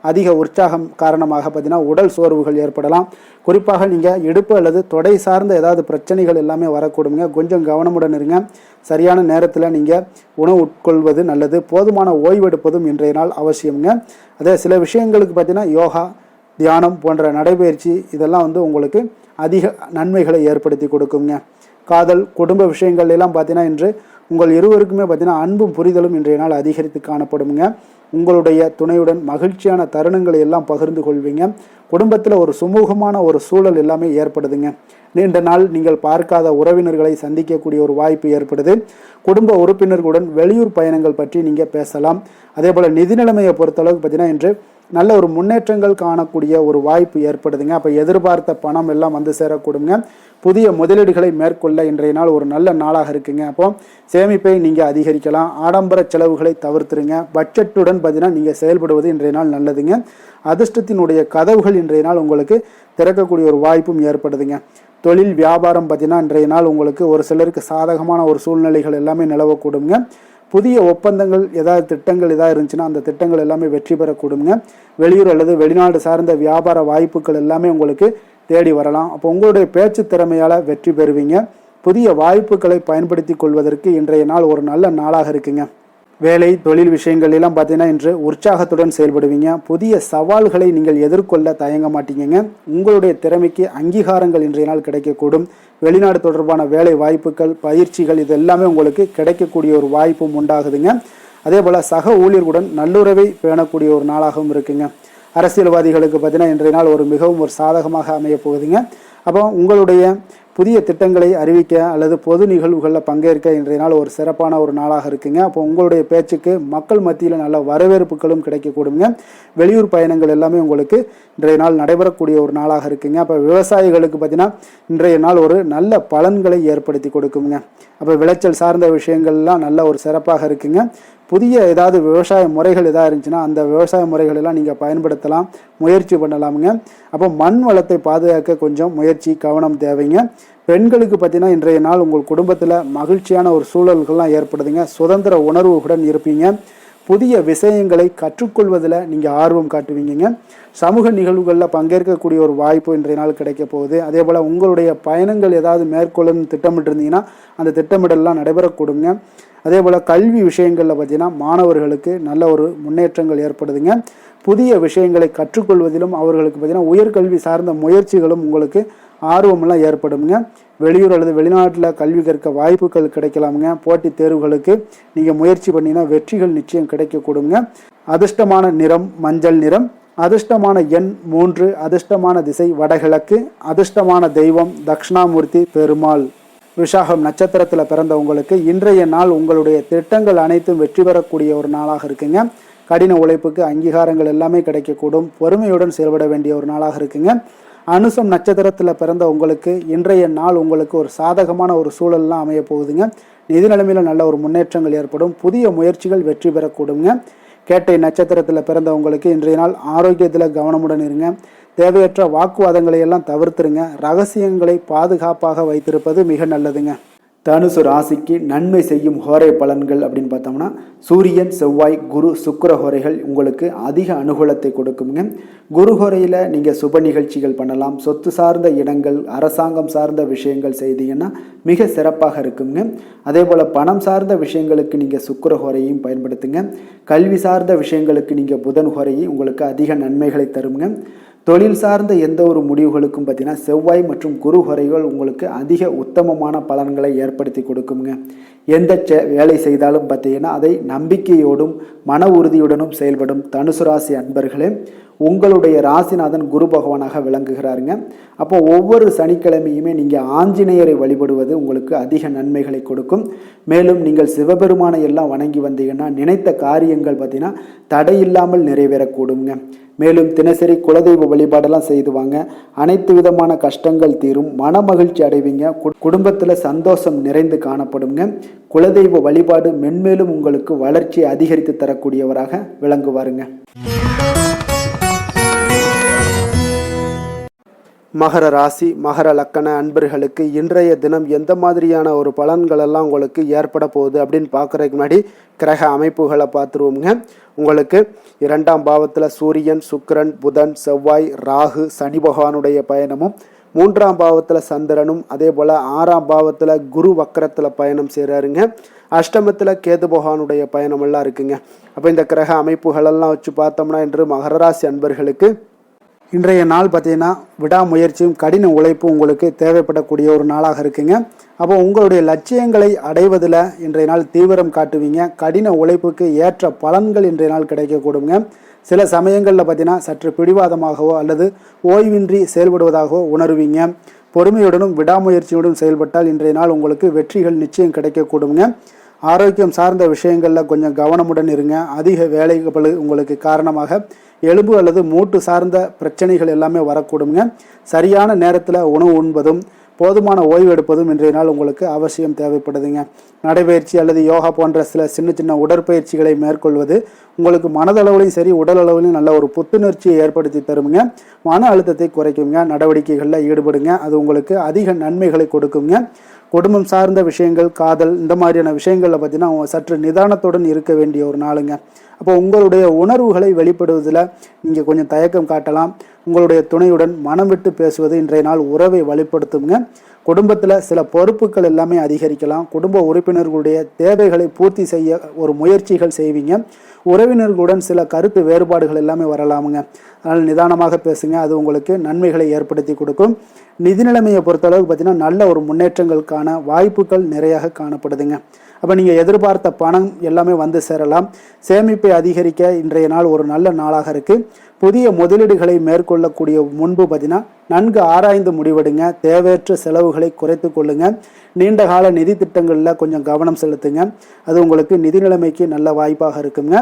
அதிக உற்சாகம் காரணமாக பார்த்தீங்கன்னா உடல் சோர்வுகள் ஏற்படலாம். குறிப்பாக நீங்கள் இடுப்பு அல்லது தொடை சார்ந்த ஏதாவது பிரச்சனைகள் எல்லாமே வரக்கூடுங்க. கொஞ்சம் கவனமுடன் இருங்க. சரியான நேரத்தில் நீங்கள் உணவு உட்கொள்வது நல்லது. போதுமான ஓய்வெடுப்பதும் இன்றைய நாள் அவசியம்ங்க. அதே சில விஷயங்களுக்கு பார்த்தீங்கன்னா யோகா, தியானம் போன்ற நடைபயிற்சி இதெல்லாம் உங்களுக்கு அதிக நன்மைகளை ஏற்படுத்தி கொடுக்குங்க. காதல், குடும்ப விஷயங்கள் எல்லாம் பார்த்தீங்கன்னா இன்று உங்கள் இருவருக்குமே பார்த்தீங்கன்னா அன்பும் புரிதலும் இன்றைய நாள் அதிகரித்து காணப்படுங்க. உங்களுடைய துணையுடன் மகிழ்ச்சியான தருணங்களை எல்லாம் பகிர்ந்து கொள்வீங்க. குடும்பத்தில் ஒரு சுமூகமான ஒரு சூழல் எல்லாமே ஏற்படுதுங்க. நீண்ட நாள் நீங்கள் பார்க்காத உறவினர்களை சந்திக்கக்கூடிய ஒரு வாய்ப்பு ஏற்படுது. குடும்ப உறுப்பினர்களுடன் வெளியூர் பயணங்கள் பற்றி நீங்கள் பேசலாம். அதே போல் நிதி நிலைமையை பொறுத்தளவுக்கு பார்த்தீங்கன்னா இன்று நல்ல ஒரு முன்னேற்றங்கள் காணக்கூடிய ஒரு வாய்ப்பு ஏற்படுதுங்க. அப்போ எதிர்பார்த்த பணம் எல்லாம் வந்து சேரக்கூடுங்க. புதிய முதலீடுகளை மேற்கொள்ள இன்றைய நாள் ஒரு நல்ல நாளாக இருக்குங்க. அப்போ சேமிப்பை நீங்கள் அதிகரிக்கலாம். ஆடம்பர செலவுகளை தவிர்த்துருங்க. பட்ஜெட்டுடன் பார்த்தீங்கன்னா நீங்கள் செயல்படுவது இன்றைய நாள் நல்லதுங்க. அதிர்ஷ்டத்தினுடைய கதவுகள் இன்றைய நாள் உங்களுக்கு திறக்கக்கூடிய ஒரு வாய்ப்பும் ஏற்படுதுங்க. தொழில் வியாபாரம் பார்த்தீங்கன்னா இன்றைய நாள் உங்களுக்கு ஒரு சிலருக்கு சாதகமான ஒரு சூழ்நிலைகள் எல்லாமே நிலவக்கூடுங்க. புதிய ஒப்பந்தங்கள் ஏதாவது திட்டங்கள் ஏதாவது இருந்துச்சுன்னா அந்த திட்டங்கள் எல்லாமே வெற்றி பெறக்கூடுங்க. வெளியூர் அல்லது வெளிநாடு சார்ந்த வியாபார வாய்ப்புகள் எல்லாமே உங்களுக்கு தேடி வரலாம். அப்போ உங்களுடைய பேச்சு திறமையால் வெற்றி பெறுவீங்க. புதிய வாய்ப்புகளை பயன்படுத்தி கொள்வதற்கு இன்றைய நாள் ஒரு நல்ல நாளாக இருக்குங்க. வேலை, தொழில் விஷயங்கள் எல்லாம் பார்த்தீங்கன்னா இன்று உற்சாகத்துடன் செயல்படுவீங்க. புதிய சவால்களை நீங்கள் எதிர்கொள்ள தயங்க மாட்டீங்க. உங்களுடைய திறமைக்கு அங்கீகாரங்கள் இன்றைய நாள் கிடைக்கக்கூடும். வெளிநாடு தொடர்பான வேலை வாய்ப்புகள், பயிற்சிகள் இது எல்லாமே உங்களுக்கு கிடைக்கக்கூடிய ஒரு வாய்ப்பும் உண்டாகுதுங்க. அதே போல் சக ஊழியர்களுடன் நல்லுறவை பேணக்கூடிய ஒரு நாளாகவும் இருக்குங்க. அரசியல்வாதிகளுக்கு பார்த்தீங்கன்னா இன்றைய நாள் மிகவும் ஒரு சாதகமாக அமைய போகுதுங்க. அப்போ உங்களுடைய புதிய திட்டங்களை அறிவிக்க அல்லது பொது நிகழ்வுகளில் பங்கேற்க இன்றைய நாள் ஒரு சிறப்பான ஒரு நாளாக இருக்குங்க. அப்போ உங்களுடைய பேச்சுக்கு மக்கள் மத்தியில் நல்ல வரவேற்புகளும் கிடைக்கக்கூடுங்க. வெளியூர் பயணங்கள் எல்லாமே உங்களுக்கு இன்றைய நாள் நடைபெறக்கூடிய ஒரு நாளாக இருக்குங்க. அப்போ விவசாயிகளுக்கு பார்த்தீங்கன்னா இன்றைய நாள் ஒரு நல்ல பலன்களை ஏற்படுத்தி கொடுக்குங்க. அப்போ விளைச்சல் சார்ந்த விஷயங்கள்லாம் நல்ல ஒரு சிறப்பாக இருக்குங்க. புதிய ஏதாவது விவசாய முறைகள் ஏதாவது இருந்துச்சுன்னா அந்த விவசாய முறைகள் எல்லாம் நீங்கள் பயன்படுத்தலாம், முயற்சி பண்ணலாமுங்க. அப்போ மண் வளத்தை பாதுகாக்க கொஞ்சம் முயற்சி, கவனம் தேவைங்க. பெண்களுக்கு பார்த்தீங்கன்னா இன்றைய நாள் உங்கள் குடும்பத்தில் மகிழ்ச்சியான ஒரு சூழல்கள்லாம் ஏற்படுதுங்க. சுதந்திர உணர்வுடன் இருப்பீங்க. புதிய விஷயங்களை கற்றுக்கொள்வதில் நீங்கள் ஆர்வம் காட்டுவீங்க. சமூக நிகழ்வுகளில் பங்கேற்கக்கூடிய ஒரு வாய்ப்பு இன்றைய நாள் கிடைக்க போகுது. அதே போல் உங்களுடைய பயணங்கள் ஏதாவது மேற்கொள்ளணும்னு திட்டமிட்டிருந்தீங்கன்னா அந்த திட்டமிடலாம் நடைபெறக்கூடுங்க. அதே போல் கல்வி விஷயங்களில் பார்த்தீங்கன்னா மாணவர்களுக்கு நல்ல ஒரு முன்னேற்றங்கள் ஏற்படுதுங்க. புதிய விஷயங்களை கற்றுக்கொள்வதிலும் அவர்களுக்கு பார்த்தீங்கன்னா உயர்கல்வி சார்ந்த முயற்சிகளும் உங்களுக்கு ஆர்வமெல்லாம் ஏற்படுங்க. வெளியூர் அல்லது வெளிநாட்டில் கல்வி கற்க வாய்ப்புகள் கிடைக்கலாமுங்க. போட்டித் தேர்வுகளுக்கு நீங்கள் முயற்சி பண்ணினா வெற்றிகள் நிச்சயம் கிடைக்கக்கூடுங்க. அதிர்ஷ்டமான நிறம் மஞ்சள் நிறம். அதிர்ஷ்டமான எண் 3. அதிர்ஷ்டமான திசை வடகிழக்கு. அதிர்ஷ்டமான தெய்வம் தட்சிணாமூர்த்தி பெருமாள். விசாகம் நட்சத்திரத்தில் பிறந்தவங்களுக்கு இன்றைய நாள் உங்களுடைய திட்டங்கள் அனைத்தும் வெற்றி பெறக்கூடிய ஒரு நாளாக இருக்குங்க. கடின உழைப்புக்கு அங்கீகாரங்கள் எல்லாமே கிடைக்கக்கூடும். பொறுமையுடன் செயல்பட வேண்டிய ஒரு நாளாக இருக்குங்க. அனுசம் நட்சத்திரத்தில் பிறந்த உங்களுக்கு இன்றைய நாள் உங்களுக்கு ஒரு சாதகமான ஒரு சூழல்லாம் அமைய போகுதுங்க. நிதி நிலைமையில் நல்ல ஒரு முன்னேற்றங்கள் ஏற்படும். புதிய முயற்சிகள் வெற்றி பெறக்கூடுங்க. கேட்டை நட்சத்திரத்தில் பிறந்தவங்களுக்கு இன்றைய நாள் ஆரோக்கியத்தில் கவனமுடன் இருங்க. தேவையற்ற வாக்குவாதங்களை எல்லாம் தவிர்த்துருங்க. ரகசியங்களை பாதுகாப்பாக வைத்திருப்பது மிக நல்லதுங்க. தனுசு ராசிக்கு நன்மை செய்யும் ஹோரை பலன்கள் அப்படின்னு பார்த்தோம்னா சூரியன் செவ்வாய் குரு சுக்கிர ஹோரைகள் உங்களுக்கு அதிக அனுகூலத்தை கொடுக்குங்க. குரு ஹோரையில் நீங்கள் சுப நிகழ்ச்சிகள் பண்ணலாம். சொத்து சார்ந்த இடங்கள் அரசாங்கம் சார்ந்த விஷயங்கள் செய்தீங்கன்னா மிக சிறப்பாக இருக்குங்க. அதே போல் பணம் சார்ந்த விஷயங்களுக்கு நீங்கள் சுக்கிர ஹோரையும் பயன்படுத்துங்க. கல்வி சார்ந்த விஷயங்களுக்கு நீங்கள் புதன் ஹோரையும் உங்களுக்கு அதிக நன்மைகளை தருங்க. தொழில் சார்ந்த எந்த ஒரு முடிவுகளுக்கும் பார்த்தீங்கன்னா செவ்வாய் மற்றும் குரு ஹோரைகள் உங்களுக்கு அதிக உத்தமமான பலன்களை ஏற்படுத்தி கொடுக்குங்க. எந்த வேலை செய்தாலும் பார்த்தீங்கன்னா அதை நம்பிக்கையோடும் மன உறுதியுடனும் செயல்படும் தனுசு ராசி அன்பர்களே உங்களுடைய ராசிநாதன் குரு பகவானாக விளங்குகிறாருங்க. அப்போ ஒவ்வொரு சனிக்கிழமையுமே நீங்கள் ஆஞ்சநேயரை வழிபடுவது உங்களுக்கு அதிக நன்மைகளை கொடுக்கும். மேலும் நீங்கள் சிவபெருமானை எல்லாம் வணங்கி வந்தீங்கன்னா நினைத்த காரியங்கள் பார்த்தீங்கன்னா தடையில்லாமல் நிறைவேறக்கூடுங்க. மேலும் தினசரி குலதெய்வ வழிபாடெல்லாம் செய்துவாங்க. அனைத்து விதமான கஷ்டங்கள் தீரும். மன மகிழ்ச்சி அடைவீங்க. குடும்பத்தில் சந்தோஷம் நிறைந்து காணப்படுங்க. குலதெய்வ வழிபாடு மென்மேலும் உங்களுக்கு வளர்ச்சி அதிகரித்து தரக்கூடியவராக விளங்குவாருங்க. மகர ராசி மகர லக்கண அன்பர்களுக்கு இன்றைய தினம் எந்த மாதிரியான ஒரு பலன்கள் எல்லாம் உங்களுக்கு ஏற்பட போகுது அப்படின்னு பார்க்குறதுக்கு முன்னாடி கிரக அமைப்புகளை பார்த்துருவோங்க. உங்களுக்கு 2ஆம் பாவத்தில் சூரியன் சுக்கிரன் புதன் செவ்வாய் ராகு சனி பகவானுடைய பயணமும் 3ஆம் பாவத்தில் சந்திரனும் அதே போல் 6ஆம் பாவத்தில் குரு வக்கரத்தில் பயணம் செய்கிறாருங்க. அஷ்டமத்தில் கேது பகவானுடைய பயணம் எல்லாம் இருக்குங்க. அப்போ இந்த கிரக அமைப்புகளெல்லாம் வச்சு பார்த்தோம்னா இன்று மகர ராசி அன்பர்களுக்கு இன்றைய நாள் பார்த்தீங்கன்னா விடாமுயற்சியும் கடின உழைப்பும் உங்களுக்கு தேவைப்படக்கூடிய ஒரு நாளாக இருக்குங்க. அப்போ உங்களுடைய லட்சியங்களை அடைவதில் இன்றைய நாள் தீவிரம் காட்டுவீங்க. கடின உழைப்புக்கு ஏற்ற பலன்கள் இன்றைய நாள் கிடைக்கக்கூடுங்க. சில சமயங்களில் பார்த்தீங்கன்னா சற்று பிடிவாதமாகவோ அல்லது ஓய்வின்றி செயல்படுவதாகவோ உணர்வீங்க. பொறுமையுடனும் விடாமுயற்சியுடன் செயல்பட்டால் இன்றைய நாள் உங்களுக்கு வெற்றிகள் நிச்சயம் கிடைக்கக்கூடுங்க. ஆரோக்கியம் சார்ந்த விஷயங்களில் கொஞ்சம் கவனமுடன் இருங்க. அதிக வேலைகள் உங்களுக்கு காரணமாக எலும்பு அல்லது மூட்டு சார்ந்த பிரச்சனைகள் எல்லாமே வரக்கூடுங்க. சரியான நேரத்தில் உணவு உண்பதும் போதுமான ஓய்வு எடுப்பதும் இன்றைய நாள் உங்களுக்கு அவசியம் தேவைப்படுதுங்க. நடைபயிற்சி அல்லது யோகா போன்ற சில சின்ன சின்ன உடற்பயிற்சிகளை மேற்கொள்வது உங்களுக்கு மனதளவுலையும் சரி உடல் அளவுலையும் நல்ல ஒரு புத்துணர்ச்சியை ஏற்படுத்தி தருங்க. மன அழுத்தத்தை குறைக்குங்க. நடவடிக்கைகளில் ஈடுபடுங்க. அது உங்களுக்கு அதிக நன்மைகளை கொடுக்குங்க. குடும்பம் சார்ந்த விஷயங்கள் காதல் இந்த மாதிரியான விஷயங்களில் பார்த்தீங்கன்னா அவங்க சற்று நிதானத்துடன் இருக்க வேண்டிய ஒரு நாளுங்க. அப்போ உங்களுடைய உணர்வுகளை வெளிப்படுவதில் நீங்கள் கொஞ்சம் தயக்கம் காட்டலாம். உங்களுடைய துணையுடன் மனம் விட்டு பேசுவது இன்றைய நாள் உறவை வலுப்படுத்துங்க. குடும்பத்தில் சில பொறுப்புகள் எல்லாமே அதிகரிக்கலாம். குடும்ப உறுப்பினர்களுடைய தேவைகளை பூர்த்தி செய்ய ஒரு முயற்சிகள் செய்வீங்க. உறவினர்களுடன் சில கருத்து வேறுபாடுகள் எல்லாமே வரலாமுங்க. அதனால் நிதானமாக பேசுங்க. அது உங்களுக்கு நன்மைகளை ஏற்படுத்தி கொடுக்கும். நிதி நிலைமையை பொறுத்தளவுக்கு பார்த்தீங்கன்னா நல்ல ஒரு முன்னேற்றங்களுக்கான வாய்ப்புகள் நிறையாக காணப்படுதுங்க. அப்போ நீங்கள் எதிர்பார்த்த பணம் எல்லாமே வந்து சேரலாம். சேமிப்பை அதிகரிக்க இன்றைய நாள் ஒரு நல்ல நாளாக இருக்குது. புதிய முதலீடுகளை மேற்கொள்ளக்கூடிய முன்பு பார்த்தீங்கன்னா நன்கு ஆராய்ந்து முடிவெடுங்க. தேவையற்ற செலவுகளை குறைத்து கொள்ளுங்க. நீண்ட கால நிதி திட்டங்களில் கொஞ்சம் கவனம் செலுத்துங்க. அது உங்களுக்கு நிதி நிலைமைக்கு நல்ல வாய்ப்பாக இருக்குங்க.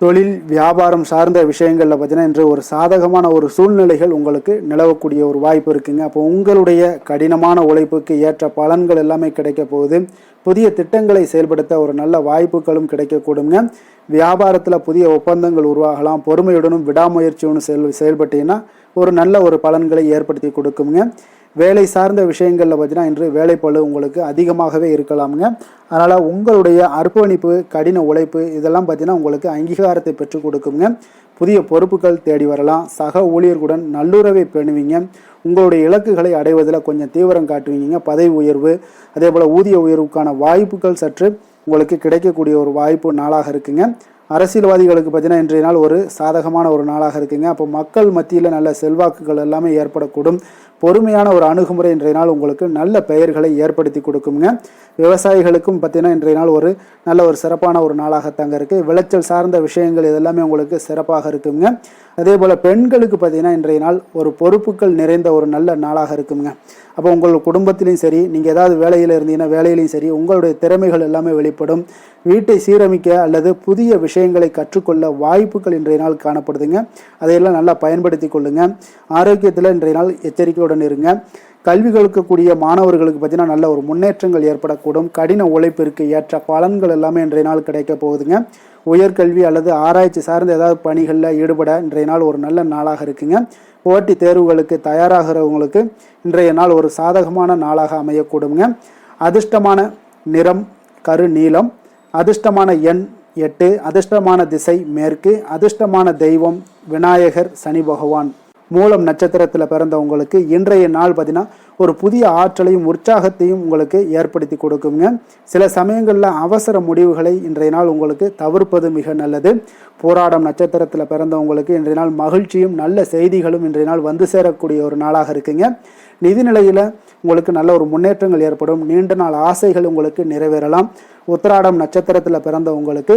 தொழில் வியாபாரம் சார்ந்த விஷயங்களில் பார்த்தீங்கன்னா இன்று ஒரு சாதகமான ஒரு சூழ்நிலைகள் உங்களுக்கு நிலவக்கூடிய ஒரு வாய்ப்பு இருக்குங்க. அப்போ உங்களுடைய கடினமான உழைப்புக்கு ஏற்ற பலன்கள் எல்லாமே கிடைக்க போகுது. புதிய திட்டங்களை செயல்படுத்த ஒரு நல்ல வாய்ப்புகளும் கிடைக்கக்கூடுங்க. வியாபாரத்தில் புதிய ஒப்பந்தங்கள் உருவாகலாம். பொறுமையுடனும் விடாமுயற்சியுடனும் செயல்பட்டீங்கன்னா ஒரு நல்ல ஒரு பலன்களை ஏற்படுத்தி கொடுக்குங்க. வேலை சார்ந்த விஷயங்களில் பார்த்தீங்கன்னா இன்று வேலைப்பளு உங்களுக்கு அதிகமாகவே இருக்கலாமுங்க. அதனால் உங்களுடைய அர்ப்பணிப்பு கடின உழைப்பு இதெல்லாம் பார்த்தீங்கன்னா உங்களுக்கு அங்கீகாரத்தை பெற்றுக் கொடுக்குங்க. புதிய பொறுப்புகள் தேடி வரலாம். சக ஊழியர்களுடன் நல்லுறவை பேணுவீங்க. உங்களுடைய இலக்குகளை அடைவதில் கொஞ்சம் தீவிரம் காட்டுவீங்க. பதவி உயர்வு அதே போல் ஊதிய உயர்வுக்கான வாய்ப்புகள் சற்று உங்களுக்கு கிடைக்கக்கூடிய ஒரு வாய்ப்பு நாளாக இருக்குங்க. அரசியல்வாதிகளுக்கு பார்த்தீங்கன்னா இன்றைய நாள் ஒரு சாதகமான ஒரு நாளாக இருக்குங்க. அப்போ மக்கள் மத்தியில் நல்ல செல்வாக்குகள் எல்லாமே ஏற்படக்கூடும். பொறுமையான ஒரு அணுகுமுறை இன்றைய நாள் உங்களுக்கு நல்ல பெயர்களை ஏற்படுத்தி கொடுக்குங்க. விவசாயிகளுக்கும் பார்த்தீங்கன்னா இன்றைய நாள் ஒரு நல்ல ஒரு சிறப்பான ஒரு நாளாகத்தாங்க இருக்குது. விளைச்சல் சார்ந்த விஷயங்கள் இதெல்லாமே உங்களுக்கு சிறப்பாக இருக்குங்க. அதே போல் பெண்களுக்கு பார்த்தீங்கன்னா இன்றைய நாள் ஒரு பொறுப்புகள் நிறைந்த ஒரு நல்ல நாளாக இருக்குங்க. அப்போ உங்கள் குடும்பத்திலையும் சரி, நீங்கள் ஏதாவது வேலையில் இருந்தீங்கன்னா வேலையிலையும் சரி, உங்களுடைய திறமைகள் எல்லாமே வெளிப்படும். வீட்டை சீரமைக்க அல்லது புதிய விஷயங்களை கற்றுக்கொள்ள வாய்ப்புகள் இன்றைய நாள் காணப்படுதுங்க. அதையெல்லாம் நல்லா பயன்படுத்தி கொள்ளுங்க. ஆரோக்கியத்தில் இன்றைய நாள் எச்சரிக்கையுடன் இருங்க. கல்வி கற்கக்கூடிய மாணவர்களுக்கு பார்த்தீங்கன்னா நல்ல ஒரு முன்னேற்றங்கள் ஏற்படக்கூடும். கடின உழைப்பிற்கு ஏற்ற பலன்கள் எல்லாமே இன்றைய நாள் கிடைக்க போகுதுங்க. உயர்கல்வி அல்லது ஆராய்ச்சி சார்ந்த ஏதாவது பணிகளில் ஈடுபட இன்றைய நாள் ஒரு நல்ல நாளாக இருக்குங்க. போட்டி தேர்வுகளுக்கு தயாராகிறவங்களுக்கு இன்றைய நாள் ஒரு சாதகமான நாளாக அமையக்கூடுங்க. அதிர்ஷ்டமான நிறம் கருநீலம், அதிர்ஷ்டமான எண் 8, அதிர்ஷ்டமான திசை மேற்கு, அதிர்ஷ்டமான தெய்வம் விநாயகர் சனி பகவான். மூலம் நட்சத்திரத்தில் பிறந்தவங்களுக்கு இன்றைய நாள் பார்த்தீங்கன்னா ஒரு புதிய ஆற்றலையும் உற்சாகத்தையும் உங்களுக்கு ஏற்படுத்தி கொடுக்குங்க. சில சமயங்களில் அவசர முடிவுகளை இன்றைய நாள் உங்களுக்கு தவிர்ப்பது மிக நல்லது. போராடம் நட்சத்திரத்தில் பிறந்தவங்களுக்கு இன்றைய நாள் மகிழ்ச்சியும் நல்ல செய்திகளும் இன்றைய நாள் வந்து சேரக்கூடிய ஒரு நாளாக இருக்குங்க. நிதிநிலையில் உங்களுக்கு நல்ல ஒரு முன்னேற்றங்கள் ஏற்படும். நீண்ட நாள் ஆசைகள் உங்களுக்கு நிறைவேறலாம். உத்திராடம் நட்சத்திரத்தில் பிறந்தவங்களுக்கு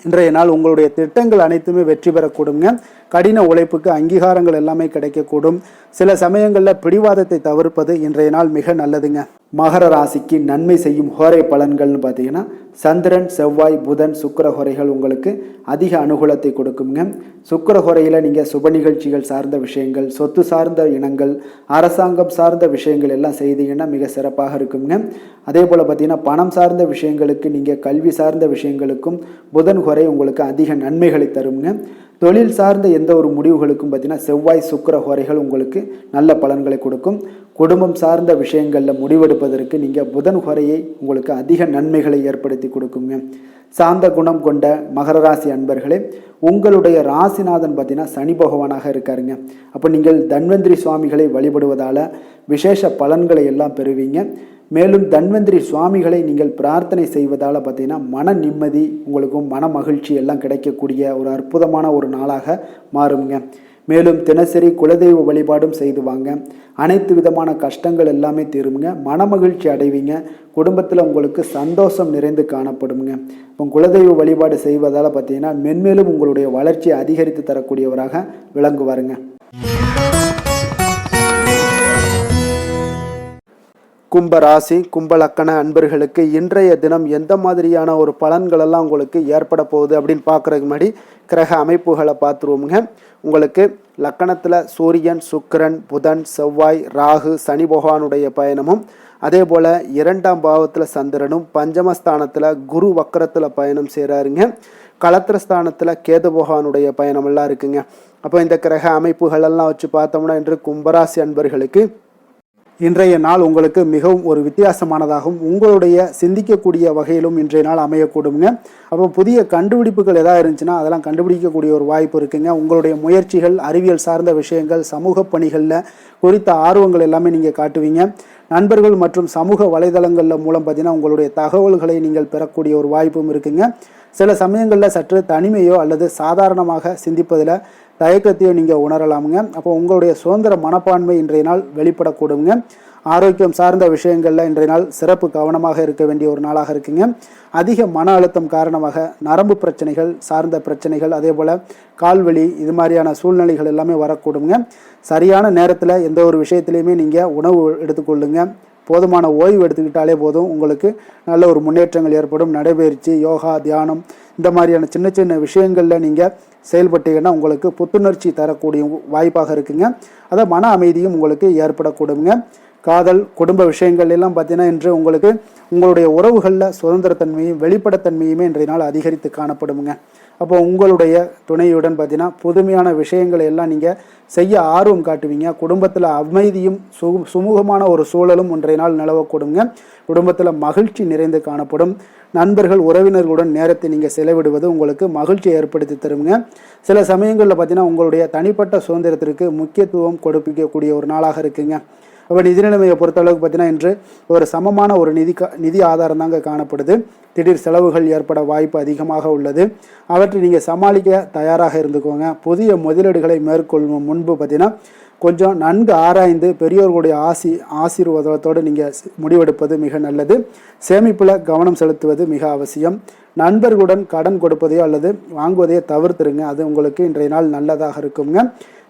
இன்றைய நாள் உங்களுடைய திட்டங்கள் அனைத்துமே வெற்றி பெறக்கூடுங்க. கடின உழைப்புக்கு அங்கீகாரங்கள் எல்லாமே கிடைக்கக்கூடும். சில சமயங்களில் பிடிவாதத்தை தவிர்ப்பது இன்றைய நாள் மிக நல்லதுங்க. மகர ராசிக்கு நன்மை செய்யும் ஹோரை பலன்கள்னு பார்த்தீங்கன்னா சந்திரன், செவ்வாய், புதன், சுக்கிர ஹோரைகள் உங்களுக்கு அதிக அனுகூலத்தை கொடுக்குங்க. சுக்கிர ஹோரையில் நீங்கள் சுப நிகழ்ச்சிகள் சார்ந்த விஷயங்கள், சொத்து சார்ந்த இனங்கள், அரசாங்கம் சார்ந்த விஷயங்கள் எல்லாம் செய்தீங்கன்னா மிக சிறப்பாக இருக்குங்க. அதே போல் பார்த்தீங்கன்னா பணம் சார்ந்த விஷயங்களுக்கு, நீங்கள் கல்வி சார்ந்த விஷயங்களுக்கும் புதன் ஹோரை உங்களுக்கு அதிக நன்மைகளை தருங்க. தொழில் சார்ந்த எந்த ஒரு முடிவுகளுக்கும் பார்த்தீங்கன்னா செவ்வாய், சுக்கிர ஹோரைகள் உங்களுக்கு நல்ல பலன்களை கொடுக்கும். குடும்பம் சார்ந்த விஷயங்களில் முடிவெடுப்பதற்கு நீங்கள் புதன் ஹோரையை உங்களுக்கு அதிக நன்மைகளை ஏற்படுத்தி கொடுக்குங்க. சாந்த குணம் கொண்ட மகர ராசி அன்பர்களே, உங்களுடைய ராசிநாதன் பார்த்தீங்கன்னா சனி பகவானாக இருக்காருங்க. அப்போ நீங்கள் தன்வந்திரி சுவாமிகளை வழிபடுவதால் விசேஷ பலன்களை எல்லாம் பெறுவீங்க. மேலும் தன்வந்திரி சுவாமிகளை நீங்கள் பிரார்த்தனை செய்வதால் பார்த்தீங்கன்னா மன நிம்மதி உங்களுக்கும் மன மகிழ்ச்சி எல்லாம் கிடைக்கக்கூடிய ஒரு அற்புதமான ஒரு நாளாக மாறுங்க. மேலும் தினசரி குலதெய்வ வழிபாடும் செய்து வாங்க. அனைத்து விதமான கஷ்டங்கள் எல்லாமே தீருங்க. மன மகிழ்ச்சி அடைவீங்க. குடும்பத்தில் உங்களுக்கு சந்தோஷம் நிறைந்து காணப்படுங்க. இப்போ குலதெய்வ வழிபாடு செய்வதால் பார்த்தீங்கன்னா மென்மேலும் உங்களுடைய வளர்ச்சியை அதிகரித்து தரக்கூடியவராக விளங்குவாருங்க. கும்பராசி கும்பலக்கண அன்பர்களுக்கு இன்றைய தினம் எந்த மாதிரியான ஒரு பலன்களெல்லாம் உங்களுக்கு ஏற்பட போகுது அப்படின்னு பார்க்குறதுக்கு முன்னாடி கிரக அமைப்புகளை பார்த்துருவோமுங்க. உங்களுக்கு லக்கணத்தில் சூரியன், சுக்கிரன், புதன், செவ்வாய், ராகு, சனி பகவானுடைய பயணமும், அதே போல் 2ஆம் பாவத்தில் சந்திரனும், பஞ்சமஸ்தானத்தில் குரு வக்கரத்தில் பயணம் செய்கிறாருங்க. களத்திரஸ்தானத்தில் கேது பகவானுடைய பயணமெல்லாம் இருக்குங்க. அப்போ இந்த கிரக அமைப்புகளெல்லாம் வச்சு பார்த்தோம்னா இன்று கும்பராசி அன்பர்களுக்கு இன்றைய நாள் உங்களுக்கு மிகவும் ஒரு வித்தியாசமானதாகவும் உங்களுடைய சிந்திக்கக்கூடிய வகையிலும் இன்றைய நாள் அமையக்கூடுங்க. அப்போ புதிய கண்டுபிடிப்புகள் எதாவது இருந்துச்சுன்னா அதெல்லாம் கண்டுபிடிக்கக்கூடிய ஒரு வாய்ப்பு இருக்குங்க. உங்களுடைய முயற்சிகள், அறிவியல் சார்ந்த விஷயங்கள், சமூக பணிகளில் குறித்த ஆர்வங்கள் எல்லாமே நீங்கள் காட்டுவீங்க. நண்பர்கள் மற்றும் சமூக வலைதளங்களில் மூலம் பார்த்தீங்கன்னா உங்களுடைய தகவல்களை நீங்கள் பெறக்கூடிய ஒரு வாய்ப்பும் இருக்குங்க. சில சமயங்களில் சற்று தனிமையோ அல்லது சாதாரணமாக சிந்திப்பதில் தயக்கத்தையோ நீங்கள் உணரலாமுங்க. அப்போ உங்களுடைய சுதந்திர மனப்பான்மை இன்றைய நாள் வெளிப்படக்கூடுங்க. ஆரோக்கியம் சார்ந்த விஷயங்களில் இன்றைய நாள் சிறப்பு கவனமாக இருக்க வேண்டிய ஒரு நாளாக இருக்குங்க. அதிக மன அழுத்தம் காரணமாக நரம்பு பிரச்சனைகள் சார்ந்த பிரச்சனைகள், அதே போல் கால்வலி, இது மாதிரியான சூழ்நிலைகள் எல்லாமே வரக்கூடுங்க. சரியான நேரத்தில் எந்த ஒரு விஷயத்துலையுமே நீங்கள் உணவு எடுத்துக்கொள்ளுங்க. போதுமான ஓய்வு எடுத்துக்கிட்டாலே போதும், உங்களுக்கு நல்ல ஒரு முன்னேற்றங்கள் ஏற்படும். நடைபயிற்சி, யோகா, தியானம் இந்த மாதிரியான சின்ன சின்ன விஷயங்களில் நீங்கள் செயல்பட்டீங்கன்னா உங்களுக்கு புத்துணர்ச்சி தரக்கூடிய வாய்ப்பாக இருக்குங்க. அதை மன அமைதியும் உங்களுக்கு ஏற்படக்கூடுங்க. காதல், குடும்ப விஷயங்கள் எல்லாம் பார்த்தீங்கன்னா இன்று உங்களுக்கு உங்களுடைய உறவுகளில் சுதந்திரத்தன்மையும் வெளிப்படத்தன்மையுமே இன்றைய நாள் அதிகரித்து காணப்படுங்க. அப்போ உங்களுடைய துணையுடன் பார்த்தீங்கன்னா புதுமையான விஷயங்களை எல்லாம் நீங்கள் செய்ய ஆர்வம் காட்டுவீங்க. குடும்பத்தில் அமைதியும் சுமூகமான ஒரு சூழலும் இன்றைய நாள் நிலவக்கூடுங்க. குடும்பத்தில் மகிழ்ச்சி நிறைந்து காணப்படும். நண்பர்கள், உறவினர்களுடன் நேரத்தை நீங்கள் செலவிடுவது உங்களுக்கு மகிழ்ச்சியை ஏற்படுத்தி தருங்க. சில சமயங்களில் பார்த்தீங்கன்னா உங்களுடைய தனிப்பட்ட சுதந்திரத்திற்கு முக்கியத்துவம் கொடுப்பிக்கக்கூடிய ஒரு நாளாக இருக்குங்க. அப்போ நிதி நிலைமையை பொறுத்தளவுக்கு பார்த்தீங்கன்னா இன்று ஒரு சமமான ஒரு நிதி ஆதாரம் தாங்க காணப்படுது. திடீர் செலவுகள் ஏற்பட வாய்ப்பு அதிகமாக உள்ளது. அவற்றை நீங்கள் சமாளிக்க தயாராக இருந்துக்கோங்க. புதிய முதலீடுகளை மேற்கொள்ளும் முன்பு பார்த்தீங்கன்னா கொஞ்சம் நன்கு ஆராய்ந்து பெரியோர்களுடைய ஆசீர்வாதத்தோடு நீங்கள் முடிவெடுப்பது மிக நல்லது. சேமிப்பில் கவனம் செலுத்துவது மிக அவசியம். நண்பர்களுடன் கடன் கொடுப்பதையோ அல்லது வாங்குவதையோ தவிர்த்துருங்க. அது உங்களுக்கு இன்றைய நாள் நல்லதாக இருக்குங்க.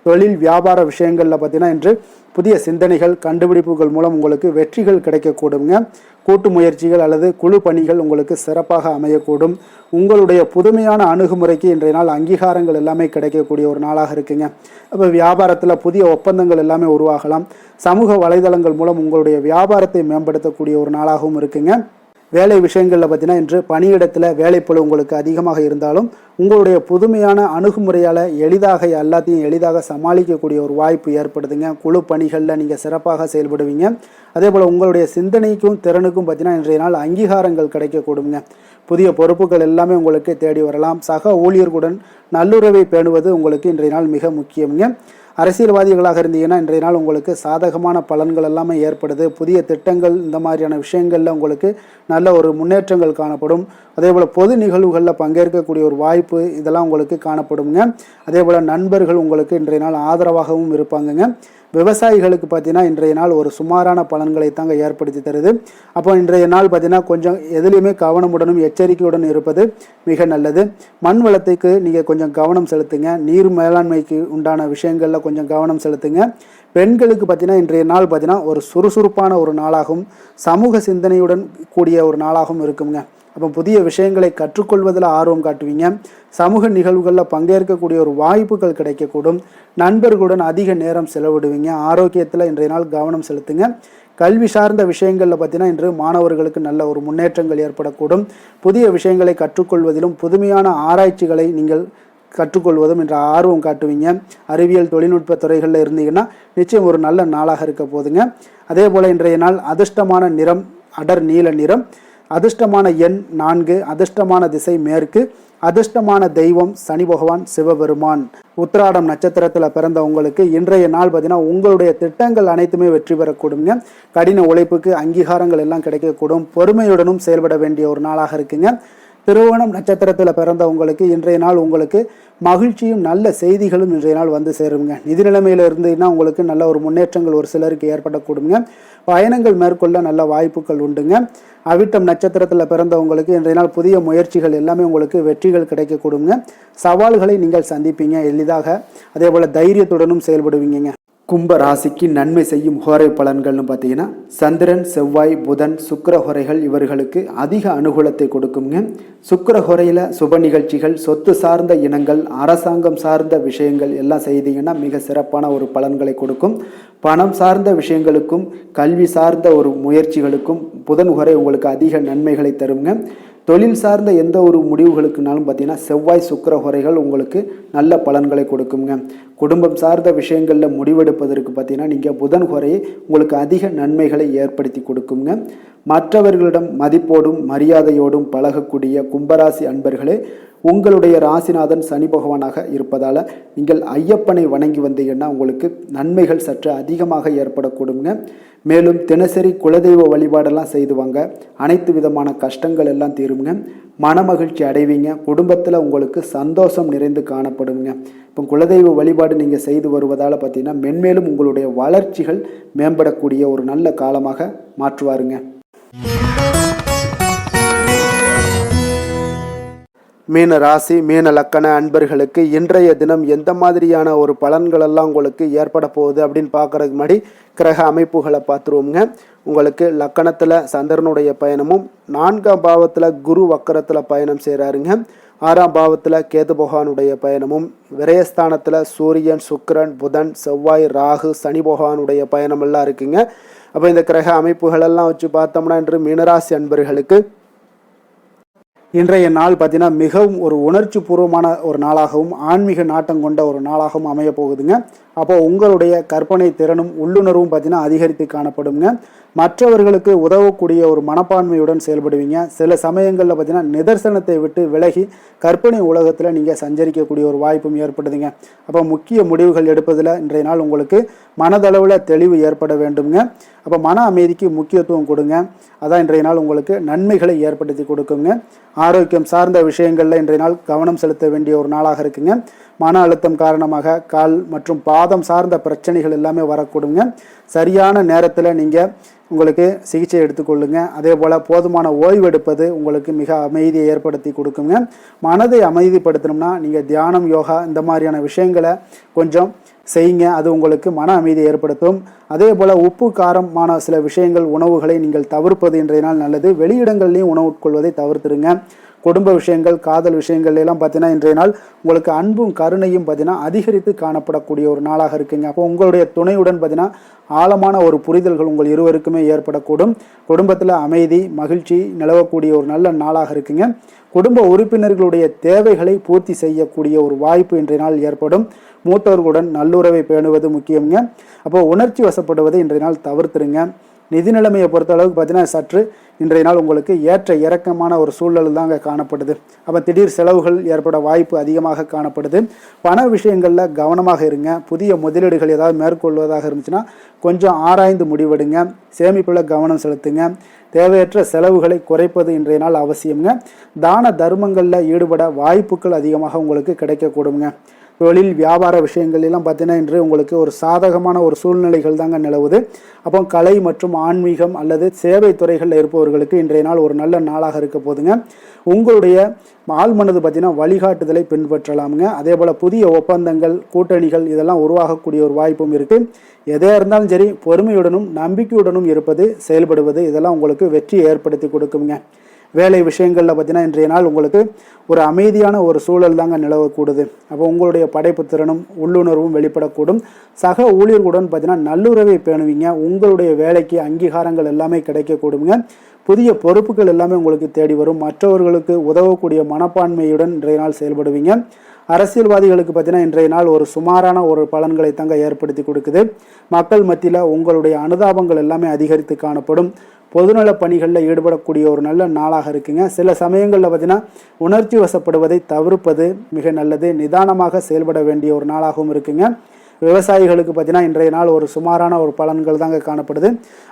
தொழில் வியாபார விஷயங்களில் பார்த்தீங்கன்னா இன்று புதிய சிந்தனைகள் கண்டுபிடிப்புகள் மூலம் உங்களுக்கு வெற்றிகள் கிடைக்கக்கூடுங்க. கூட்டு முயற்சிகள் அல்லது குழு பணிகள் உங்களுக்கு சிறப்பாக அமையக்கூடும். உங்களுடைய புதுமையான அணுகுமுறைக்கு இன்றைய நாள் அங்கீகாரங்கள் எல்லாமே கிடைக்கக்கூடிய ஒரு நாளாக இருக்குங்க. அப்போ வியாபாரத்தில் புதிய ஒப்பந்தங்கள் எல்லாமே உருவாகலாம். சமூக வலைதளங்கள் மூலம் உங்களுடைய வியாபாரத்தை மேம்படுத்தக்கூடிய ஒரு நாளாகவும் இருக்குங்க. வேலை விஷயங்களில் பார்த்தீங்கன்னா இன்று பணியிடத்தில் வேலைப்பளு உங்களுக்கு அதிகமாக இருந்தாலும் உங்களுடைய புதுமையான அணுகுமுறையால் எல்லாத்தையும் எளிதாக சமாளிக்கக்கூடிய ஒரு வாய்ப்பு ஏற்படுதுங்க. குழு பணிகளில் நீங்கள் சிறப்பாக செயல்படுவீங்க. அதே போல் உங்களுடைய சிந்தனைக்கும் திறனுக்கும் பார்த்தீங்கன்னா இன்றைய நாள் அங்கீகாரங்கள் கிடைக்கக்கூடுங்க. புதிய பொறுப்புகள் எல்லாமே உங்களுக்கு தேடி வரலாம். சக ஊழியர்களுடன் நல்லுறவை பேணுவது உங்களுக்கு இன்றைய நாள் மிக முக்கியங்க. அரசியல்வாதிகளாக இருந்தீங்கன்னா இன்றைய நாள் உங்களுக்கு சாதகமான பலன்கள் எல்லாமே ஏற்படுது. புதிய திட்டங்கள் இந்த மாதிரியான விஷயங்களில் உங்களுக்கு நல்ல ஒரு முன்னேற்றங்கள் காணப்படும். அதே போல் பொது நிகழ்வுகளில் பங்கேற்கக்கூடிய ஒரு வாய்ப்பு இதெல்லாம் உங்களுக்கு காணப்படுங்க. அதே போல் நண்பர்கள் உங்களுக்கு இன்றைய நாள் ஆதரவாகவும் இருப்பாங்கங்க. விவசாயிகளுக்கு பார்த்தீங்கன்னா இன்றைய நாள் ஒரு சுமாரான பலன்களை தாங்க ஏற்படுத்தி தருது. அப்போ இன்றைய நாள் பார்த்தீங்கன்னா கொஞ்சம் எதுலேயுமே கவனமுடனும் எச்சரிக்கையுடன் இருப்பது மிக நல்லது. மண் வளத்துக்கு நீங்கள் கொஞ்சம் கவனம் செலுத்துங்க. நீர் மேலாண்மைக்கு உண்டான விஷயங்களில் கொஞ்சம் கவனம் செலுத்துங்க. பெண்களுக்கு பார்த்தீங்கன்னா இன்றைய நாள் பார்த்தீங்கன்னா ஒரு சுறுசுறுப்பான ஒரு நாளாகவும் சமூக சிந்தனையுடன் கூடிய ஒரு நாளாகவும் இருக்குங்க. அப்போ புதிய விஷயங்களை கற்றுக்கொள்வதில் ஆர்வம் காட்டுவீங்க. சமூக நிகழ்வுகளில் பங்கேற்கக்கூடிய ஒரு வாய்ப்புகள் கிடைக்கக்கூடும். நண்பர்களுடன் அதிக நேரம் செலவிடுவீங்க. ஆரோக்கியத்தில் இன்றைய நாள் கவனம் செலுத்துங்க. கல்வி சார்ந்த விஷயங்களில் பார்த்தீங்கன்னா இன்று மாணவர்களுக்கு நல்ல ஒரு முன்னேற்றங்கள் ஏற்படக்கூடும். புதிய விஷயங்களை கற்றுக்கொள்வதிலும் புதுமையான ஆராய்ச்சிகளை நீங்கள் கற்றுக்கொள்வதும் என்ற ஆர்வம் காட்டுவீங்க. அறிவியல் தொழில்நுட்ப துறைகளில் இருந்தீங்கன்னா நிச்சயம் ஒரு நல்ல நாளாக இருக்க போதுங்க. அதே போல் இன்றைய நாள் அதிர்ஷ்டமான நிறம் அடர் நீல நிறம், அதிர்ஷ்டமான எண் 4, அதிர்ஷ்டமான திசை மேற்கு, அதிர்ஷ்டமான தெய்வம் சனி பகவான் சிவபெருமான். உத்திராடம் நட்சத்திரத்தில் பிறந்த உங்களுக்கு இன்றைய நாள் பார்த்தீங்கன்னா உங்களுடைய திட்டங்கள் அனைத்துமே வெற்றி பெறக்கூடுங்க. கடின உழைப்புக்கு அங்கீகாரங்கள் எல்லாம் கிடைக்கக்கூடும். பொறுமையுடனும் செயல்பட வேண்டிய ஒரு நாளாக இருக்குங்க. திருவோணம் நட்சத்திரத்தில் பிறந்த உங்களுக்கு இன்றைய நாள் உங்களுக்கு மகிழ்ச்சியும் நல்ல செய்திகளும் இன்றைய நாள் வந்து சேருங்க. நிதி நிலைமையில் இருந்ததுன்னா உங்களுக்கு நல்ல ஒரு முன்னேற்றங்கள் ஒரு சிலருக்கு ஏற்படக்கூடுங்க. பயணங்கள் மேற்கொள்ள நல்ல வாய்ப்புகள் உண்டுங்க. அவிட்டம் நட்சத்திரத்தில் பிறந்தவங்களுக்கு இன்றைய நாள் புதிய முயற்சிகள் எல்லாமே உங்களுக்கு வெற்றிகள் கிடைக்கக்கூடுங்க. சவால்களை நீங்கள் சந்திப்பீங்க எளிதாக. அதே போல் தைரியத்துடனும் செயல்படுவீங்க. கும்ப ராசிக்கு நன்மை செய்யும் ஹோரை பலன்கள்னு பார்த்தீங்கன்னா சந்திரன், செவ்வாய், புதன், சுக்கிர ஹோரைகள் இவர்களுக்கு அதிக அனுகூலத்தை கொடுக்குங்க. சுக்கிர ஹோரையில் சுப நிகழ்ச்சிகள், சொத்து சார்ந்த இனங்கள், அரசாங்கம் சார்ந்த விஷயங்கள் எல்லாம் செய்தீங்கன்னா மிக சிறப்பான ஒரு பலன்களை கொடுக்கும். பணம் சார்ந்த விஷயங்களுக்கும் கல்வி சார்ந்த ஒரு முயற்சிகளுக்கும் புதன் ஹோரை உங்களுக்கு அதிக நன்மைகளை தருங்க. தொழில் சார்ந்த எந்த ஒரு முடிவுகளுக்குனாலும் பார்த்தீங்கன்னா செவ்வாய் சுக்கிர ஹோரைகள் உங்களுக்கு நல்ல பலன்களை கொடுக்குங்க. குடும்பம் சார்ந்த விஷயங்களில் முடிவெடுப்பதற்கு பார்த்தீங்கன்னா நீங்கள் புதன் ஹோரையை உங்களுக்கு அதிக நன்மைகளை ஏற்படுத்தி கொடுக்குங்க. மற்றவர்களிடம் மதிப்போடும் மரியாதையோடும் பழகக்கூடிய கும்பராசி அன்பர்களே, உங்களுடைய ராசிநாதன் சனி பகவானாக இருப்பதால் நீங்கள் ஐயப்பனை வணங்கி வந்தீங்கன்னா உங்களுக்கு நன்மைகள் சற்று அதிகமாக ஏற்படக்கூடுங்க. மேலும் தினசரி குலதெய்வ வழிபாடெல்லாம் செய்துவாங்க. அனைத்து விதமான கஷ்டங்கள் எல்லாம் தீருங்க. மனமகிழ்ச்சி அடைவீங்க. குடும்பத்தில் உங்களுக்கு சந்தோஷம் நிறைந்து காணப்படுங்க. இப்போ குலதெய்வ வழிபாடு நீங்கள் செய்து வருவதால் பார்த்தீங்கன்னா மென்மேலும் உங்களுடைய வளர்ச்சிகள் மேம்படக்கூடிய ஒரு நல்ல காலமாக மாற்றுவாருங்க. மீன ராசி மீன லக்கண அன்பர்களுக்கு இன்றைய தினம் எந்த மாதிரியான ஒரு பலன்களெல்லாம் உங்களுக்கு ஏற்பட போகுது அப்படின்னு பார்க்குறதுக்கு முன்னாடி கிரக அமைப்புகளை பார்த்துருவோங்க. உங்களுக்கு லக்கணத்தில் சந்திரனுடைய பயணமும், 4ஆம் பாவத்தில் குரு வக்கரத்தில் பயணம் செய்கிறாருங்க. 6ஆம் பாவத்தில் கேது பகவானுடைய பயணமும், விரயஸ்தானத்தில் சூரியன், சுக்கிரன், புதன், செவ்வாய், ராகு, சனி பகவானுடைய பயணமெல்லாம் இருக்குங்க. அப்போ இந்த கிரக அமைப்புகளெல்லாம் வச்சு பார்த்தோம்னா இன்று மீனராசி அன்பர்களுக்கு இன்றைய நாள் பார்த்தீங்கன்னா மிகவும் ஒரு உணர்ச்சி பூர்வமான ஒரு நாளாகவும் ஆன்மீக நாட்டம் கொண்ட ஒரு நாளாகவும் அமைய போகுதுங்க. அப்போ உங்களுடைய கற்பனை திறனும் உள்ளுணர்வும் பார்த்தீங்கன்னா அதிகரித்து காணப்படுங்க. மற்றவர்களுக்கு உதவக்கூடிய ஒரு மனப்பான்மையுடன் செயல்படுவீங்க. சில சமயங்களில் பார்த்தீங்கன்னா நிதர்சனத்தை விட்டு விலகி கற்பனை உலகத்தில் நீங்கள் சஞ்சரிக்கக்கூடிய ஒரு வாய்ப்பும் ஏற்படுதுங்க. அப்போ முக்கிய முடிவுகள் எடுப்பதில் இன்றைய நாள் உங்களுக்கு மனதளவில் தெளிவு ஏற்பட வேண்டுங்க. அப்போ மன அமைதிக்கு முக்கியத்துவம் கொடுங்க. அதான் இன்றைய நாள் உங்களுக்கு நன்மைகளை ஏற்படுத்தி கொடுக்குங்க. ஆரோக்கியம் சார்ந்த விஷயங்களில் இன்றைய நாள் கவனம் செலுத்த வேண்டிய ஒரு நாளாக இருக்குங்க. மன அழுத்தம் காரணமாக கால் மற்றும் பாதம் சார்ந்த பிரச்சனைகள் எல்லாமே வரக்கூடுங்க. சரியான நேரத்தில் நீங்கள் உங்களுக்கு சிகிச்சை எடுத்துக்கொள்ளுங்க. அதே போல் போதுமான ஓய்வு எடுப்பது உங்களுக்கு மிக அமைதியை ஏற்படுத்தி கொடுக்குங்க. மனதை அமைதிப்படுத்தணும்னா நீங்கள் தியானம், யோகா இந்த மாதிரியான விஷயங்களை கொஞ்சம் செய்யுங்க. அது உங்களுக்கு மன அமைதியை ஏற்படுத்தும். அதே போல் உப்பு காரமான சில விஷயங்கள், உணவுகளை நீங்கள் தவிர்ப்பது இன்றைய நாள் நல்லது. வெளியிடங்கள்லையும் உணவு உட்கொள்வதை தவிர்த்துருங்க. குடும்ப விஷயங்கள், காதல் விஷயங்கள் எல்லாம் பார்த்தீங்கன்னா இன்றைய நாள் உங்களுக்கு அன்பும் கருணையும் பார்த்தீங்கன்னா அதிகரித்து காணப்படக்கூடிய ஒரு நாளாக இருக்குங்க. அப்போ உங்களுடைய துணையுடன் பார்த்தீங்கன்னா ஆழமான ஒரு புரிதல்கள் உங்கள் இருவருக்குமே ஏற்படக்கூடும். குடும்பத்தில் அமைதி, மகிழ்ச்சி நிலவக்கூடிய ஒரு நல்ல நாளாக இருக்குங்க. குடும்ப உறுப்பினர்களுடைய தேவைகளை பூர்த்தி செய்யக்கூடிய ஒரு வாய்ப்பு இன்றைய நாள் ஏற்படும். மூத்தவர்களுடன் நல்லுறவை பேணுவது முக்கியங்க. அப்போ உணர்ச்சி வசப்படுவதை இன்றைய நாள் தவிர்த்துருங்க. நிதி நிலைமையை பொறுத்த அளவுக்கு பார்த்தீங்கன்னா சற்று இன்றைய நாள் உங்களுக்கு ஏற்ற இறக்கமான ஒரு சூழல் தாங்க காணப்படுது. அப்போ திடீர் செலவுகள் ஏற்பட வாய்ப்பு அதிகமாக காணப்படுது. பண விஷயங்களில் கவனமாக இருங்க. புதிய முதலீடுகள் ஏதாவது மேற்கொள்வதாக இருந்துச்சுன்னா கொஞ்சம் ஆராய்ந்து முடிவெடுங்க. சேமிப்பில் கவனம் செலுத்துங்க. தேவையற்ற செலவுகளை குறைப்பது இன்றைய நாள் அவசியங்க. தான தர்மங்களில் ஈடுபட வாய்ப்புகள் அதிகமாக உங்களுக்கு கிடைக்கக்கூடுங்க. தொழில் வியாபார விஷயங்கள் எல்லாம் பார்த்தீங்கன்னா இன்று உங்களுக்கு ஒரு சாதகமான ஒரு சூழ்நிலைகள் தாங்க நிலவுது. அப்போ கலை மற்றும் ஆன்மீகம் அல்லது சேவை துறைகளில் இருப்பவர்களுக்கு இன்றைய நாள் ஒரு நல்ல நாளாக இருக்க போதுங்க. உங்களுடைய ஆழ்மனது பார்த்தீங்கன்னா வழிகாட்டுதலை பின்பற்றலாமுங்க. அதே போல் புதிய ஒப்பந்தங்கள், கூட்டணிகள் இதெல்லாம் உருவாகக்கூடிய ஒரு வாய்ப்பும் இருக்குது. எதாக இருந்தாலும் சரி பொறுமையுடனும் நம்பிக்கையுடனும் இருப்பது, செயல்படுவது இதெல்லாம் உங்களுக்கு வெற்றியை ஏற்படுத்தி கொடுக்குங்க. வேலை விஷயங்களில் பார்த்தீங்கன்னா இன்றைய நாள் உங்களுக்கு ஒரு அமைதியான ஒரு சூழல் தாங்க நிலவக்கூடுது. அப்போ உங்களுடைய படைப்பு திறனும் உள்ளுணர்வும் வெளிப்படக்கூடும். சக ஊழியர்களுடன் பார்த்தீங்கன்னா நல்லுறவை பேணுவீங்க. உங்களுடைய வேலைக்கு அங்கீகாரங்கள் எல்லாமே கிடைக்கக்கூடுங்க. புதிய பொறுப்புகள் எல்லாமே உங்களுக்கு தேடி வரும். மற்றவர்களுக்கு உதவக்கூடிய மனப்பான்மையுடன் இன்றைய நாள் செயல்படுவீங்க. அரசியல்வாதிகளுக்கு பார்த்தீங்கன்னா இன்றைய நாள் ஒரு சுமாரான ஒரு பலன்களை தாங்க ஏற்படுத்தி கொடுக்குது. மக்கள் மத்தியில் உங்களுடைய அனுதாபங்கள் எல்லாமே அதிகரித்து காணப்படும். பொதுநல பணிகளில் ஈடுபடக்கூடிய ஒரு நல்ல நாளாக இருக்குங்க. சில சமயங்களில் பார்த்தீங்கன்னா உணர்ச்சி வசப்படுவதை தவிர்ப்பது மிக நல்லது. நிதானமாக செயல்பட வேண்டிய ஒரு நாளாகவும் இருக்குங்க. விவசாயிகளுக்கு பார்த்தீங்கன்னா இன்றைய நாள் ஒரு சுமாரான ஒரு பலன்கள் தாங்க காணப்படுது.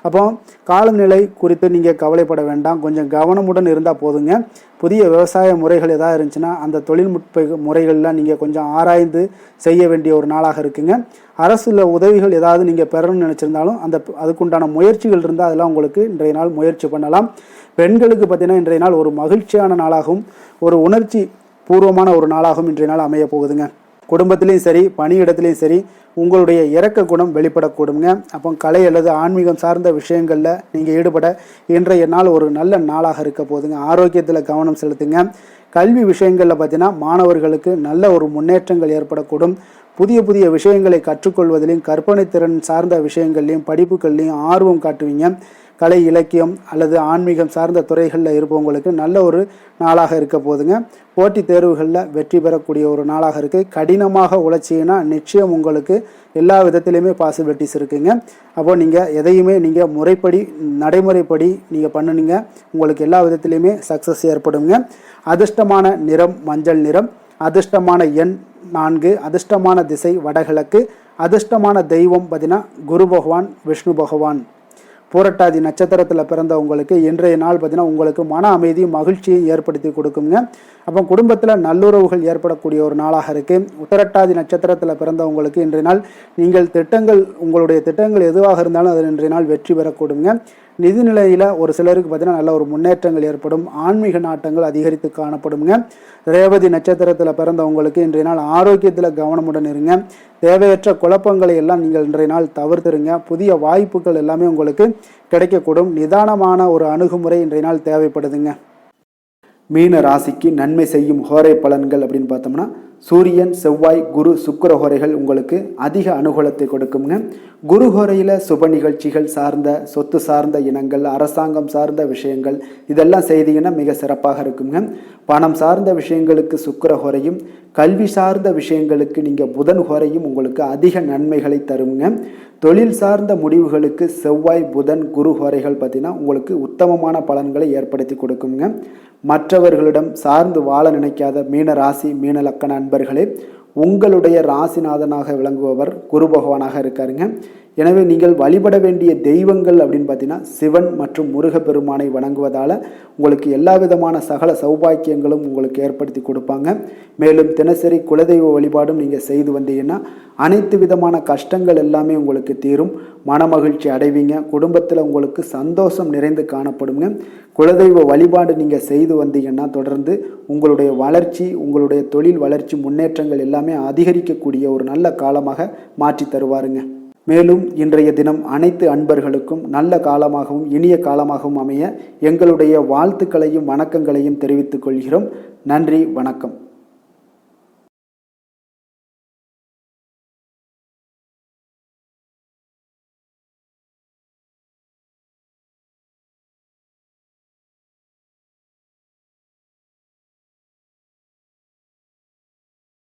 அப்போ காலநிலை குறித்து நீங்கள் கவலைப்பட வேண்டாம். கொஞ்சம் கவனமுடன் இருந்தால் போதுங்க. புதிய விவசாய முறைகள் எதாவது இருந்துச்சுன்னா அந்த தொழில்நுட்ப முறைகள்லாம் நீங்கள் கொஞ்சம் ஆராய்ந்து செய்ய வேண்டிய ஒரு நாளாக இருக்குங்க. அரசுல உதவிகள் ஏதாவது நீங்கள் பெறணும்னு நினச்சிருந்தாலும் அதுக்குண்டான முயற்சிகள் இருந்தால் அதெல்லாம் உங்களுக்கு இன்றைய நாள் முயற்சி பண்ணலாம். பெண்களுக்கு பார்த்தீங்கன்னா இன்றைய நாள் ஒரு மகிழ்ச்சியான நாளாகவும் ஒரு உணர்ச்சி பூர்வமான ஒரு நாளாகவும் இன்றைய நாள் அமைய போகுதுங்க. குடும்பத்திலையும் சரி, பணியிடத்துலையும் சரி உங்களுடைய இரக்க குணம் வெளிப்படக்கூடுங்க. அப்போ கலை அல்லது ஆன்மீகம் சார்ந்த விஷயங்களில் நீங்கள் ஈடுபட இன்றைய நாள் ஒரு நல்ல நாளாக இருக்க போகுதுங்க. ஆரோக்கியத்தில் கவனம் செலுத்துங்க. கல்வி விஷயங்களில் பார்த்தீங்கன்னா மாணவர்களுக்கு நல்ல ஒரு முன்னேற்றங்கள் ஏற்படக்கூடும். புதிய புதிய விஷயங்களை கற்றுக்கொள்வதிலையும் கற்பனை திறன் சார்ந்த விஷயங்கள்லையும் படிப்புகள்லையும் ஆர்வம் காட்டுவீங்க. கலை, இலக்கியம் அல்லது ஆன்மீகம் சார்ந்த துறைகளில் இருப்பவங்களுக்கு நல்ல ஒரு நாளாக இருக்க போதுங்க. போட்டித் தேர்வுகளில் வெற்றி பெறக்கூடிய ஒரு நாளாக இருக்குது. கடினமாக உழைச்சிங்கன்னா நிச்சயம் உங்களுக்கு எல்லா விதத்திலையுமே பாசிபிலிட்டிஸ் இருக்குங்க. அப்போது நீங்கள் எதையுமே நீங்கள் முறைப்படி நடைமுறைப்படி நீங்கள் பண்ணுனீங்க உங்களுக்கு எல்லா விதத்திலையுமே சக்ஸஸ் ஏற்படுங்க. அதிர்ஷ்டமான நிறம் மஞ்சள் நிறம். அதிர்ஷ்டமான எண் 4. அதிர்ஷ்டமான திசை வடகிழக்கு. அதிர்ஷ்டமான தெய்வம் பார்த்தீங்கன்னா குரு பகவான், விஷ்ணு பகவான். பூரட்டாதி நட்சத்திரத்தில் பிறந்த உங்களுக்கு இன்றைய நாள் பார்த்தீங்கன்னா உங்களுக்கு மன அமைதியும் மகிழ்ச்சியும் ஏற்படுத்தி கொடுக்குங்க. அப்போ குடும்பத்தில் நல்லுறவுகள் ஏற்படக்கூடிய ஒரு நாளாக இருக்குது. உத்திரட்டாதி நட்சத்திரத்தில் பிறந்தவங்களுக்கு இன்றைய நாள் நீங்கள் உங்களுடைய திட்டங்கள் எதுவாக இருந்தாலும் அது இன்றைய நாள் வெற்றி பெறக்கூடுங்க. நிதிநிலையில் ஒரு சிலருக்கு பார்த்தீங்கன்னா நல்ல ஒரு முன்னேற்றங்கள் ஏற்படும். ஆன்மீக நாட்டங்கள் அதிகரித்து காணப்படுங்க. ரேவதி நட்சத்திரத்தில் பிறந்தவங்களுக்கு இன்றைய நாள் ஆரோக்கியத்தில் கவனமுடன் இருங்க. தேவையற்ற குழப்பங்களை எல்லாம் நீங்கள் இன்றைய நாள் தவிர்த்துருங்க. புதிய வாய்ப்புகள் எல்லாமே உங்களுக்கு கிடைக்கக்கூடும். நிதானமான ஒரு அணுகுமுறை இன்றைய நாள் தேவைப்படுதுங்க. மீன ராசிக்கு நன்மை செய்யும் ஹோரை பலன்கள் அப்படின்னு பார்த்தோம்னா சூரியன், செவ்வாய், குரு, சுக்கிர ஹோரைகள் உங்களுக்கு அதிக அனுகூலத்தை கொடுக்குங்க. குரு ஹோரையில் சுப நிகழ்ச்சிகள் சார்ந்த, சொத்து சார்ந்த இனங்கள், அரசாங்கம் சார்ந்த விஷயங்கள் இதெல்லாம் செய்தீங்கன்னா மிக சிறப்பாக இருக்குங்க. பணம் சார்ந்த விஷயங்களுக்கு சுக்கிர ஹோரையும், கல்வி சார்ந்த விஷயங்களுக்கு நீங்கள் புதன் ஹோரையும் உங்களுக்கு அதிக நன்மைகளை தருங்க. தொழில் சார்ந்த முடிவுகளுக்கு செவ்வாய், புதன், குரு ஹோரைகள் பார்த்தீங்கன்னா உங்களுக்கு உத்தமமான பலன்களை ஏற்படுத்தி கொடுக்குங்க. மற்றவர்களிடம் சார்ந்து வாழ நினைக்காத மீன ராசி, மீன லக்கண அன்பர்களே, உங்களுடைய ராசிநாதனாக விளங்குபவர் குரு பகவானாக இருக்காருங்க. எனவே நீங்கள் வழிபட வேண்டிய தெய்வங்கள் அப்படின்னு பார்த்தீங்கன்னா சிவன் மற்றும் முருகப்பெருமானை வணங்குவதால் உங்களுக்கு எல்லா விதமான சகல சௌபாக்கியங்களும் உங்களுக்கு ஏற்படுத்தி கொடுப்பாங்க. மேலும் தினசரி குலதெய்வ வழிபாடும் நீங்கள் செய்து வந்தீங்கன்னா அனைத்து விதமான கஷ்டங்கள் எல்லாமே உங்களுக்கு தீரும், மனமகிழ்ச்சி அடைவீங்க, குடும்பத்தில் உங்களுக்கு சந்தோஷம் நிறைந்து காணப்படுங்க. குலதெய்வ வழிபாடு நீங்கள் செய்து வந்தீங்கன்னா தொடர்ந்து உங்களுடைய வளர்ச்சி, உங்களுடைய தொழில் வளர்ச்சி, முன்னேற்றங்கள் எல்லாமே அதிகரிக்கக்கூடிய ஒரு நல்ல காலமாக மாற்றி தருவாருங்க. மேலும் இன்றைய தினம் அனைத்து அன்பர்களுக்கும் நல்ல காலமாகவும் இனிய காலமாகவும் அமைய எங்களுடைய வாழ்த்துக்களையும் வணக்கங்களையும் தெரிவித்துக் கொள்கிறோம். நன்றி, வணக்கம்.